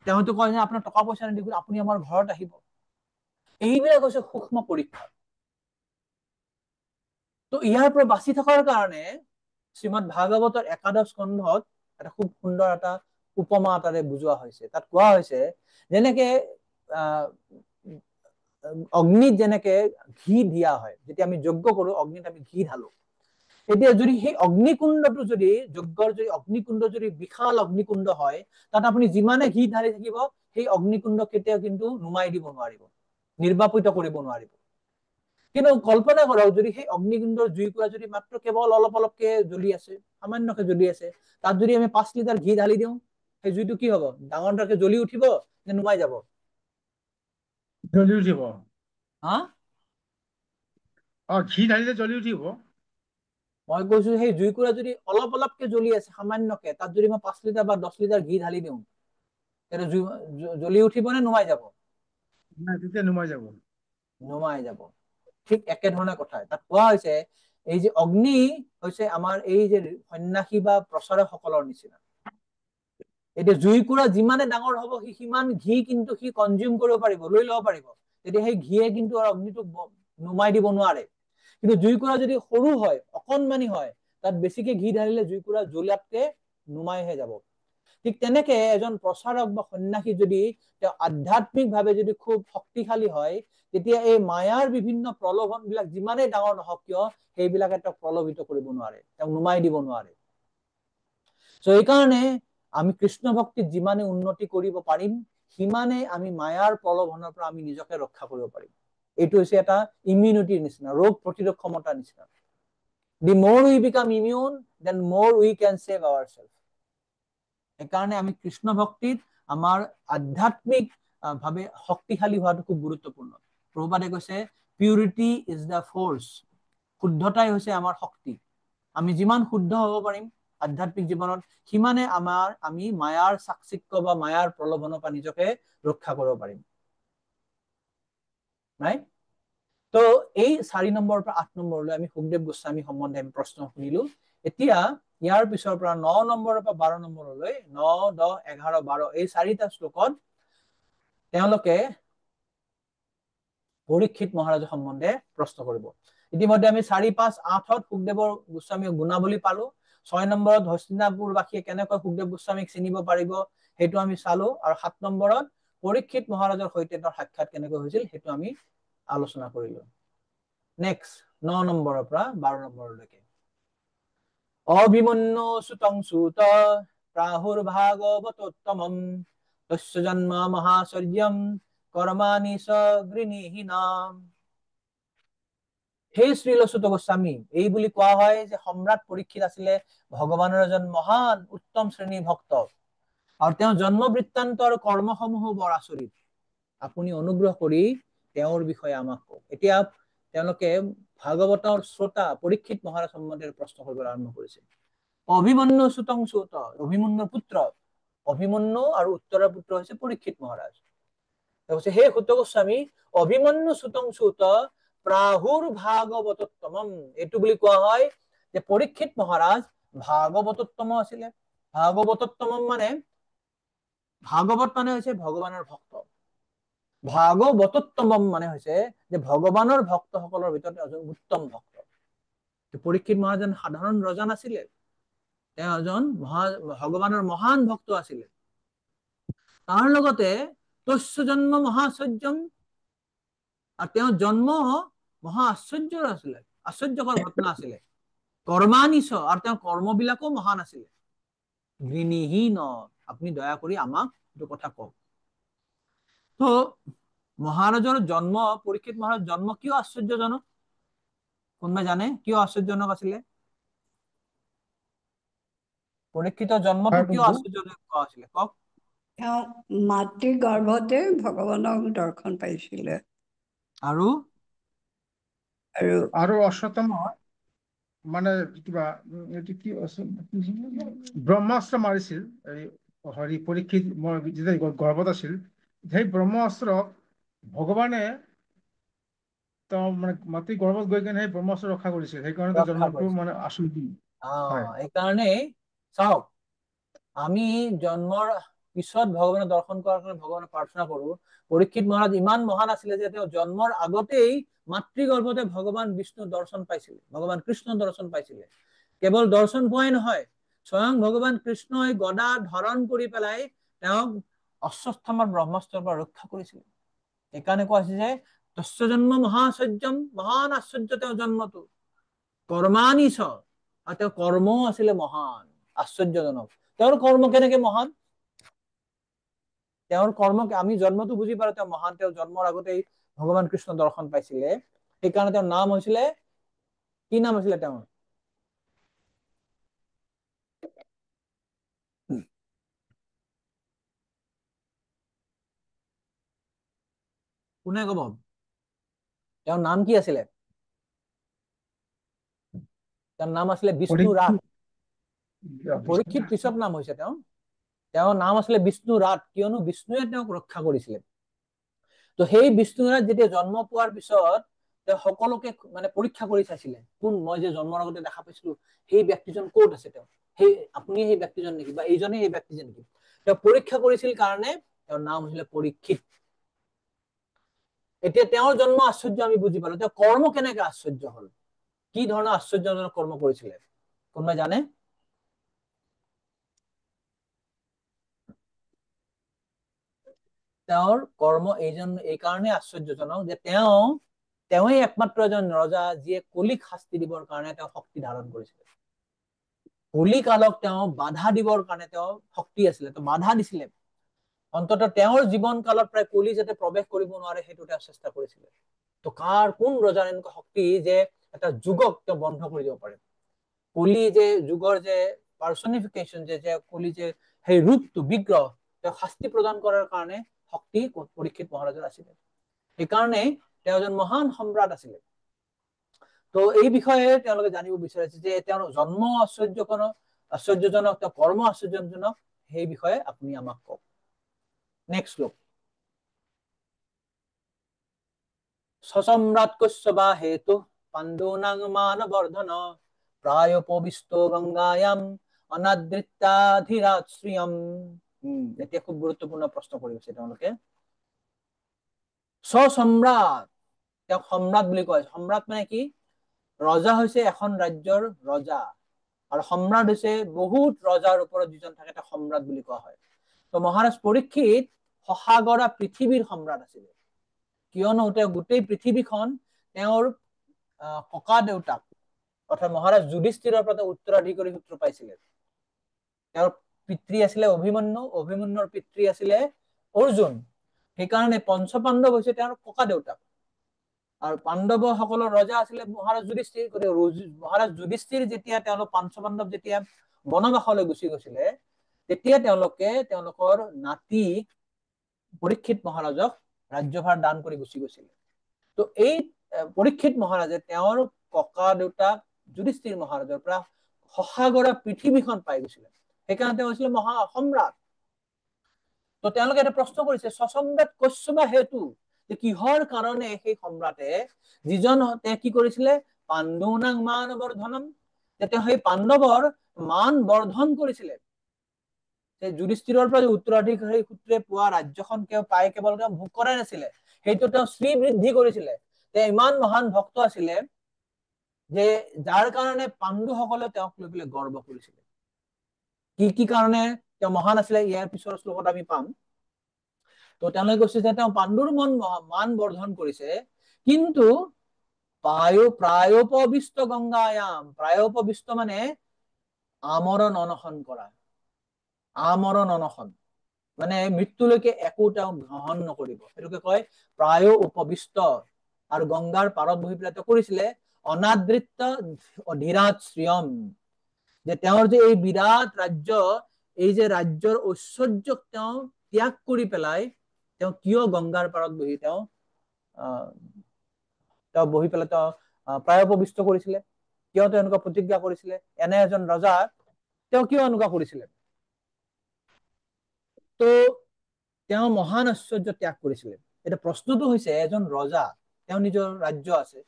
তেওঁ হয়তো কয় যে আপোনাৰ টকা পইচা নিদি আপুনি আমাৰ ঘৰত আহিব। এইবিলাক হৈছে সূক্ষ্ম পৰীক্ষা। তো ইয়াৰ পৰা বাচি থকাৰ কাৰণে শ্ৰীমদ ভাগৱতৰ একাদশ স্কন্ধত এটা খুব সুন্দৰ এটা উপমা এটাৰে বুজোৱা হৈছে। তাত কোৱা হৈছে যেনেকে অগ্নিত যেনেকে ঘি দিয়া হয়, যেতিয়া আমি যজ্ঞ কৰো অগ্নিত আমি ঘি ঢালো। এতিয়া যদি সেই অগ্নিকুণ্ডটো যদি যজ্ঞৰ যদি অগ্নিকুণ্ড যদি বিশাল অগ্নিকুণ্ড হয়, তাত আপুনি যিমানে ঘি ঢালি থাকিব সেই অগ্নিকুণ্ড কেতিয়াও কিন্তু নুমাই দিব নোৱাৰিব, নিৰ্বাপিত কৰিব নোৱাৰিব। কিন্তু কল্পনা কৰক যদি সেই অগ্নিকুণ্ডৰ জুইকুৰা যদি মাত্ৰ কেৱল অলপ অলপকে জ্বলি আছে, সামান্যকে জ্বলি আছে, তাত যদি আমি 5 লিটাৰ ঘি ঢালি দিওঁ, সেই জুইটো কি হব? ডাঙৰ ডাঙৰকে জ্বলি উঠিব নে নুমাই যাব? জ্বলি উঠিব। হা? ঘি ঢালিলে জ্বলি উঠিব। মই কৈছো সেই জুইকুৰা যদি অলপ অলপকে জ্বলি আছে সামান্যকে, তাত যদি মই 5 লিটাৰ বা 10 লিটাৰ ঘি ঢালি দিওঁ, তেতিয়া জ্বলি উঠিব নে নুমাই যাব? তেতিয়া নুমাই যাব। নুমাই যাব। ঠিক একেধৰণে কথা। তাত কোৱা হৈছে এই যে অগ্নি হৈছে আমাৰ এই যে সন্ন্যাসী বা প্ৰচাৰক সকলৰ নিচিনা। এতিয়া জুইকুৰা যিমানে ডাঙৰ হব সি সিমান ঘি কিন্তু সি কনজিউম কৰিব পাৰিব, লৈ লব পাৰিব। তেতিয়া সেই ঘিয়ে কিন্তু অগ্নিটোক নুমাই দিব নোৱাৰে। কিন্তু জুইকুৰা যদি সৰু হয়, অকণমানি হয়, তাত বেছিকে ঘি ঢালিলে জুইকুৰা জ্বলাতকে নুমাইহে যাব। ঠিক তেনেকে এজন প্ৰচাৰক বা সন্ন্যাসী যদি তেওঁ আধ্যাত্মিকভাৱে যদি খুব শক্তিশালী হয়, তেতিয়া এই মায়াৰ বিভিন্ন প্ৰলোভন বিলাক যিমানেই ডাঙৰ নহওক কিয় সেইবিলাকে তেওঁক প্ৰলোভিত কৰিব নোৱাৰে, তেওঁক নুমাই দিব নোৱাৰে। এইকাৰণে আমি কৃষ্ণ ভক্তিত যিমানে উন্নতি কৰিব পাৰিম, সিমানে আমি মায়াৰ প্ৰলোভনৰ পৰা আমি নিজকে ৰক্ষা কৰিব পাৰিম। এইটো হৈছে এটা ইমিউনিটিৰ নিচিনা, ৰোগ প্ৰতিৰোধ ক্ষমতাৰ নিচিনা। The more we become immune, then more we can save ourselves. সেইকাৰণে আমি কৃষ্ণ ভক্তিত আমাৰ আধ্যাত্মিক ভাৱে শক্তিশালী হোৱাটো খুব গুৰুত্বপূৰ্ণ। প্ৰভুপাদে কৈছে পিউৰিটি ইজ দ্য ফৰ্চ, শুদ্ধতাই হৈছে আমাৰ শক্তি। আমি যিমান শুদ্ধ হব পাৰিম আধ্যাত্মিক জীৱনত, সিমানে আমি মায়াৰ চাকচিক্য বা মায়াৰ প্ৰলোভনৰ পৰা নিজকে ৰক্ষা কৰিব পাৰিম। ৰাইট? তো এই 4 নম্বৰৰ পৰা 8 নম্বৰলৈ আমি সুখদেৱ গোস্বামী সম্বন্ধে আমি প্ৰশ্ন শুনিলো। এতিয়া ইয়াৰ পিছৰ পৰা 9 নম্বৰৰ পৰা 12 নম্বৰলৈ 9, 10, 11, 12 এই 4টা শ্লোকত তেওঁলোকে পৰীক্ষিত মহাৰাজৰ সম্বন্ধে প্ৰশ্ন কৰিব। ইতিমধ্যে আমি 4, 5, 8ত সুখদেৱৰ গোস্বামীৰ গুণাৱলী পালো। 6 নম্বৰত হস্তিনাপুৰবাসীয়ে কেনেকৈ সুখদেৱ গোস্বামীক চিনিব পাৰিব সেইটো আমি চালো, আৰু 7 নম্বৰত পৰীক্ষিত মহাৰাজৰ সৈতে তেওঁৰ সাক্ষাৎ কেনেকৈ হৈছিল সেইটো আমি আলোচনা কৰিলো। নেক্সট 9 নম্বৰৰ পৰা 12 নম্বৰলৈকে। অভিমন্যু সুতং সুত প্ৰাহুৰ্ভাগৱতোত্তমম তস্য জন্ম মহাচৰ্যম কৰ্মাণি চ গৃহীণাম। হে শ্ৰীলচুত গোস্বামী, এই বুলি কোৱা হয় যে সম্ৰাট পৰীক্ষিত আছিলে ভগৱানৰ এজন মহান উত্তম শ্ৰেণীৰ ভক্ত আৰু তেওঁৰ জন্ম বৃত্তান্ত আৰু কৰ্মসমূহো বৰ আচৰিত। আপুনি অনুগ্ৰহ কৰি তেওঁৰ বিষয়ে আমাক কওক। এতিয়া তেওঁলোকে ভাগৱতৰ শ্ৰোতা পৰীক্ষিত মহাৰাজ সম্বন্ধে প্ৰশ্ন কৰিবলৈ আৰম্ভ কৰিছে। অভিমন্যু সুতং সুত, অভিমন্যুৰ পুত্ৰ অভিমন্যু আৰু উত্তৰৰ পুত্ৰ হৈছে পৰীক্ষিত মহাৰাজ। হে সুত গোস্বামী, অভিমন্যু সুতং সুত প্ৰাহুৰ ভাগৱতোত্তমম, এইটো বুলি কোৱা হয় যে পৰীক্ষিত মহাৰাজ ভাগৱতোত্তম আছিলে। ভাগৱতোত্তমম মানে, ভাগৱত মানে হৈছে ভগৱানৰ ভক্ত, ভাগৱতোত্তমম মানে হৈছে যে ভগৱানৰ ভক্তসকলৰ ভিতৰত এজন উত্তম ভক্ত। পৰীক্ষিত মহাৰাজ এজন সাধাৰণ ৰজা নাছিলে, তেওঁ এজন ভগৱানৰ মহান ভক্ত আছিলে। তাৰ লগতে তস্য জন্ম মহাশ্চৰ্যম, আৰু তেওঁৰ জন্ম মহা আশ্চৰ্যৰ আছিলে, আশ্চৰ্যকৰ ঘটনা আছিলে। কৰ্মানিচ, আৰু তেওঁৰ কৰ্মবিলাকো মহান আছিলে। গৃণীহীন, আপুনি দয়া কৰি আমাক এইটো কথা কওক। তো মহাৰাজৰ জন্ম, পৰীক্ষিত মহাৰাজৰ জন্ম কিয় আশ্চৰ্যজনক? কোনোবাই জানে কিয় আশ্চৰ্যজনক আছিলে? পৰীক্ষিতৰ জন্মটো কিয় আশ্চৰ্যজনক আছিলে, কওক। তেওঁ মাতৃ গৰ্ভতে ভগৱানক দৰ্শন পাইছিলে। আৰু আৰু অশ্বত্থামা মানে কিবা এইটো কি ব্ৰহ্মাস্ত্ৰ মাৰিছিল হৰি পৰীক্ষিত যেতিয়া গৰ্ভত আছিল, সেই ব্ৰহ্মাস্ত্ৰক ভগৱানে তেওঁ মানে মাতৃ গৰ্ভত গৈ কিনে সেই ব্ৰহ্মাস্ত্ৰ ৰক্ষা কৰিছিল, সেইকাৰণে জন্মটো মানে আচৰিত। এইকাৰণে চাওক, আমি জন্মৰ পিছত ভগৱানক দৰ্শন কৰাৰ কাৰণে ভগৱানক প্ৰাৰ্থনা কৰো। পৰীক্ষিত মহাৰাজ ইমান মহান আছিলে যে তেওঁ জন্মৰ আগতেই মাতৃ গৰ্ভতে ভগৱান বিষ্ণু দৰ্শন পাইছিলে, ভগৱান কৃষ্ণ দৰ্শন পাইছিলে। কেৱল দৰ্শন পোৱাই নহয়, স্বয়ং ভগৱান কৃষ্ণই গদা ধৰণ কৰি পেলাই তেওঁক অশ্বত্থামাৰ ব্ৰহ্মাস্ত্ৰৰ পৰা ৰক্ষা কৰিছিলে। সেইকাৰণে কোৱা হৈছে যে তস্য জন্ম মহাশ্চৰ্যম, মহান আশ্চৰ্য তেওঁৰ জন্মটো। কৰ্মানিচ, আৰু তেওঁৰ কৰ্মও আছিলে মহান, আশ্চৰ্যজনক। তেওঁৰ কৰ্ম কেনেকে মহান? তেওঁৰ কৰ্ম, আমি জন্মটো বুজি পালো তেওঁ মহান, তেওঁ জন্মৰ আগতেই ভগৱান কৃষ্ণ দৰ্শন পাইছিলে, সেইকাৰণে তেওঁৰ নাম হৈছিলে, কি নাম হৈছিলে তেওঁৰ? কোনে কব? তেওঁৰ নাম কি আছিলে? তেওঁৰ নাম আছিলে বিষ্ণু ৰাত। পৰীক্ষিত পিছত নাম হৈছে তেওঁৰ নাম আছিলে বিষ্ণু ৰাত, কিয়নো বিষ্ণুৱে তেওঁক ৰক্ষা কৰিছিলে। তো সেই বিষ্ণু ৰাত যেতিয়া জন্ম পোৱাৰ পিছত তেওঁ সকলোকে মানে পৰীক্ষা কৰি চাইছিলে, কোন মই যে জন্মৰ আগতে দেখা পাইছিলো সেই ব্যক্তিজন ক'ত আছে, তেওঁ সেই আপুনি সেই ব্যক্তিজন নেকি, বা এইজনে এই ব্যক্তিজন নেকি? তেওঁ পৰীক্ষা কৰিছিল কাৰণে তেওঁৰ নাম হৈছিলে পৰীক্ষিত। এতিয়া তেওঁৰ জন্ম আশ্চৰ্য আমি বুজি পালো, তেওঁ কৰ্ম কেনেকে আশ্চৰ্য হল, কি ধৰণৰ আশ্চৰ্যজনক কৰ্ম কৰিছিলে, কোনোবাই জানে? তেওঁৰ কৰ্ম এই কাৰণে আশ্চৰ্যজনক যে তেওঁই একমাত্ৰ এজন ৰজা যিয়ে কলিক শাস্তি দিবৰ কাৰণে তেওঁ শক্তি ধাৰণ কৰিছিলে। কলি কালক তেওঁ বাধা দিবৰ কাৰণে তেওঁ শক্তি আছিলে, তেওঁ বাধা দিছিলে। অন্ততঃ তেওঁৰ জীৱন কালত প্ৰায় কলি যাতে প্ৰৱেশ কৰিব নোৱাৰে সেইটো তেওঁ চেষ্টা কৰিছিলে। তো কোন ৰজাৰ এনেকুৱা শক্তি যে এটা যুগক তেওঁ বন্ধ কৰি দিব পাৰে? কলি যে যুগৰ যে পাৰ্চনিফিকেশ্যন, যে কলি যে সেই ৰূপটো, বিগ্ৰহ, তেওঁ শাস্তি প্ৰদান কৰাৰ কাৰণে শক্তি পৰীক্ষিত মহাৰাজৰ আছিলে। সেইকাৰণে তেওঁ এজন মহান সম্ৰাট আছিলে। তো এই বিষয়ে তেওঁলোকে জানিব বিচাৰিছে যে তেওঁৰ জন্ম আশ্চৰ্যজনক, তেওঁ কৰ্ম আশ্চৰ্যজনক, সেই বিষয়ে আপুনি আমাক কওক। নেক্সট লোক। সসম্ৰাট কশ্যবা হেতু পাণ্ডুনাং মানবৰ্ধন প্ৰায়োপবিষ্ট গংগায়াম অনাদৃত্যাধিৰাজ শ্ৰিয়ম। এতিয়া খুব গুৰুত্বপূৰ্ণ প্ৰশ্ন কৰিছে তেওঁলোকে। সসম্ৰাট, তেওঁক সম্ৰাট বুলি কয়। সম্ৰাট মানে কি? ৰজা হৈছে এখন ৰাজ্যৰ ৰজা, আৰু সম্ৰাট হৈছে বহুত ৰজাৰ ওপৰত যিজন থাকে তাক সম্ৰাট বুলি কোৱা হয়। তো মহাৰাজ পৰীক্ষিত সসাগৰা পৃথিৱীৰ সম্ৰাট আছিলে, কিয়নো তেওঁ গোটেই পৃথিৱীখন তেওঁৰ ককা দেউতাক অৰ্থাৎ মহাৰাজ যুধিষ্ঠিৰৰ পৰা উত্তৰাধিকাৰী সূত্ৰ পাইছিলে। তেওঁৰ পিতৃ আছিলে অভিমন্যু, অভিমন্যুৰ পিতৃ আছিলে অৰ্জুন, সেইকাৰণে পঞ্চপাণ্ডৱ হৈছে তেওঁৰ ককা দেউতাক। আৰু পাণ্ডৱ সকলৰ ৰজা আছিলে মহাৰাজ যুধিষ্ঠিৰ। মহাৰাজ যুধিষ্ঠিৰ যেতিয়া তেওঁলোক পাঞ্চপাণ্ডৱ যেতিয়া বনবাসলৈ গুচি গৈছিলে, তেতিয়া তেওঁলোকৰ নাতি পৰীক্ষিত মহাৰাজক ৰাজ্যভাৰ দান কৰি গুচি গৈছিলে। তো এই পৰীক্ষিত মহাৰাজে তেওঁৰ ককা দেউতাক যুধিষ্ঠিৰ মহাৰাজৰ পৰা সহাগৰা পৃথিৱীখন পাই গৈছিলে। সেইকাৰণে তেওঁ হৈছিলে মহা সম্ৰাট। তো তেওঁলোকে এটা প্ৰশ্ন কৰিছে, সসম্ৰাট কস্যবা হেতু, যে কিহৰ কাৰণে সেই সম্ৰাটে যিজন কি কৰিছিলে, পাণ্ডুনাং মান বৰ্ধনম, তেওঁ সেই পাণ্ডৱৰ মান বৰ্ধন কৰিছিলে। যুধিষ্ঠিৰৰ পৰা উত্তৰাধিকাৰী সূত্ৰে পোৱা ৰাজ্যখন পাই কেৱল তেওঁ ভোগ কৰাই নাছিলে, সেইটো তেওঁ শ্ৰীবৃদ্ধি কৰিছিলে। তেওঁ ইমান মহান ভক্ত আছিলে যে যাৰ কাৰণে পাণ্ডুসকলে তেওঁক লৈ পেলাই গৰ্ব কৰিছিলে। কি কাৰণে তেওঁ মহান আছিলে, ইয়াৰ পিছৰ শ্লোকত আমি পাম। তো তেওঁলোকে কৈছে যে তেওঁ পাণ্ডুৰ মান বৰ্ধন কৰিছে, কিন্তু প্ৰায়োপবিষ্ট গংগায়াম, প্ৰায়োপবিষ্ট মানে আমৰণ অনশন কৰা, আমৰণ অনশন মানে মৃত্যুলৈকে একো তেওঁ গ্ৰহণ নকৰিব, সেইটোকে কয় প্ৰায় উপবিষ্ট। আৰু গংগাৰ পাৰত বহি পেলাই তেওঁ কৰিছিলে অনাদৃত অধীৰাত শ্ৰিয়ম, যে তেওঁৰ যে এই বিৰাট ৰাজ্য, এই যে ৰাজ্যৰ ঐশ্বৰ্যক তেওঁ ত্যাগ কৰি পেলাই তেওঁ কিয় গংগাৰ পাৰত বহি তেওঁ বহি পেলাই তেওঁ প্ৰায় উপবিষ্ট কৰিছিলে, কিয় তেওঁ এনেকুৱা প্ৰতিজ্ঞা কৰিছিলে, এনে এজন ৰজা তেওঁ কিয় এনেকুৱা কৰিছিলে? তো তেওঁ মহান ঐশ্বৰ্য ত্যাগ কৰিছিলে। এতিয়া প্ৰশ্নটো হৈছে, এজন ৰজা, তেওঁ নিজৰ ৰাজ্য আছে,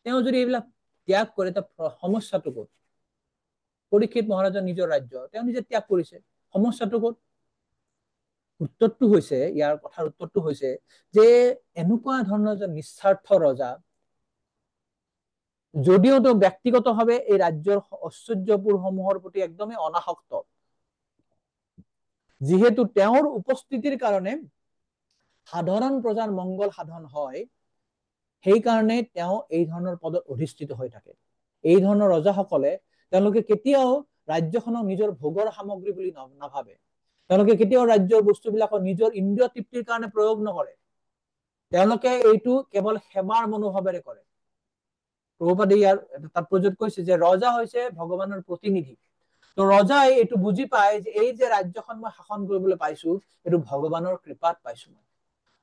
তেওঁ যদি এইবিলাক ত্যাগ কৰে, তাৰ সমস্যাটো ক'ত? পৰীক্ষিত মহাৰাজৰ নিজৰ ৰাজ্য তেওঁ নিজে ত্যাগ কৰিছে, সমস্যাটো ক'ত? উত্তৰটো হৈছে, ইয়াৰ কথাৰ উত্তৰটো হৈছে যে এনেকুৱা ধৰণৰ এজন নিস্বাৰ্থ ৰজা, যদিও তেওঁ ব্যক্তিগতভাৱে এই ৰাজ্যৰ ঐশ্বৰ্যবোৰ সমূহৰ প্ৰতি একদমেই অনাসক্ত, যিহেতু তেওঁৰ উপস্থিতিৰ কাৰণে সাধাৰণ প্ৰজাৰ মংগল সাধন হয়, সেইকাৰণে তেওঁ এই ধৰণৰ পদত অধিষ্ঠিত হৈ থাকে। এই ধৰণৰ ৰজাসকলে তেওঁলোকে কেতিয়াও ৰাজ্যখনক নিজৰ ভোগৰ সামগ্ৰী বুলি নাভাবে, তেওঁলোকে কেতিয়াও ৰাজ্যৰ বস্তুবিলাকক নিজৰ ইন্দ্ৰিয় তৃপ্তিৰ কাৰণে প্ৰয়োগ নকৰে, তেওঁলোকে এইটো কেৱল সেৱাৰ মনোভাৱেৰে কৰে। প্ৰভুপাদে ইয়াৰ তাৎপৰ্যত কৈছে যে ৰজা হৈছে ভগৱানৰ প্ৰতিনিধি। তো ৰজাই এইটো বুজি পায় যে এই যে ৰাজ্যখন মই শাসন কৰিবলৈ পাইছো, এইটো ভগৱানৰ কৃপাত পাইছো,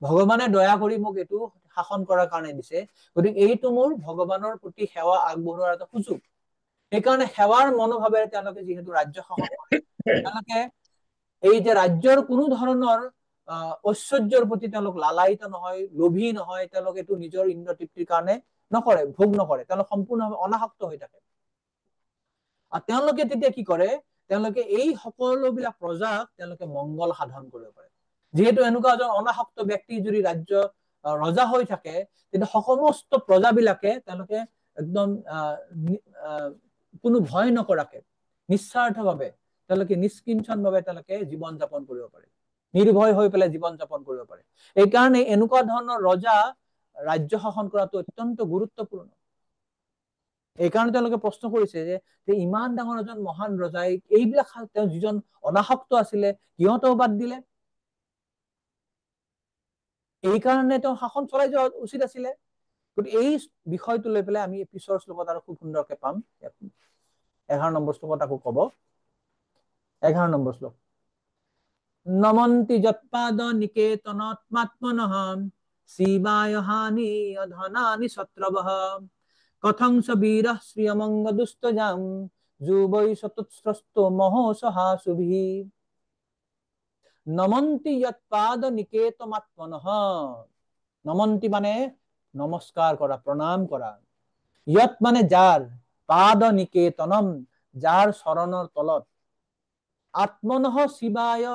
ভগৱানে দয়া কৰি মোক এইটো শাসন কৰাৰ কাৰণে দিছে, গতিকে এইটো মোৰ ভগৱানৰ প্ৰতি সেৱা আগবঢ়োৱাৰ এটা সুযোগ। সেইকাৰণে সেৱাৰ মনোভাৱেৰে তেওঁলোকে যিহেতু ৰাজ্য শাসন কৰে, তেওঁলোকে এই যে ৰাজ্যৰ কোনো ধৰণৰ ঐশ্বৰ্যৰ প্ৰতি তেওঁলোক লালায়িত নহয়, লোভী নহয়, তেওঁলোকে এইটো নিজৰ ইন্দ্ৰ তৃপ্তিৰ কাৰণে নকৰে, ভোগ নকৰে, তেওঁলোক সম্পূৰ্ণভাৱে অনাসক্ত হৈ থাকে। আৰু তেওঁলোকে তেতিয়া কি কৰে, তেওঁলোকে এই সকলোবিলাক প্ৰজাক তেওঁলোকে মংগল সাধন কৰিব পাৰে। যিহেতু এনেকুৱা এজন অনাসক্ত ব্যক্তি যদি ৰাজ্য ৰজা হৈ থাকে, তেতিয়া সমস্ত প্ৰজাবিলাকে তেওঁলোকে একদম কোনো ভয় নকৰাকে নিস্বাৰ্থভাৱে তেওঁলোকে নিষ্কিঞ্চন ভাৱে তেওঁলোকে জীৱন যাপন কৰিব পাৰে, নিৰ্ভয় হৈ পেলাই জীৱন যাপন কৰিব পাৰে। এইকাৰণে এনেকুৱা ধৰণৰ ৰজা ৰাজ্য শাসন কৰাটো অত্যন্ত গুৰুত্বপূৰ্ণ। এইকাৰণে তেওঁলোকে প্ৰশ্ন কৰিছে যে ইমান ডাঙৰ এজন মহান ৰজাই এইবিলাক তেওঁ যিজন অনাসক্ত আছিলে সিহঁতেও বাদ দিলে, এই কাৰণে তেওঁ শাসন চলাই যোৱা উচিত আছিলে। গতিকে এই বিষয়টো লৈ পেলাই আমি পিছৰ শ্লোকত আৰু খুব সুন্দৰকে পাম। 11 নম্বৰ শ্লোকত আকৌ কব, 11 নম্বৰ শ্লোক, নমন্তি যৎপাদ নিকেতনাত্মাত্মনঃ শিৱায় হানি ধনানি শত্ৰবঃ কথং স বীৰঃ শ্ৰিয়মঙ্গ দুস্তজাম যুবৈ শতস্ৰস্তো মহোসহা সুভি। নমন্তি যৎপাদ নিকেতনাত্মনঃ, নমন্তি মানে নমস্কাৰ কৰা, প্ৰণাম কৰা, যৎ মানে যাৰ, পাদ নিকেতনম যাৰ চৰণৰ তলত, আত্মনঃ শিৱায়,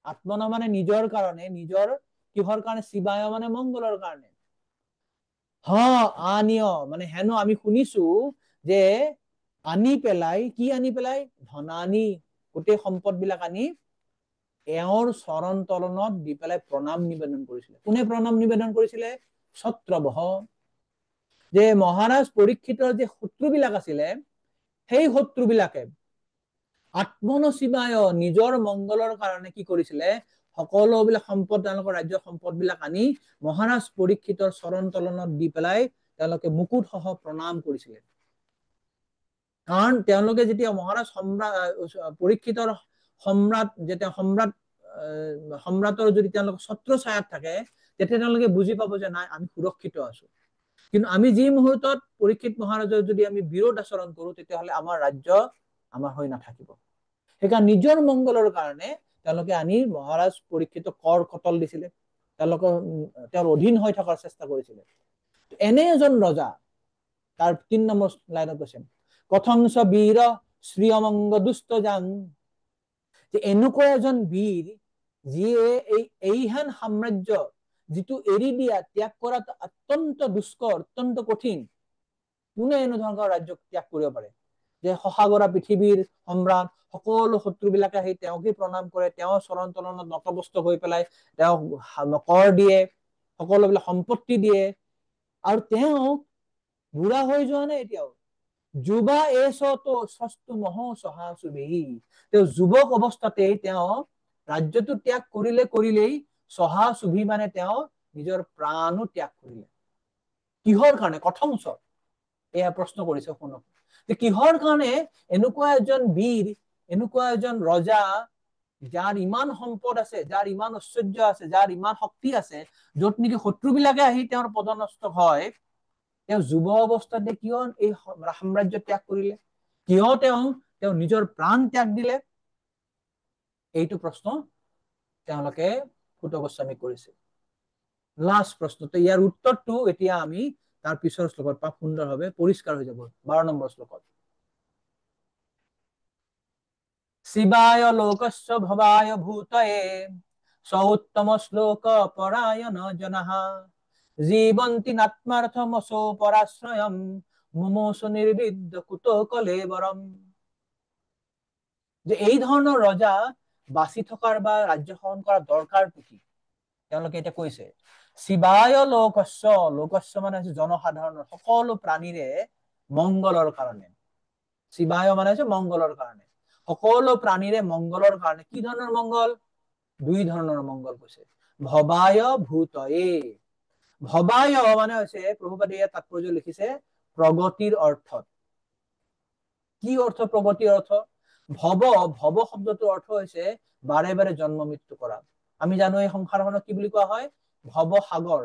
আত্মনঃ মানে নিজৰ কাৰণে, নিজৰ কিহৰ কাৰণে, শিৱায় মানে মংগলৰ কাৰণে, আনিয় মানে হেনো আমি শুনিছো যে আনি পেলাই, কি আনি পেলাই, ধনানি গোটেই সম্পদ বিলাক আনি এওঁৰ চৰণ তলনত দি পেলাই প্ৰণাম নিবেদন কৰিছিলে। কোনে প্ৰণাম নিবেদন কৰিছিলে? ছত্ৰবহ, যে মহাৰাজ পৰীক্ষিতৰ যে শত্ৰুবিলাক আছিলে, সেই শত্ৰুবিলাকে আত্মন শিৱায় নিজৰ মংগলৰ কাৰণে কি কৰিছিলে, সকলোবিলাক সম্পদ তেওঁলোকৰ ৰাজ্যৰ সম্পদবিলাক আনি মহাৰাজ পৰীক্ষিতৰ চৰণ তলনত দি পেলাই তেওঁলোকে মুকুট সহ প্ৰণাম কৰিছিলে। কাৰণ তেওঁলোকে যেতিয়া মহাৰাজ পৰীক্ষিতৰ সম্ৰাটৰ যদি তেওঁলোক ছত্ৰ ছায়াত থাকে, তেতিয়া তেওঁলোকে বুজি পাব যে নাই, আমি সুৰক্ষিত আছো। কিন্তু আমি যি মুহূৰ্তত পৰীক্ষিত মহাৰাজৰ যদি আমি বিৰোধ আচৰণ কৰো, তেতিয়াহ'লে আমাৰ ৰাজ্য আমাৰ হৈ নাথাকিব। সেইকাৰণে নিজৰ মংগলৰ কাৰণে তেওঁলোকে আনি মহাৰাজ পৰীক্ষিতক কৰ কটল দিছিলে, তেওঁলোকৰ তেওঁৰ অধীন হৈ থকাৰ চেষ্টা কৰিছিলে। এনে এজন ৰজা, তাৰ ৩ নম্বৰ লাইনত কৈছে, কথংস বীৰ শ্ৰীঅমংগ দুষ্ট যাং, যে এনেকুৱা এজন বীৰ যিয়ে এইহেন সাম্ৰাজ্য যিটো এৰি দিয়া, ত্যাগ কৰাটো অত্যন্ত দুষ্কৰ, অত্যন্ত কঠিন। কোনে এনেধৰণৰ ৰাজ্য ত্যাগ কৰিব পাৰে? যে সহাগৰা পৃথিৱীৰ সম্ৰাট, সকলো শত্ৰুবিলাকে আহি তেওঁকে প্ৰণাম কৰে, তেওঁৰ চৰণ তলনত নতমস্তক হৈ পেলাই তেওঁক কৰ দিয়ে, সকলোবিলাক সম্পত্তি দিয়ে, আৰু তেওঁ বুঢ়া হৈ যোৱা নাই এতিয়াও। যুৱা এছতো সস্তু মহ সহা সুবি, তেওঁ যুৱক অৱস্থাতেই তেওঁ ৰাজ্যটো ত্যাগ কৰিলেই সহা সুবি মানে তেওঁ নিজৰ প্ৰাণো ত্যাগ কৰিলে। কিহৰ কাৰণে? কথংস, এয়া প্ৰশ্ন কৰিছে শুনক, যে কিহৰ কাৰণে এনেকুৱা এজন বীৰ, এনেকুৱা এজন ৰজা, যাৰ ইমান সম্পদ আছে, যাৰ ইমান ঐশ্বৰ্য আছে, যাৰ ইমান শক্তি আছে, য'ত নেকি শত্ৰুবিলাকে আহি তেওঁৰ পদনষ্ট হয়, তেওঁ যুৱ অৱস্থাতে কিয় এই সাম্ৰাজ্য ত্যাগ কৰিলে? কিয় তেওঁ নিজৰ প্ৰাণ ত্যাগ দিলে? এইটো প্ৰশ্ন তেওঁলোকে সূত গোস্বামী কৰিছে। লাষ্ট প্ৰশ্নটো, ইয়াৰ উত্তৰটো এতিয়া আমি তাৰ পিছৰ শ্লোকত পাম, সুন্দৰভাৱে পৰিষ্কাৰ হৈ যাব। 12 নম্বৰ শ্লোকত, শিৱায় লোকস্য ভৱায় ভূতয়ে সৌত্তম শ্লোক পৰায়ণ জনাঃ জীবন্তি নাত্মাৰ্থমসো পৰাশ্ৰয়ম মুমুষু নিৰ্বিদ্য কুতো কলেবৰম। যে এই ধৰণৰ ৰজা বাচি থকাৰ বা ৰাজ্য শাসন কৰাৰ দৰকাৰটো কি? তেওঁলোকে এতিয়া কৈছে, শিৱায় লোকস্য, লোকস্য মানে হৈছে জনসাধাৰণৰ, সকলো প্ৰাণীৰে মংগলৰ কাৰণে। শিৱায় মানে হৈছে মংগলৰ কাৰণে, সকলো প্ৰাণীৰে মংগলৰ কাৰণে। কি ধৰণৰ মংগল? 2 ধৰণৰ মংগল কৈছে। ভৱায় ভূতয়ে, ভৱায় মানে হৈছে, প্ৰভুপাদে ইয়াত তাৎপৰ্য লিখিছে প্ৰগতিৰ অৰ্থত। কি অৰ্থ প্ৰগতিৰ অৰ্থ? ভৱ শব্দটোৰ অৰ্থ হৈছে বাৰে বাৰে জন্ম মৃত্যু কৰা। আমি জানো এই সংসাৰখনক কি বুলি কোৱা হয়? ভৱসাগৰ।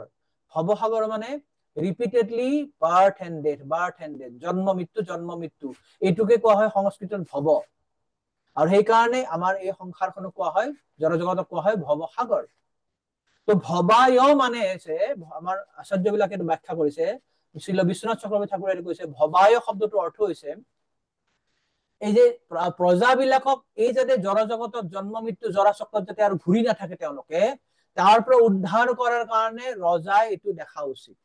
ভৱসাগৰ মানে ৰিপিটেডলি বাৰ্থ এণ্ড ডেথ, জন্ম মৃত্যু, এইটোকে কোৱা হয় সংস্কৃতত ভৱ। আৰু সেইকাৰণে আমাৰ এই সংসাৰখনক কোৱা হয়, জড়জগতক কোৱা হয় ভৱসাগৰ। তো ভৱায় মানে হৈছে, আমাৰ আচাৰ্যবিলাকে ব্যাখ্যা কৰিছে, শ্ৰীল বিশ্বনাথ চক্ৰৱৰ্তী ঠাকুৰে কৈছে, ভৱায় শব্দটোৰ অৰ্থ হৈছে এই যে প্ৰজাবিলাকক এই যাতে জড়জগতত জন্ম মৃত্যু জৰা চক্ৰত যাতে আৰু ঘূৰি নাথাকে, তেওঁলোকে তাৰ পৰা উদ্ধাৰ কৰাৰ কাৰণে ৰজাই এইটো দেখা উচিত।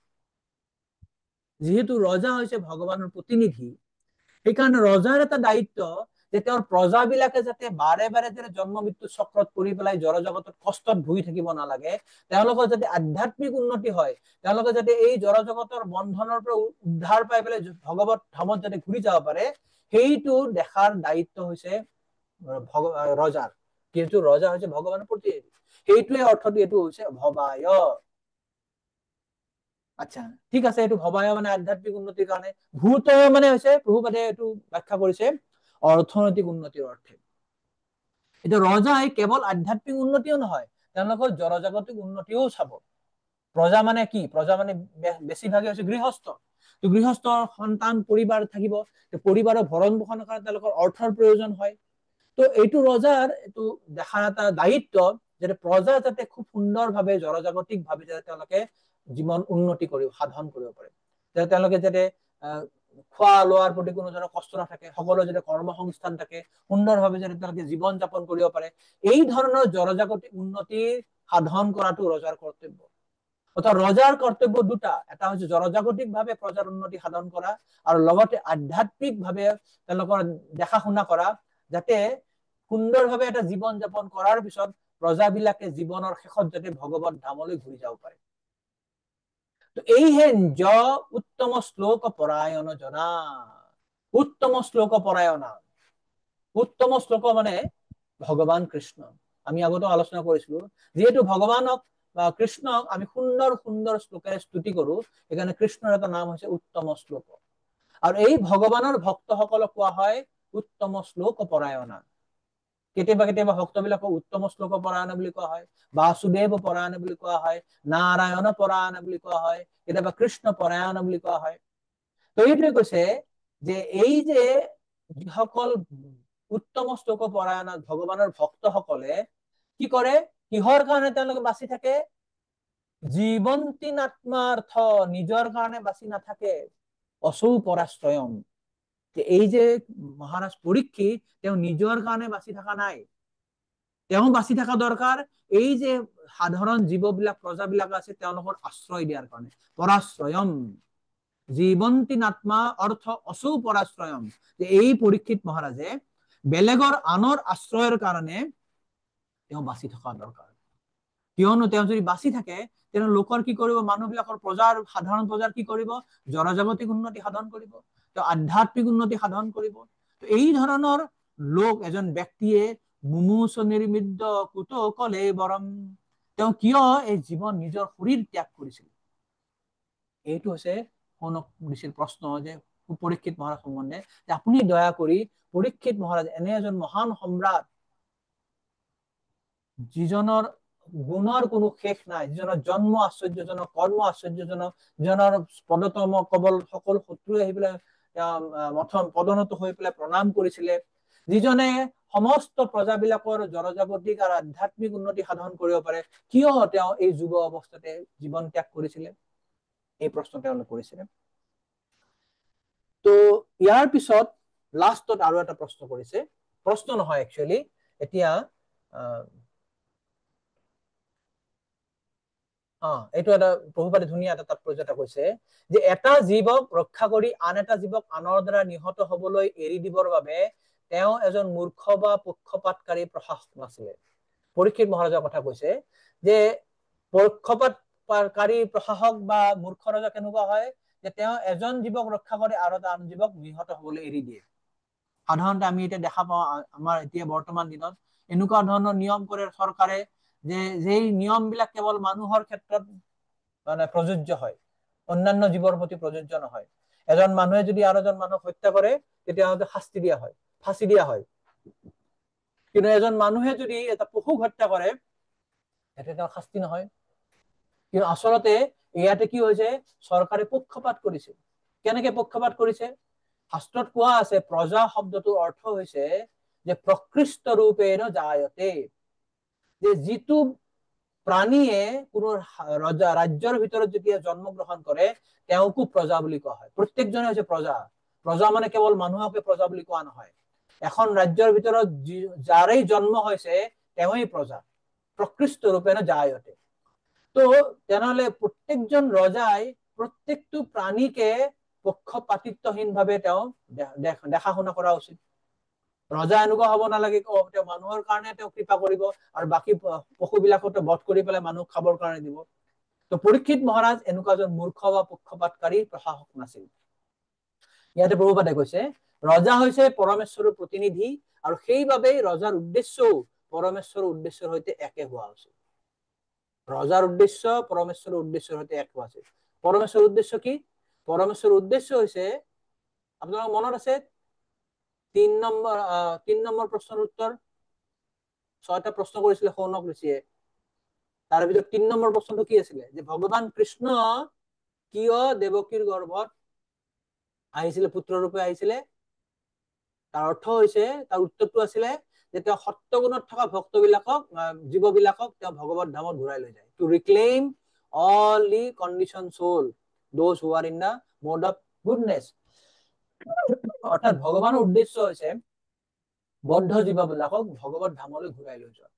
যিহেতু ৰজা হৈছে ভগৱানৰ প্ৰতিনিধি, সেইকাৰণে ৰজাৰ এটা দায়িত্ব যে তেওঁৰ প্ৰজাবিলাকে যাতে বাৰে বাৰে জন্ম মৃত্যু চক্ৰত পৰি পেলাই জড়জগতত কষ্টত ভুগি থাকিব নালাগে, তেওঁলোকৰ যাতে আধ্যাত্মিক উন্নতি হয়, তেওঁলোকে যাতে এই জড়জগতৰ বন্ধনৰ পৰা উদ্ধাৰ পাই পেলাই ভগৱত ধামত যাতে ঘূৰি যাব পাৰে, সেইটো দেখাৰ দায়িত্ব হৈছে ৰজাৰ। কিন্তু ৰজা হৈছে ভগৱানৰ প্ৰতিনিধি, সেইটোৱে অৰ্থটো এইটো হৈছে ভৱায়। আচ্ছা, ঠিক আছে, এইটো ভৱায় মানে আধ্যাত্মিক উন্নতিৰ কাৰণে। ভূতয় মানে হৈছে, প্ৰভুপাদে এইটো ব্যাখ্যা কৰিছে অৰ্থনৈতিক উন্নতিৰ অৰ্থে। এতিয়া ৰজাই কেৱল আধ্যাত্মিক উন্নতিও নহয়, তেওঁলোকৰ জড়জাগতিক উন্নতিও চাব। প্ৰজা মানে কি? প্ৰজা মানে বেছিভাগে হৈছে গৃহস্থ। গৃহস্থৰ সন্তান পৰিবাৰ থাকিব, পৰিবাৰৰ ভৰণ পোষণৰ কাৰণে তেওঁলোকৰ অৰ্থৰ প্ৰয়োজন হয়। তো এইটো ৰজাৰ এইটো দেখাৰ এটা দায়িত্ব, যাতে প্ৰজা যাতে খুব সুন্দৰভাৱে জড়জাগতিক ভাৱে যাতে তেওঁলোকে জীৱন উন্নতি সাধন কৰিব পাৰে, যাতে তেওঁলোকে যাতে খোৱা লোৱাৰ প্ৰতি কোনো ধৰণৰ কষ্ট নাথাকে, সকলো যাতে কৰ্মসংস্থান থাকে, সুন্দৰভাৱে যাতে তেওঁলোকে জীৱন যাপন কৰিব পাৰে, এই ধৰণৰ জড়জাগতিক উন্নতি সাধন কৰাটো ৰজাৰ কৰ্তব্য। অৰ্থাৎ ৰজাৰ কৰ্তব্য 2টা, এটা হৈছে জড়জাগতিক ভাৱে প্ৰজাৰ উন্নতি সাধন কৰা, আৰু লগতে আধ্যাত্মিক ভাৱে তেওঁলোকৰ দেখা শুনা কৰা, যাতে সুন্দৰভাৱে এটা জীৱন যাপন কৰাৰ পিছত প্ৰজাবিলাকে জীৱনৰ শেষত যাতে ভগৱত ধামলৈ ঘূৰি যাব পাৰে। তো এইহে উত্তম শ্লোক পৰায়ণ জনা। উত্তম শ্লোক পৰায়ণ, উত্তম শ্লোক মানে ভগৱান কৃষ্ণ। আমি আগতে আলোচনা কৰিছিলো, যিহেতু ভগৱানক বা কৃষ্ণক আমি সুন্দৰ সুন্দৰ শ্লোকেৰে স্তুতি কৰো, সেইকাৰণে কৃষ্ণৰ এটা নাম হৈছে উত্তম শ্লোক। আৰু এই ভগৱানৰ ভক্তসকলক কোৱা হয় উত্তম শ্লোক পৰায়ণা। কেতিয়াবা কেতিয়াবা ভক্তবিলাকক উত্তম শ্লোক পৰায়ণ বুলি কোৱা হয়, বাসুদেৱ পৰায়ণ বুলি কোৱা হয়, নাৰায়ণ পৰায়ণ বুলি কোৱা হয়, কেতিয়াবা কৃষ্ণ পৰায়ণ বুলি কোৱা হয়। তো এইটোৱে কৈছে যে এই যে যিসকল উত্তম শ্লোক পৰায়ণ ভগৱানৰ ভক্তসকলে কি কৰে, কিহৰ কাৰণে তেওঁলোকে বাচি থাকে? জীৱন্তীন আত্মাৰ্থ, নিজৰ কাৰণে বাচি নাথাকে, অচৌ পৰাশ্ৰয়ম। এই যে মহাৰাজ পৰীক্ষিত, তেওঁ নিজৰ কাৰণে বাচি থকা নাই, তেওঁ বাচি থকা দৰকাৰ এই যে সাধাৰণ জীৱবিলাক প্ৰজাবিলাক আছে তেওঁলোকৰ আশ্ৰয় দিয়াৰ কাৰণে, পৰাশ্ৰয়ম। জীৱন্তীন আত্মা অৰ্থ অচৌ পৰাশ্ৰয়ম, যে এই পৰীক্ষিত মহাৰাজে বেলেগৰ আনৰ আশ্ৰয়ৰ কাৰণে তেওঁ বাচি থকা দৰকাৰ। কিয়নো তেওঁ যদি বাচি থাকে তেনে লোকৰ কি কৰিব, মানুহবিলাকৰ প্ৰজাৰ, সাধাৰণ প্ৰজাৰ কি কৰিব? জনজাগতিক উন্নতি সাধন কৰিব, তেওঁ আধ্যাত্মিক উন্নতি সাধন কৰিব। এই ধৰণৰ লোক এজন ব্যক্তিয়ে মুমুচ নিৰ্মিত কুত কলে বৰম, তেওঁ কিয় এই জীৱন নিজৰ শৰীৰ ত্যাগ কৰিছিল? এইটো হৈছে শৌনক ঋষিৰ প্ৰশ্ন যে পৰীক্ষিত মহাৰাজ সম্বন্ধে, যে আপুনি দয়া কৰি পৰীক্ষিত মহাৰাজ এনে এজন মহান সম্ৰাট, যিজনৰ গুণৰ কোনো শেষ নাই, যিজনৰ জন্ম আশ্চৰ্যজনক, কৰ্ম আশ্চৰ্যজনক, যিজনৰ পদতম কবল সকলো শত্ৰুৱে আহি পেলাই মথম পদনত হৈ পেলাই প্ৰণাম কৰিছিলে, যিজনে সমস্ত প্ৰজাবিলাকৰ জনজাগতিক আৰু আধ্যাত্মিক উন্নতি সাধন কৰিব পাৰে, কিয় তেওঁ এই যুৱ অৱস্থাতে জীৱন ত্যাগ কৰিছিলে? এই প্ৰশ্ন তেওঁলোকে কৰিছিলে। তো ইয়াৰ পিছত লাষ্টত আৰু এটা প্ৰশ্ন কৰিছে, প্ৰশ্ন নহয় একচুৱেলি, এতিয়া এইটো এটা প্ৰভুপাদে ধুনীয়া এটা তাৎপৰ্য এটা কৈছে যে এটা জীৱক ৰক্ষা কৰি আন এটা জীৱক আনৰ দ্বাৰা নিহত হবলৈ এৰি দিবৰ বাবে তেওঁ এজন মূৰ্খ বা পক্ষপাতকাৰী প্ৰশাসক নাছিলে। পৰীক্ষিত মহাৰাজৰ কথা কৈছে যে পক্ষপাতকাৰী প্ৰশাসক বা মূৰ্খ ৰজা কেনেকুৱা হয়, যে তেওঁ এজন জীৱক ৰক্ষা কৰি আৰু এটা আন জীৱক নিহত হবলৈ এৰি দিয়ে। সাধাৰণতে আমি এতিয়া দেখা পাওঁ আমাৰ এতিয়া বৰ্তমান দিনত এনেকুৱা ধৰণৰ নিয়ম কৰে চৰকাৰে, যে যেই নিয়ম বিলাক কেৱল মানুহৰ ক্ষেত্ৰত মানে প্ৰযোজ্য হয়, অন্যান্য জীৱৰ প্ৰতি প্ৰযোজ্য নহয়। এজন মানুহে যদি আৰু এজন মানুহক হত্যা কৰে তেতিয়াহ'লে শাস্তি দিয়া হয়, ফাঁচি দিয়া হয়। কিন্তু এজন মানুহে যদি এটা পশুক হত্যা কৰে তেতিয়া তেওঁৰ শাস্তি নহয়। কিন্তু আচলতে ইয়াতে কি হৈছে, চৰকাৰে পক্ষপাত কৰিছে। কেনেকে পক্ষপাত কৰিছে? শাস্ত্ৰত কোৱা আছে, প্ৰজা শব্দটোৰ অৰ্থ হৈছে যে প্ৰকৃষ্ট ৰূপেণ জায়তে, যে যিটো প্ৰাণীয়ে কোনো ৰাজ্যৰ ভিতৰত যেতিয়া জন্মগ্ৰহণ কৰে তেওঁকো প্ৰজা বুলি কোৱা হয়। প্ৰত্যেকজনে হৈছে প্ৰজা। প্ৰজা মানে কেৱল মানুহকে প্ৰজা বুলি কোৱা নহয়, এখন ৰাজ্যৰ ভিতৰত যাৰেই জন্ম হৈছে তেওঁই প্ৰজা, প্ৰকৃষ্ট ৰূপেণ জায়তে। তো তেনেহলে প্ৰত্যেকজন ৰজাই প্ৰত্যেকটো প্ৰাণীকে পক্ষপাতিত্বহীন ভাৱে তেওঁ দেখা শুনা কৰা উচিত। ৰজা এনেকুৱা হব নালাগে তেওঁ মানুহৰ কাৰণে তেওঁ কৃপা কৰিব আৰু বাকী পশুবিলাকতো বধ কৰি পেলাই মানুহ খাবৰ কাৰণে দিব। তো পৰীক্ষিত মহাৰাজ এনেকুৱা এজন মূৰ্খ বা পক্ষপাতকাৰী প্ৰশাসক নাছিল। ইয়াতে প্ৰভুপাদে কৈছে ৰজা হৈছে পৰমেশ্বৰৰ প্ৰতিনিধি আৰু সেইবাবেই ৰজাৰ উদ্দেশ্যও পৰমেশ্বৰৰ উদ্দেশ্যৰ সৈতে একে হোৱা উচিত। ৰজাৰ উদ্দেশ্য পৰমেশ্বৰৰ উদ্দেশ্যৰ সৈতে এক হোৱা উচিত। পৰমেশ্বৰৰ উদ্দেশ্য কি? পৰমেশ্বৰৰ উদ্দেশ্য হৈছে, আপোনালোকৰ মনত আছে ৩ নম্বৰ প্ৰশ্নৰ উত্তৰ ৬টা প্ৰশ্ন কৰিছিলে শৌনক ঋষিয়ে। তাৰ ভিতৰত ৩ নম্বৰ প্ৰশ্নটো কি আছিলে, যে ভগৱান কৃষ্ণ কিয় দেৱকীৰ গৰ্ভত আহিছিলে, পুত্ৰ ৰূপে আহিছিলে? তাৰ অৰ্থ হৈছে, তাৰ উত্তৰটো আছিলে যে তেওঁ সত্যগুণত থকা ভক্তবিলাকক, জীৱবিলাকক তেওঁ ভগৱত ধামত ঘূৰাই লৈ যায়, to reclaim all the conditioned soul, those who are in the mode of goodness. অৰ্থাৎ ভগৱানৰ উদ্দেশ্য হৈছে বদ্ধ জীৱবিলাকক ভগৱত ধামলৈ ঘূৰাই লৈ যোৱা।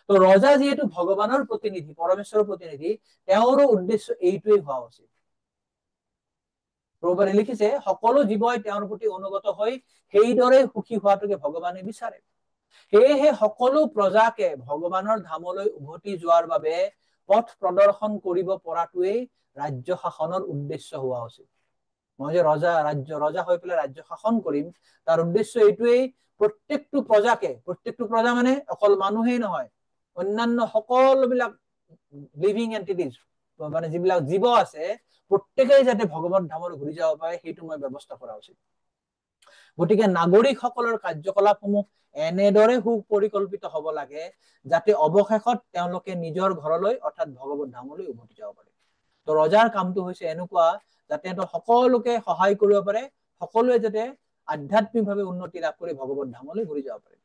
তো ৰজা যিহেতু ভগৱানৰ প্ৰতিনিধি, পৰমেশ্বৰৰ প্ৰতিনিধি, তেওঁৰো উদ্দেশ্য এইটোৱেই হোৱা উচিত। প্ৰভুপাদে লিখিছে সকলো জীৱই তেওঁৰ প্ৰতি অনুগত হৈ সেইদৰে সুখী হোৱাটোকে ভগৱানে বিচাৰে। সেয়েহে সকলো প্ৰজাকে ভগৱানৰ ধামলৈ উভতি যোৱাৰ বাবে পথ প্ৰদৰ্শন কৰিব পৰাটোৱেই ৰাজ্য শাসনৰ উদ্দেশ্য হোৱা উচিত। মই যে ৰজা হৈ পেলাই ৰাজ্য শাসন কৰিম, তাৰ উদ্দেশ্য এইটোৱেই প্ৰত্যেকটো প্ৰজাকে, প্ৰত্যেকটো প্ৰজা মানে অকল মানুহেই নহয়, অন্যান্য সকলোবিলাক লিভিং এন্টিটিজ মানে যিবিলাক জীৱ আছে প্ৰত্যেকেই যাতে ভগৱত ধামলৈ ঘূৰি যাব পাৰে সেইটো মই ব্যৱস্থা কৰা উচিত। গতিকে নাগৰিকসকলৰ কাৰ্যকলাপসমূহ এনেদৰে সুপৰিকল্পিত হ'ব লাগে যাতে অৱশেষত তেওঁলোকে নিজৰ ঘৰলৈ অৰ্থাৎ ভগৱত ধামলৈ উভতি যাব পাৰে। তো ৰজাৰ কামটো হৈছে এনেকুৱা যাতে সকলোকে সহায় কৰিব পাৰে, সকলোৱে যাতে আধ্যাত্মিকভাৱে উন্নতি লাভ কৰি ভগৱত ধামলৈ ঘূৰি যাব পাৰে।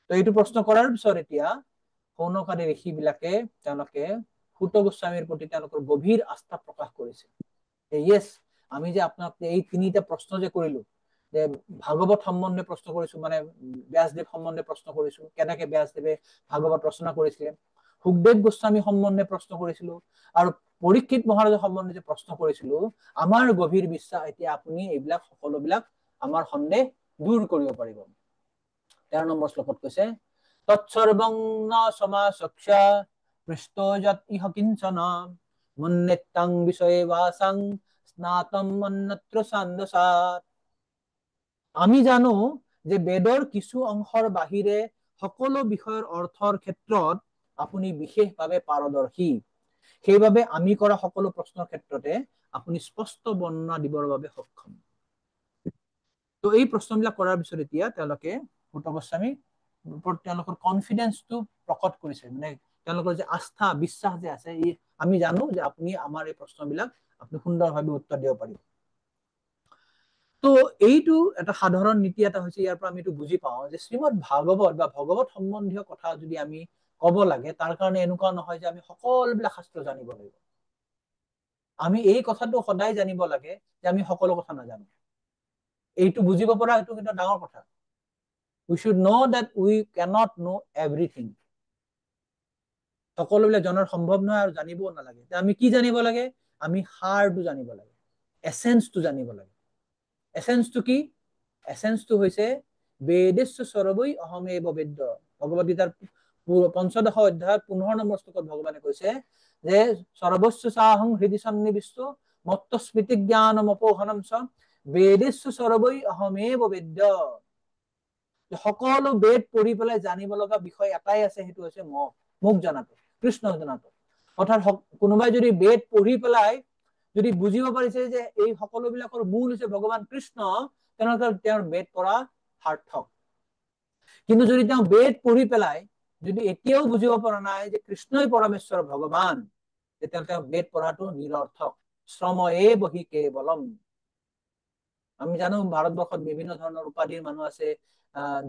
তো এইটো প্ৰশ্ন কৰাৰ পিছত এতিয়া শৌনকাদি ঋষি বিলাকে তেওঁলোকে সূত গোস্বামীৰ প্ৰতি তেওঁলোকৰ গভীৰ আস্থা প্ৰকাশ কৰিছে। ইয়েছ, আমি যে আপোনাক এই তিনিটা প্ৰশ্ন যে কৰিলো, যে ভাগৱত সম্বন্ধে প্ৰশ্ন কৰিছো, মানে ব্যাসদেৱ সম্বন্ধে প্ৰশ্ন কৰিছো, কেনেকে ব্যাসদেৱে ভাগৱত ৰচনা কৰিছিলে, সুখদেৱ গোস্বামী সম্বন্ধে প্ৰশ্ন কৰিছিলো, আৰু পৰীক্ষিত মহাৰাজৰ সম্বন্ধে যে প্ৰশ্ন কৰিছিলো, আমাৰ গভীৰ বিশ্বাস এতিয়া আপুনি এইবিলাক সকলোবিলাক আমাৰ সন্দেহ দূৰ কৰিব পাৰিব। 13 নম্বৰ শ্লোকত কৈছে তৎসৰ্বং ন সমাচক্ষ্য পৃষ্ঠোজত ইহ কিঞ্চন মন্নেত্তাং বিষয়ে বাসাং স্নাতম অন্যত্ৰ সান্দসাত। আমি জানো যে বেদৰ কিছু অংশৰ বাহিৰে সকলো বিষয়ৰ অৰ্থৰ ক্ষেত্ৰত আপুনি বিশেষভাৱে পাৰদৰ্শী, সেইবাবে আমি কৰা সকলো প্ৰশ্নৰ ক্ষেত্ৰতে আপুনি স্পষ্ট বৰ্ণনা দিবৰ বাবে সক্ষম। তো এই প্ৰশ্নবিলাক কৰাৰ পিছত এতিয়া তেওঁলোকে সূত গোস্বামী ওপৰত তেওঁলোকৰ কনফিডেন্সটো প্ৰকট কৰিছে, মানে তেওঁলোকৰ যে আস্থা বিশ্বাস যে আছে, আমি জানো যে আপুনি আমাৰ এই প্ৰশ্নবিলাক আপুনি সুন্দৰভাৱে উত্তৰ দিব পাৰিব। তো এইটো এটা সাধাৰণ নীতি এটা হৈছে, ইয়াৰ পৰা আমি এইটো বুজি পাওঁ যে শ্ৰীমদ ভাগৱত বা ভগৱত সম্বন্ধীয় কথা যদি আমি ক'ব লাগে, তাৰ কাৰণে এনেকুৱা নহয় যে আমি সকলোবিলাক শাস্ত্ৰ জানিব লাগিব। আমি এই কথাটো সদায় জানিব লাগে যে আমি সকলো কথা নাজানো। এইটো বুজিব পৰা এইটো কিন্তু ডাঙৰ কথা। We should know that we cannot know everything. সকলোবিলাক জনাৰ সম্ভৱ নহয় আৰু জানিবও নালাগে। আমি কি জানিব লাগে? আমি সাৰটো জানিব লাগে, এসেন্সটো জানিব লাগে। এসেন্সটো কি? এসেন্সটো হৈছে বেদেশ্ব সৰ্বৈ অহমেব বেদ্য। ভগৱদ গীতাৰ 15 অধ্যায়ৰ 15 নম্বৰ শ্লোকত ভগৱানে কৈছে যে সৰ্বস্ব সাহং হৃদি সন্নিবিষ্ট মত্ত স্মৃতি জ্ঞানম অপোহনম চ বেদেশ্ব সৰ্বৈ অহমেব বেদ্য। সকলো বেদ পঢ়ি পেলাই জানিব লগা বিষয় এটাই আছে, সেইটো হৈছে মোক জনাটো, কৃষ্ণ জনাটো। অৰ্থাৎ কোনোবাই যদি বেদ পঢ়ি পেলাই যদি বুজিব পাৰিছে যে এই সকলোবিলাকৰ মূল হৈছে ভগৱান কৃষ্ণ, তেনেহ'লে তেওঁৰ বেদ পঢ়া সাৰ্থক। কিন্তু যদি তেওঁ বেদ পঢ়ি পেলাই যদি এতিয়াও বুজিব পৰা নাই যে কৃষ্ণই পৰমেশ্বৰ ভগৱান, তেতিয়া তেওঁ বেদ পঢ়াটো নিৰৰ্থক। শ্ৰম বহি কেৱলম। আমি জানো ভাৰতবৰ্ষত বিভিন্ন ধৰণৰ উপাধিৰ মানুহ আছে,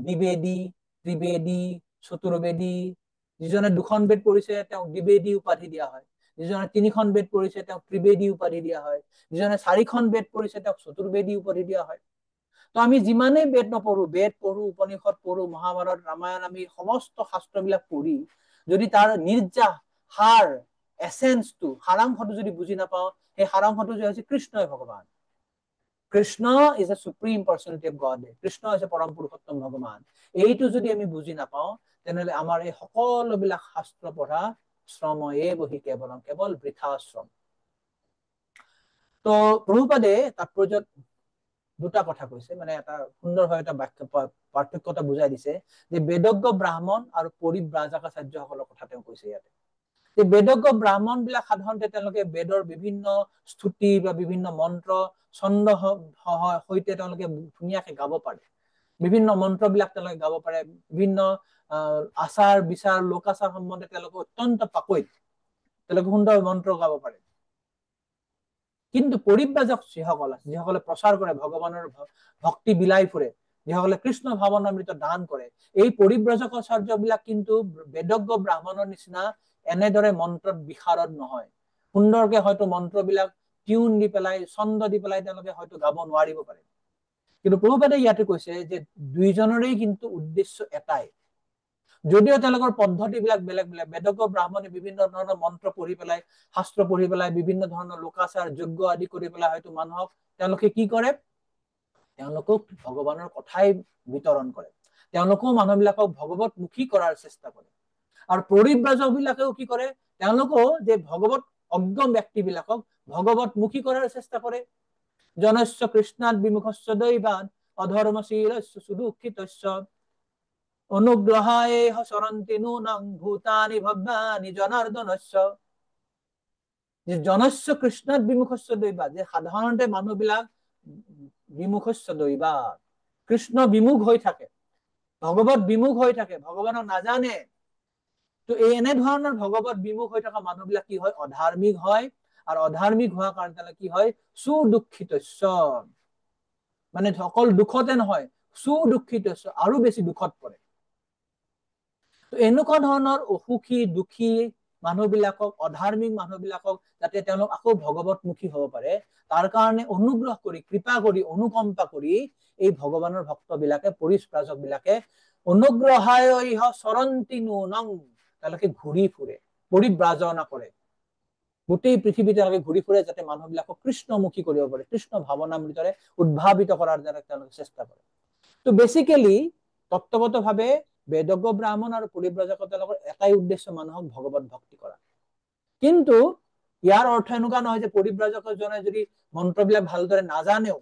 দ্বিবেদী, ত্ৰিবেদী, চতুৰ্বেদী। যিজনে 2খন বেদ পঢ়িছে তেওঁক দ্বিবেদী উপাধি দিয়া হয়, যিজনে 3খন বেদ পঢ়িছে তেওঁক ত্ৰিবেদী উপাধি দিয়া হয়, যিজনে 4খন বেদ পঢ়িছে তেওঁক চতুৰ্বেদী উপাধি দিয়া হয়। তো আমি যিমানেই বেদ নপঢ়ো, বেদ পঢ়ো, উপনিষদ পঢ়ো, মহাভাৰত ৰামায়ণ, আমি সমস্ত শাস্ত্ৰবিলাক পঢ়ি যদি তাৰ নিৰ্যাস সাৰ এসেন্সটো সাৰাংশটো যদি বুজি নাপাওঁ, সেই সাৰাংশটো যে হৈছে কৃষ্ণই ভগৱান। Krishna is a supreme personality of god, Krishna হৈছে পৰম পুৰুষোত্তম ভগৱান। এইটো যদি আমি বুজি নাপাওঁ, তেনেহ'লে আমাৰ এই সকলোবিলাক শাস্ত্ৰ পঢ়া শ্ৰম বহি কেৱলম, কেৱল বৃথা শ্ৰম। তো প্ৰভুপাদে তাৎপৰ্যত 2টা কথা কৈছে, মানে এটা সুন্দৰভাৱে এটা পাৰ্থক্যতা বুজাই দিছে যে বেদজ্ঞ ব্ৰাহ্মণ আৰু পৰিব্ৰাজকাচাৰ্যসকলৰ কথা তেওঁ কৈছে ইয়াতে। যে বেদজ্ঞ ব্ৰাহ্মণ বিলাক সাধাৰণতে তেওঁলোকে বেদৰ বিভিন্ন স্তুতি বা বিভিন্ন মন্ত্ৰ ছন্দ সৈতে তেওঁলোকে ধুনীয়াকে গাব পাৰে, বিভিন্ন মন্ত্ৰবিলাক তেওঁলোকে গাব পাৰে, বিভিন্ন আচাৰ বিচাৰ লোকাচাৰ সম্বন্ধে তেওঁলোকে অত্যন্ত পাকৈত, তেওঁলোকে সুন্দৰ মন্ত্ৰ গাব পাৰে। কিন্তু পৰিব্ৰাজক যিসকল আছে, যিসকলে প্ৰচাৰ কৰে, ভগৱানৰ ভক্তি বিলাই ফুৰে, যিসকলে কৃষ্ণ ভাৱনামৃত দান কৰে, এই পৰিব্ৰাজকাচাৰ্যবিলাক কিন্তু বেদজ্ঞ ব্ৰাহ্মণৰ নিচিনা এনেদৰে মন্ত্ৰত বিশাৰদ নহয়। সুন্দৰকে হয়তো মন্ত্ৰবিলাক টিউন দি পেলাই, ছন্দ দি পেলাই তেওঁলোকে হয়তো গাব নোৱাৰিব পাৰে। কিন্তু প্ৰভুপাদে ইয়াতে কৈছে যে দুইজনৰেই কিন্তু উদ্দেশ্য এটাই, যদিও তেওঁলোকৰ পদ্ধতিবিলাক বেলেগ বেলেগ। বেদজ্ঞ ব্ৰাহ্মণে বিভিন্ন ধৰণৰ মন্ত্ৰ পঢ়ি পেলাই, শাস্ত্ৰ পঢ়ি পেলাই, বিভিন্ন ধৰণৰ লোকাচাৰ যজ্ঞ আদি কৰি পেলাই হয়তো মানুহক তেওঁলোকে কি কৰে, তেওঁলোকক ভগৱানৰ কথাই বিতৰণ কৰে, তেওঁলোকেও মানুহবিলাকক ভগৱতমুখী কৰাৰ চেষ্টা কৰে। আৰু পৰিব্ৰাজক বিলাকেও কি কৰে, তেওঁলোকেও যে ভগৱত অজ্ঞ ব্যক্তিবিলাকক ভগৱতমুখী কৰাৰ চেষ্টা কৰে। জনস্য কৃষ্ণাত বিমুখস্য দৈবান অধৰ্মশীলস্য সুদুঃখিতস্য। অনুগ্ৰহায়ে সৰন্তি নূনং ভূতানি ভব্যানি জনাৰ্দনস্য। যে জনস্য কৃষ্ণত বিমুখস্য দৈবা, যে সাধাৰণতে মানুহবিলাক বিমুখস্য দৈবা, কৃষ্ণ বিমুখ হৈ থাকে, ভগৱত বিমুখ হৈ থাকে, ভগৱানক নাজানে। তো এই এনেধৰণৰ ভগৱত বিমুখ হৈ থকা মানুহবিলাক কি হয়? অধাৰ্মিক হয়। আৰু অধাৰ্মিক হোৱাৰ কাৰণে কি হয়? সুদুঃখিতস্য, মানে অকল দুখতে নহয়, সুদুঃখিতস্য, আৰু বেছি দুখত পৰে। তো এনেকুৱা ধৰণৰ অসুখী দুখী মানুহবিলাকক, অধাৰ্মিক মানুহবিলাকক যাতে তেওঁলোক আকৌ ভগৱতমুখী হ'ব পাৰে, তাৰ কাৰণে অনুগ্ৰহ কৰি, কৃপা কৰি, অনুকম্পা কৰি এই ভগৱানৰ ভক্তবিলাকে, পৰিব্ৰাজক বিলাকে অনুগ্ৰহায় চৰন্তি নূনং, তেওঁলোকে ঘূৰি ফুৰে, পৰিব্ৰাজনা কৰে, গোটেই পৃথিৱীত তেওঁলোকে ঘূৰি ফুৰে, যাতে মানুহবিলাকক কৃষ্ণমুখী কৰিব পাৰে, কৃষ্ণ ভাৱনামৃতৰে উদ্ভাৱিত কৰাৰ দ্বাৰা তেওঁলোকে চেষ্টা কৰে। তো বেচিকেলি তত্ত্বগতভাৱে বেদজ্ঞ ব্ৰাহ্মণ আৰু পৰিব্ৰাজকতাৰ এটাই উদ্দেশ্য, মানুহক ভগৱত ভক্তি কৰা। কিন্তু ইয়াৰ অৰ্থ এনেকুৱা নহয় যে পৰিব্ৰাজকজনে যদি মন্ত্ৰবিলাক ভালদৰে নাজানেও,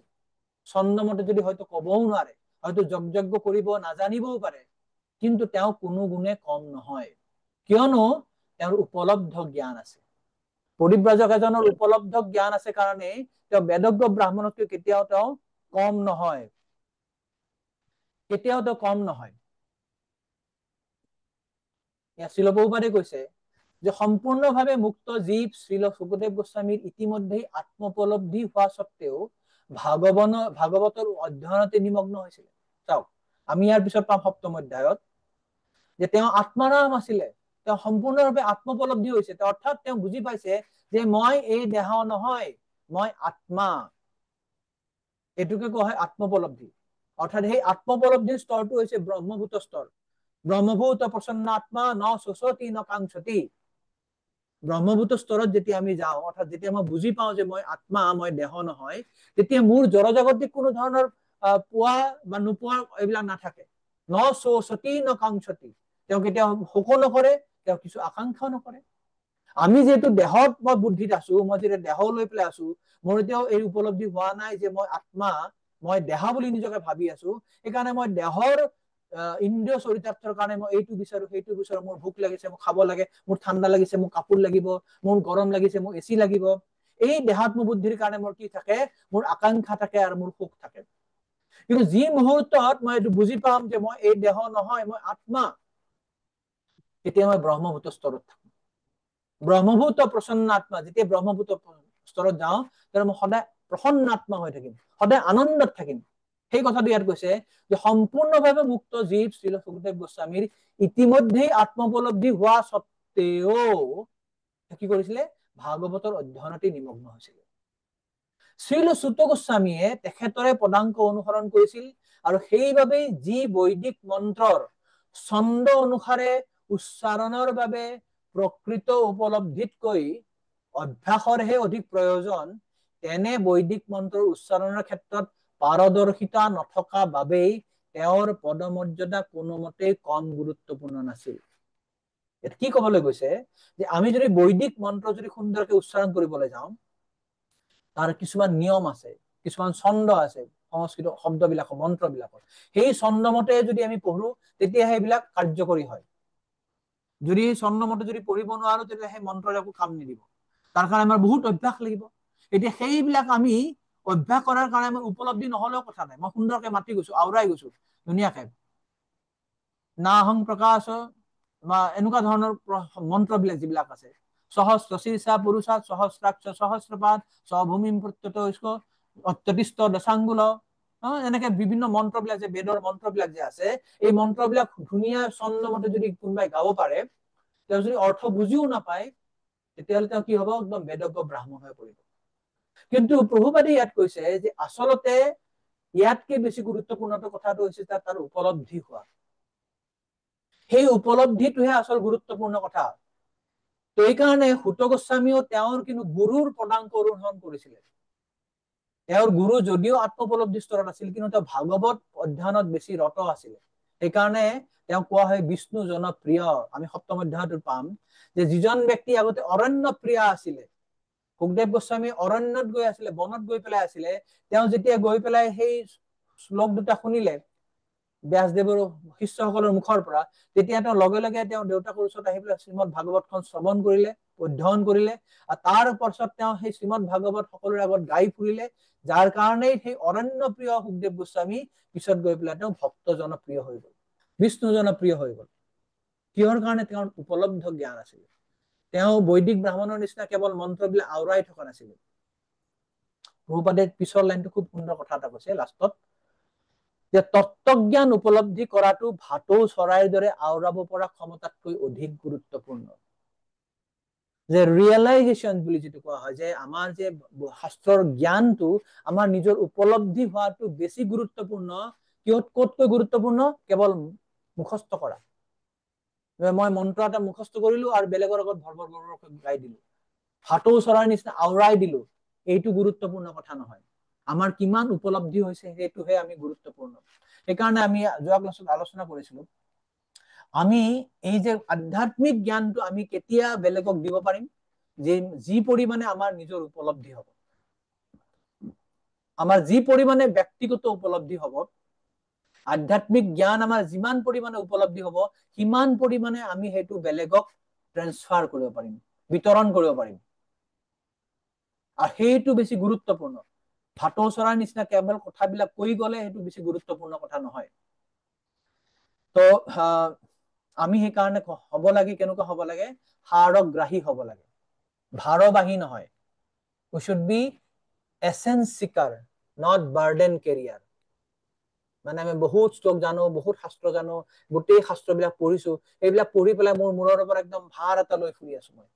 ছন্দমতে যদি হয়তো কবও নোৱাৰে, হয়তো যজ্ঞ কৰিব নাজানিবও পাৰে, কিন্তু তেওঁ কোনো গুণে কম নহয়, কিয়নো তেওঁৰ উপলব্ধ জ্ঞান আছে। পৰিব্ৰাজক এজনৰ উপলব্ধ জ্ঞান আছে কাৰণে তেওঁ বেদজ্ঞ ব্ৰাহ্মণতকৈ কেতিয়াও তেওঁ কম নহয়, কেতিয়াও তেওঁ কম নহয়। শ্ৰীল প্ৰভুপাদে কৈছে যে সম্পূৰ্ণভাৱে মুক্ত জীৱ শ্ৰীল শুকদেৱ গোস্বামীৰ ইতিমধ্যেই আত্মোপলব্ধি হোৱা স্বত্তেও ভাগৱতৰ অধ্যয়নতে নিমগ্ন হৈছিল। চাওক, আমি ইয়াৰ পিছত পাম সপ্তম অধ্যায়ত যে তেওঁ আত্মাৰাম আছিলে, তেওঁ সম্পূৰ্ণৰূপে আত্মোপলব্ধি হৈছে, অৰ্থাৎ তেওঁ বুজি পাইছে যে মই এই দেহ নহয়, মই আত্মা। এইটোকে কোৱা হয় আত্মোপলব্ধি। অৰ্থাৎ সেই আত্মোপলব্ধিৰ স্তৰটো হৈছে ব্ৰহ্মভূত স্তৰ। ব্ৰহ্মভূত প্ৰসন্ন আত্মা ন শোচতি ন কাংক্ষতি। ব্ৰহ্মভূত স্তৰত যেতিয়া আমি যাওঁ, অৰ্থাৎ যেতিয়া মই বুজি পাওঁ যে মই আত্মা, মই দেহ নহয়, তেতিয়া মোৰ জড়জগতিক কোনো ধৰণৰ পোৱা বা নোপোৱা এইবিলাক নাথাকে। ন শোচতি ন কাংক্ষতি, তেওঁ কেতিয়াও শোকো নকৰে, তেওঁ কিছু আকাংক্ষাও নকৰে। আমি যিহেতু দেহত মই বুদ্ধিত আছো, মই যেতিয়া দেহ লৈ পেলাই আছো, মোৰ এতিয়াও এই উপলব্ধি হোৱা নাই যে মই আত্মা, মই দেহ বুলি নিজকে ভাবি আছো। সেইকাৰণে মই দেহৰ ইন্দ্ৰিয় চৰিতাৰ্থৰ কাৰণে মই এইটো বিচাৰো, সেইটো বিচাৰো, মোৰ ভোক লাগিছে, মোক খাব লাগে, মোৰ ঠাণ্ডা লাগিছে, মোক কাপোৰ লাগিব, মোৰ গৰম লাগিছে, মোক এচি লাগিব। এই দেহাত্ম বুদ্ধিৰ কাৰণে মোৰ কি থাকে? মোৰ আকাংক্ষা থাকে আৰু মোৰ সুখ থাকে। কিন্তু যি মুহূৰ্তত মই এইটো বুজি পাম যে মই এই দেহ নহয়, মই আত্মা, তেতিয়া মই ব্ৰহ্মভূত স্তৰত থাকো। ব্ৰহ্মভূত প্ৰসন্ন আত্মা, যেতিয়া ব্ৰহ্মভূত স্তৰত যাওঁ, তেতিয়া মই সদায় প্ৰসন্ন আত্মা হৈ থাকিম, সদায় আনন্দত থাকিম। সেই কথাটো ইয়াত কৈছে যে সম্পূৰ্ণভাৱে মুক্ত জীৱ শ্ৰীল শুকদেৱ গোস্বামীৰ ইতিমধ্যেই আত্মোপলব্ধি হোৱা স্বত্তেও কি কৰিছিলে? ভাগৱতৰ অধ্যয়নতে নিমগ্ন হৈছিলে। শ্ৰীল সূত গোস্বামীয়ে তেখেতৰে পদাংক অনুসৰণ কৰিছিল, আৰু সেইবাবেই যি বৈদিক মন্ত্ৰৰ ছন্দ অনুসাৰে উচ্চাৰণৰ বাবে প্ৰকৃত উপলব্ধিতকৈ অভ্যাসৰহে অধিক প্ৰয়োজন, তেনে বৈদিক মন্ত্ৰৰ উচ্চাৰণৰ ক্ষেত্ৰত পাৰদৰ্শিতা নথকা বাবেই তেওঁৰ পদমৰ্যাদা কোনোমতেই কম গুৰুত্বপূৰ্ণ নাছিল। কি কবলৈ গৈছে যে আমি যদি বৈদিক মন্ত্ৰ যদি সুন্দৰকে উচ্চাৰণ কৰিবলৈ যাওঁ, তাৰ কিছুমান নিয়ম আছে, কিছুমান ছন্দ আছে সংস্কৃত শব্দবিলাকৰ, মন্ত্ৰবিলাকৰ। সেই ছন্দমতে যদি আমি পঢ়ো, তেতিয়া সেইবিলাক কাৰ্যকৰী হয়। যদি ছন্দমতে যদি পঢ়িব নোৱাৰো, তেতিয়া সেই মন্ত্ৰৰ একো কাম নিদিব। তাৰ কাৰণে আমাৰ বহুত অভ্যাস লাগিব। এতিয়া সেইবিলাক আমি অভ্যাস কৰাৰ কাৰণে আমাৰ উপলব্ধি নহলেও কথা নাই, মই সুন্দৰকে মাতি গৈছো, আওৰাই গৈছো ধুনীয়াকে, নাহং প্ৰকাশ বা এনেকুৱা ধৰণৰ মন্ত্ৰবিলাক যিবিলাক আছে, সহস্ৰ শীৰ্ষা পুৰুষা সহস্ৰাক্ষ সহস্ৰপাত স্বভূমিম প্ৰত্যুত অত্যতিষ্ঠ দশাংগুল, এনেকে বিভিন্ন মন্ত্ৰবিলাক যে বেদৰ মন্ত্ৰবিলাক যে আছে, এই মন্ত্ৰবিলাক ধুনীয়া ছন্দমতে যদি কোনোবাই গাব পাৰে, তেওঁ যদি অৰ্থ বুজিও নাপায়, তেতিয়াহ'লে তেওঁ কি হব? একদম বেদজ্ঞ ব্ৰাহ্মণ হৈ পৰিব। কিন্তু প্ৰভুপাদে ইয়াত কৈছে যে আচলতে ইয়াতকে বেছি গুৰুত্বপূৰ্ণ কথাটো হৈছে তাৰ উপলব্ধি হোৱা। সেই উপলব্ধিটোহে আচল গুৰুত্বপূৰ্ণ কথা। তো এইকাৰণে সূত গোস্বামীও তেওঁৰ কিন্তু গুৰুৰ পদাংক অনুসৰণ কৰিছিলে। তেওঁৰ গুৰু যদিও আত্মোপলব্ধি স্তৰত আছিল, কিন্তু তেওঁ ভাগৱত অধ্যয়নত বেছি ৰত আছিলে। সেইকাৰণে তেওঁ কোৱা হয় বিষ্ণু জনপ্ৰিয়। আমি সপ্তম অধ্যায়টো পাম যে যিজন ব্যক্তি আগতে অৰণ্য প্ৰিয়া আছিলে, শুকদেৱ গোস্বামী অৰণ্যত গৈ আছিলে, বনত গৈ পেলাই আছিলে, তেওঁ যেতিয়া গৈ পেলাই সেই শ্লোক দুটা শুনিলে, ব্যাসদেৱৰ শিষ্যসকলৰ মুখৰ পৰা, তেতিয়া তেওঁ লগে লগে তেওঁ দেউতাকৰ ওচৰত আহি পেলাই শ্ৰীমদ ভাগৱতখন শ্ৰৱণ কৰিলে, অধ্যয়ন কৰিলে, আৰু তাৰ পাছত তেওঁ সেই শ্ৰীমদ ভাগৱত সকলোৰে আগত গাই ফুৰিলে, যাৰ কাৰণেই সেই অৰণ্য প্ৰিয় সুখদেৱ গোস্বামী পিছত গৈ পেলাই তেওঁ ভক্ত জনপ্ৰিয় হৈ গল, বিষ্ণু জনপ্ৰিয় হৈ গল। কিহৰ কাৰণে? তেওঁৰ উপলব্ধ জ্ঞান আছিল। তেওঁ বৈদিক ব্ৰাহ্মণৰ নিচিনা কেৱল মন্ত্ৰবিলাক আওৰাই থকা নাছিল। প্ৰভুপাদে পিছৰ লাইনটো খুব সুন্দৰ কথা এটা কৈছে লাষ্টত, যে তত্ত্বজ্ঞান উপলব্ধি কৰাটো ভাটৌ চৰাইৰ দৰে আওৰাব পৰা ক্ষমতাতকৈ অধিক গুৰুত্বপূৰ্ণ। যে ৰিয়েলাইজেশ্যন বুলি যিটো কোৱা হয়, যে আমাৰ যে শাস্ত্ৰৰ জ্ঞানটো আমাৰ নিজৰ উপলব্ধি হোৱাটো বেছি গুৰুত্বপূৰ্ণ। ক'তকৈ গুৰুত্বপূৰ্ণ? কেৱল মুখস্থ কৰা। মই মন্ত্ৰ এটা মুখস্থ কৰিলো আৰু বেলেগৰ আগত ভৰ ভৰ গাই দিলো, ভাটৌ চৰাইৰ নিচিনা আওৰাই দিলো, এইটো গুৰুত্বপূৰ্ণ কথা নহয়। আমাৰ কিমান উপলব্ধি হৈছে সেইটোহে আমি গুৰুত্বপূৰ্ণ। সেইকাৰণে আমি যোৱা ক্লাছত আলোচনা কৰিছিলো, আমি এই যে আধ্যাত্মিক জ্ঞানটো আমি কেতিয়া বেলেগক দিব পাৰিম? যে যি পৰিমাণে আমাৰ নিজৰ উপলব্ধি হ'ব, আমাৰ যি পৰিমাণে ব্যক্তিগত উপলব্ধি হ'ব, আধ্যাত্মিক জ্ঞান আমাৰ যিমান পৰিমাণে উপলব্ধি হ'ব, সিমান পৰিমাণে আমি সেইটো বেলেগক ট্ৰেন্সফাৰ কৰিব পাৰিম, বিতৰণ কৰিব পাৰিম। আৰু সেইটো বেছি গুৰুত্বপূৰ্ণ। ভাটৌ চৰাইৰ নিচিনা কেৱল কথাবিলাক কৈ গলে সেইটো বেছি গুৰুত্বপূৰ্ণ কথা নহয়। তো আমি সেইকাৰণে হ'ব লাগে, কেনেকুৱা হ'ব লাগে? সাৰগ্ৰাহী হ'ব লাগে, ভাৰবাহী নহয়। We should be essence seeker, not burden carrier. মানে আমি বহুত শ্লোক জানো, বহুত শাস্ত্ৰ জানো, গোটেই শাস্ত্ৰবিলাক পঢ়িছো, এইবিলাক পঢ়ি পেলাই মোৰ মূৰৰ ওপৰত একদম ভাৰ এটা লৈ ফুৰি আছো মই।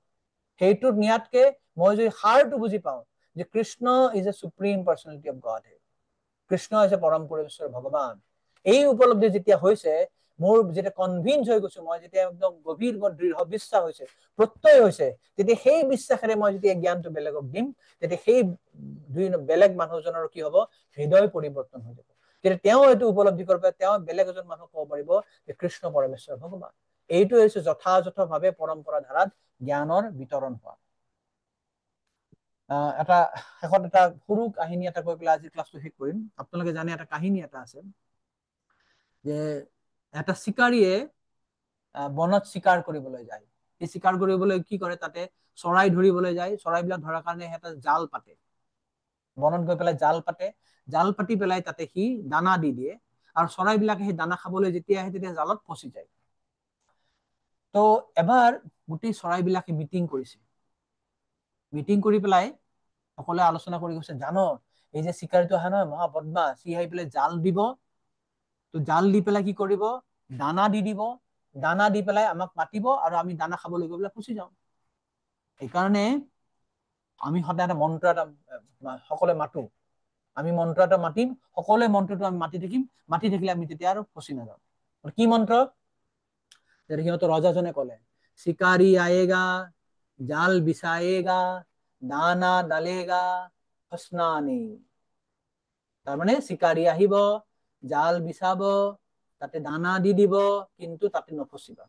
সেইটোত নিয়াতকে মই যদি সাৰটো বুজি পাওঁ যে Krishna is a supreme personality of god, Krishna হৈছে পৰম পৰমেশ্বৰ ভগৱান, এই উপলব্ধি যেতিয়া হৈছে, মোৰ যেতিয়া কনভিন্স হৈ গৈছো, মই যেতিয়া একদম গভীৰ দৃঢ় বিশ্বাস হৈছে, প্ৰত্যয় হৈছে, তেতিয়া সেই বিশ্বাসেৰে মই যেতিয়া জ্ঞানটো বেলেগক দিম, তেতিয়া সেই বেলেগ মানুহজনৰ কি হ'ব? হৃদয় পৰিৱৰ্তন হৈ যাব। কিন্তু তেওঁ এইটো উপলব্ধি কৰিব, তেওঁ বেলেগ এজন মানুহক ক'ব পাৰিব যে কৃষ্ণ পৰমেশ্বৰ ভগৱান। এইটো হৈছে যথাযথভাৱে পৰম্পৰা ধাৰাত জ্ঞানৰ বিতৰণ হোৱা। এটা শেষত এটা সৰু কাহিনী এটা কৈ পেলাই আজি ক্লাছটো শেষ কৰিম। আপোনালোকে জানে এটা কাহিনী এটা আছে, যে এটা চিকাৰীয়ে বনত চিকাৰ কৰিবলৈ যায়। এই চিকাৰ কৰিবলৈ কি কৰে? তাতে চৰাই ধৰিবলৈ যায়। চৰাইবিলাক ধৰাৰ কাৰণে এটা জাল পাতে, বনত গৈ পেলাই জাল পাতে, জাল পাতি পেলাই তাতে সি দানা দি দিয়ে, আৰু চৰাইবিলাকে সেই দানা খাবলৈ যেতিয়া আহে তেতিয়া জালত ফচি যায়। তো এবাৰ গোটেই চৰাইবিলাকে মিটিং কৰিছে, মিটিং কৰি পেলাই সকলোৱে আলোচনা কৰি গৈছে, জানো এই যে চিকাৰীটো অহা নহয়, মহা বদমাছ, সি আহি পেলাই জাল দিব, তো জাল দি পেলাই কি কৰিব? দানা দি দিব, দানা দি পেলাই আমাক মাতিব, আৰু আমি দানা খাবলৈ গৈ পেলাই ফচি যাওঁ। সেইকাৰণে আমি সদায় এটা মন্ত্ৰ এটা সকলোৱে মাতো, আমি মন্ত্ৰ এটা মাতিম, সকলোৱে মন্ত্ৰটো আমি মাতি থাকিম, মাতি থাকিলে আমি তেতিয়া আৰু ফচি নাযাওঁ। কি মন্ত্ৰ? সিহঁতৰ ৰজাজনে ক'লে, চিকাৰী আয়েগা, জাল বিছায়েগা, দানা ডালেগা, ফচনা নেই। তাৰমানে চিকাৰী আহিব, জাল বিছাব, তাতে দানা দি দিব, কিন্তু তাতে নফচিবা।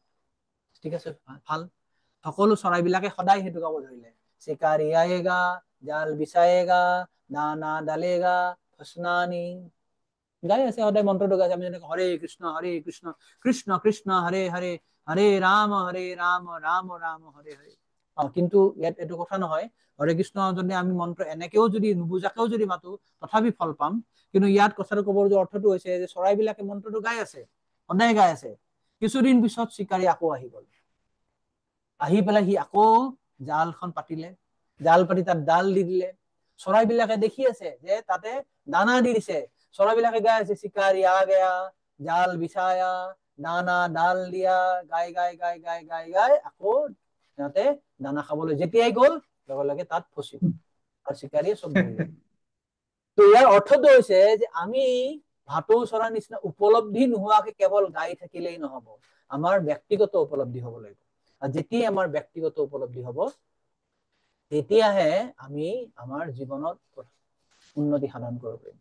ঠিক আছে, ভাল। সকলো চৰাইবিলাকে সদায় সেইটো গাব ধৰিলে, চিকাৰী আয়েগা, জাল বিছায়েগা, দানা ডালেগা, ফচনা নেই। গাই আছে সদায় মন্ত্ৰটো গাইছে। আমি যেনেকৈ হৰে কৃষ্ণ কৃষ্ণ কৃষ্ণ হৰে হৰে, হৰে ৰাম ৰাম ৰাম হৰে হৰে। কিন্তু ইয়াত এইটো কথা নহয়, হৰে কৃষ্ণ যদি আমি মন্ত্ৰ এনেকেও যদি নুবুজাকেও যদি মাতো তথাপি ফল পাম। কিন্তু ইয়াত কথাটো ক'বৰ যে অৰ্থটো হৈছে যে চৰাইবিলাকে মন্ত্ৰটো গাই আছে, সদায় গাই আছে। কিছুদিন পিছত চিকাৰী আকৌ আহি গ'ল, আহি পেলাই সি আকৌ জালখন পাতিলে, জাল পাতি তাত ডাল দি দিলে। চৰাইবিলাকে দেখি আছে যে তাতে দানা দি দিছে, চৰাইবিলাকে গাই আছে, চিকাৰী আ গয়া, জাল বিছায়া, দানা ডাল দিয়া, গাই গাই গাই গাই গাই গাই আকৌ সিহঁতে দানা খাবলৈ যেতিয়াই গ'ল, লগে লগে তাত ফচি গ'ল, আৰু চিকাৰীয়ে চব ধৰিলে। তো ইয়াৰ অৰ্থটো হৈছে যে আমি ভাটৌ চৰাইৰ নিচিনা উপলব্ধি নোহোৱাকে কেৱল গাই থাকিলেই নহব, আমাৰ ব্যক্তিগত উপলব্ধি হব লাগিব। আৰু যেতিয়াই আমাৰ ব্যক্তিগত উপলব্ধি হব, তেতিয়াহে আমি আমাৰ জীৱনত উন্নতি সাধন কৰিব পাৰিম।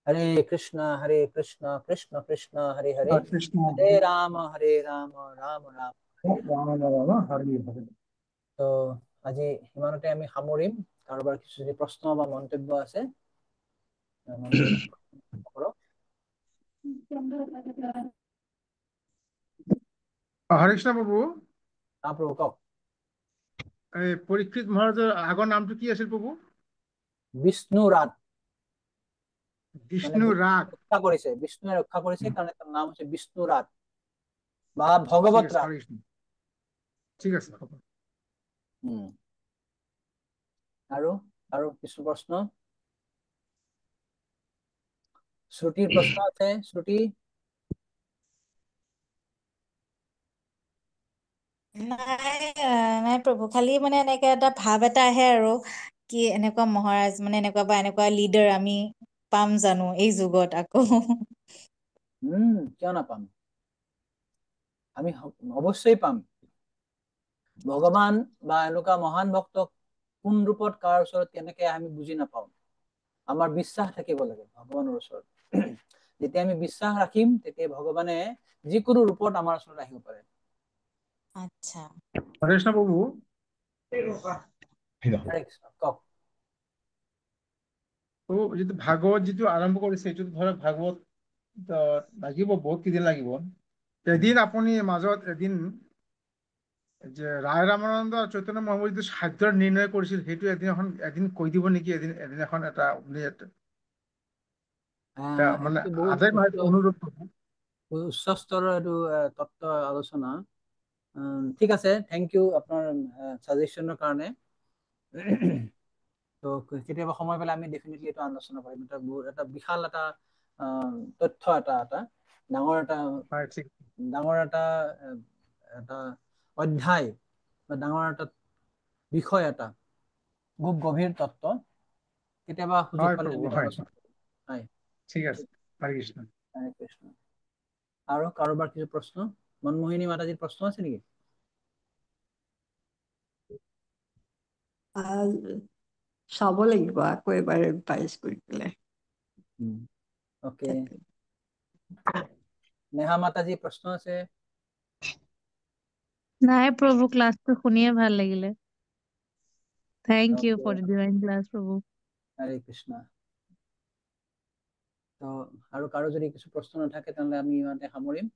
হৰে কৃষ্ণ কৃষ্ণ কৃষ্ণ হৰে হৰে, হৰে ৰাম ৰাম ৰাম হৰি হৰি। তো আজি ইমানতে আমি সামৰিম। কাৰোবাৰ কিছু যদি প্ৰশ্ন বা মন্তব্য আছে, মন্তব্য কৰক। হৰে কৃষ্ণ প্ৰভু, প্ৰভু কওক। এই পৰীক্ষিত মহাৰাজৰ আগৰ নামটো কি আছিল প্ৰভু? বিষ্ণু ৰাত, মানে বিষ্ণু ৰাগ। ৰক্ষা কৰিছে, বিষ্ণুৱে ৰক্ষা কৰিছে কাৰণে তাৰ নাম হৈছে বিষ্ণু ৰাত বা ঠিক ভগৱত আছে, ৰাত। হৰে কৃষ্ণ। ঠিক আছে, হ'ব। আৰু আৰু কিছু প্ৰশ্ন? শ্ৰুতিৰ প্ৰশ্ন আছে? শ্ৰুতি? নাই প্ৰভু, খালি মানে এনেকে এটা ভাৱ এটা আহে আৰু কি এনেকুৱা মহাৰাজ মানে এনেকুৱা বা এনেকুৱা লিডাৰ আমি পাম জানো এই যুগত আকৌ? কিয় নাপাম? আমি অৱশ্যই পাম। ভগৱান বা এনেকুৱা মহান ভক্তক কোন ৰূপত কাৰ ওচৰত কেনেকে আমি বুজি নাপাওঁ। আমাৰ বিশ্বাস থাকিব লাগে ভগৱানৰ ওচৰত। যেতিয়া আমি বিশ্বাস ৰাখিম তেতিয়া ভগৱানে যিকোনো ৰূপত আমাৰ ওচৰত আহিব পাৰে। আচ্ছা, হৰে কৃষ্ণ প্ৰভু, হৰে কৃষ্ণ, কওক। যিটো ভাগৱত যিটো আৰম্ভ কৰিছে, এইটো ধৰক ভাগৱত লাগিব, বহুত কেইদিন লাগিব। এদিন আপুনি মাজত এদিন যে ৰায় ৰামানন্দ আৰু চৈতন্য মহাপ্ৰভু যিটো সাধ্যৰ নিৰ্ণয় কৰিছিল, সেইটো এদিন কৈ দিব নেকি? এদিন এখন এটা মানে এইটো বহুত আটাই অনুৰোধ কৰিব। উচ্চ স্তৰৰ এইটো তত্ত্ব আলোচনা। ঠিক আছে, থেংক ইউ আপোনাৰ ছাজেশ্যনৰ কাৰণে। তো কেতিয়াবা সময় পেলাই আমি ডেফিনেটলি এইটো আলোচনা কৰিম। এটা বিশাল এটা তথ্য, এটা ডাঙৰ এটা অধ্যায় বা ডাঙৰ এটা বিষয়, এটা খুব গভীৰ তত্ত্ব। কেতিয়াবা সুযোগ হয় পালে প্ৰভু, আমি হয়। আলোচনা কৰিম। হয়, ঠিক আছে, হৰে কৃষ্ণ। হৰে কৃষ্ণ। আৰু কাৰোবাৰ কিছু প্ৰশ্ন? মনমোহিনী মাতাজীৰ প্ৰশ্ন আছে নেকি? চাব লাগিব আকৌ এবাৰ ৰিভাইজ কৰি পেলাই। অকে, নেহা মাতাজী প্ৰশ্ন আছে? নাই প্ৰভু, ক্লাছটো শুনিয়ে ভাল লাগিলে। Thank you Okay, for the divine class প্ৰভু। হৰে কৃষ্ণ। তো আৰু কাৰো যদি কিছু প্ৰশ্ন নাথাকে তেনেহ'লে আমি ইমানতে সামৰিম।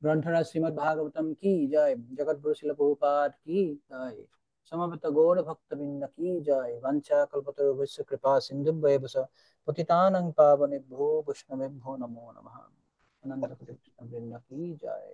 গ্ৰন্থৰাজ শ্ৰীমদ ভাগৱতম কি জয়, জগতগুৰু শিল প্ৰভুপাদ কি জয়, সমবেত গৌৰ ভক্তবৃন্দ কি জয়, বাঞ্ছা কল্পতৰুভ্যশ্চ কৃপা সিন্ধুভ্যেব চ পতিতানাং পাবনেভ্যো বৈষ্ণবেভ্যো নমো নমঃ। অনন্ত কৃষ্ণ বৃন্দ কি জয়।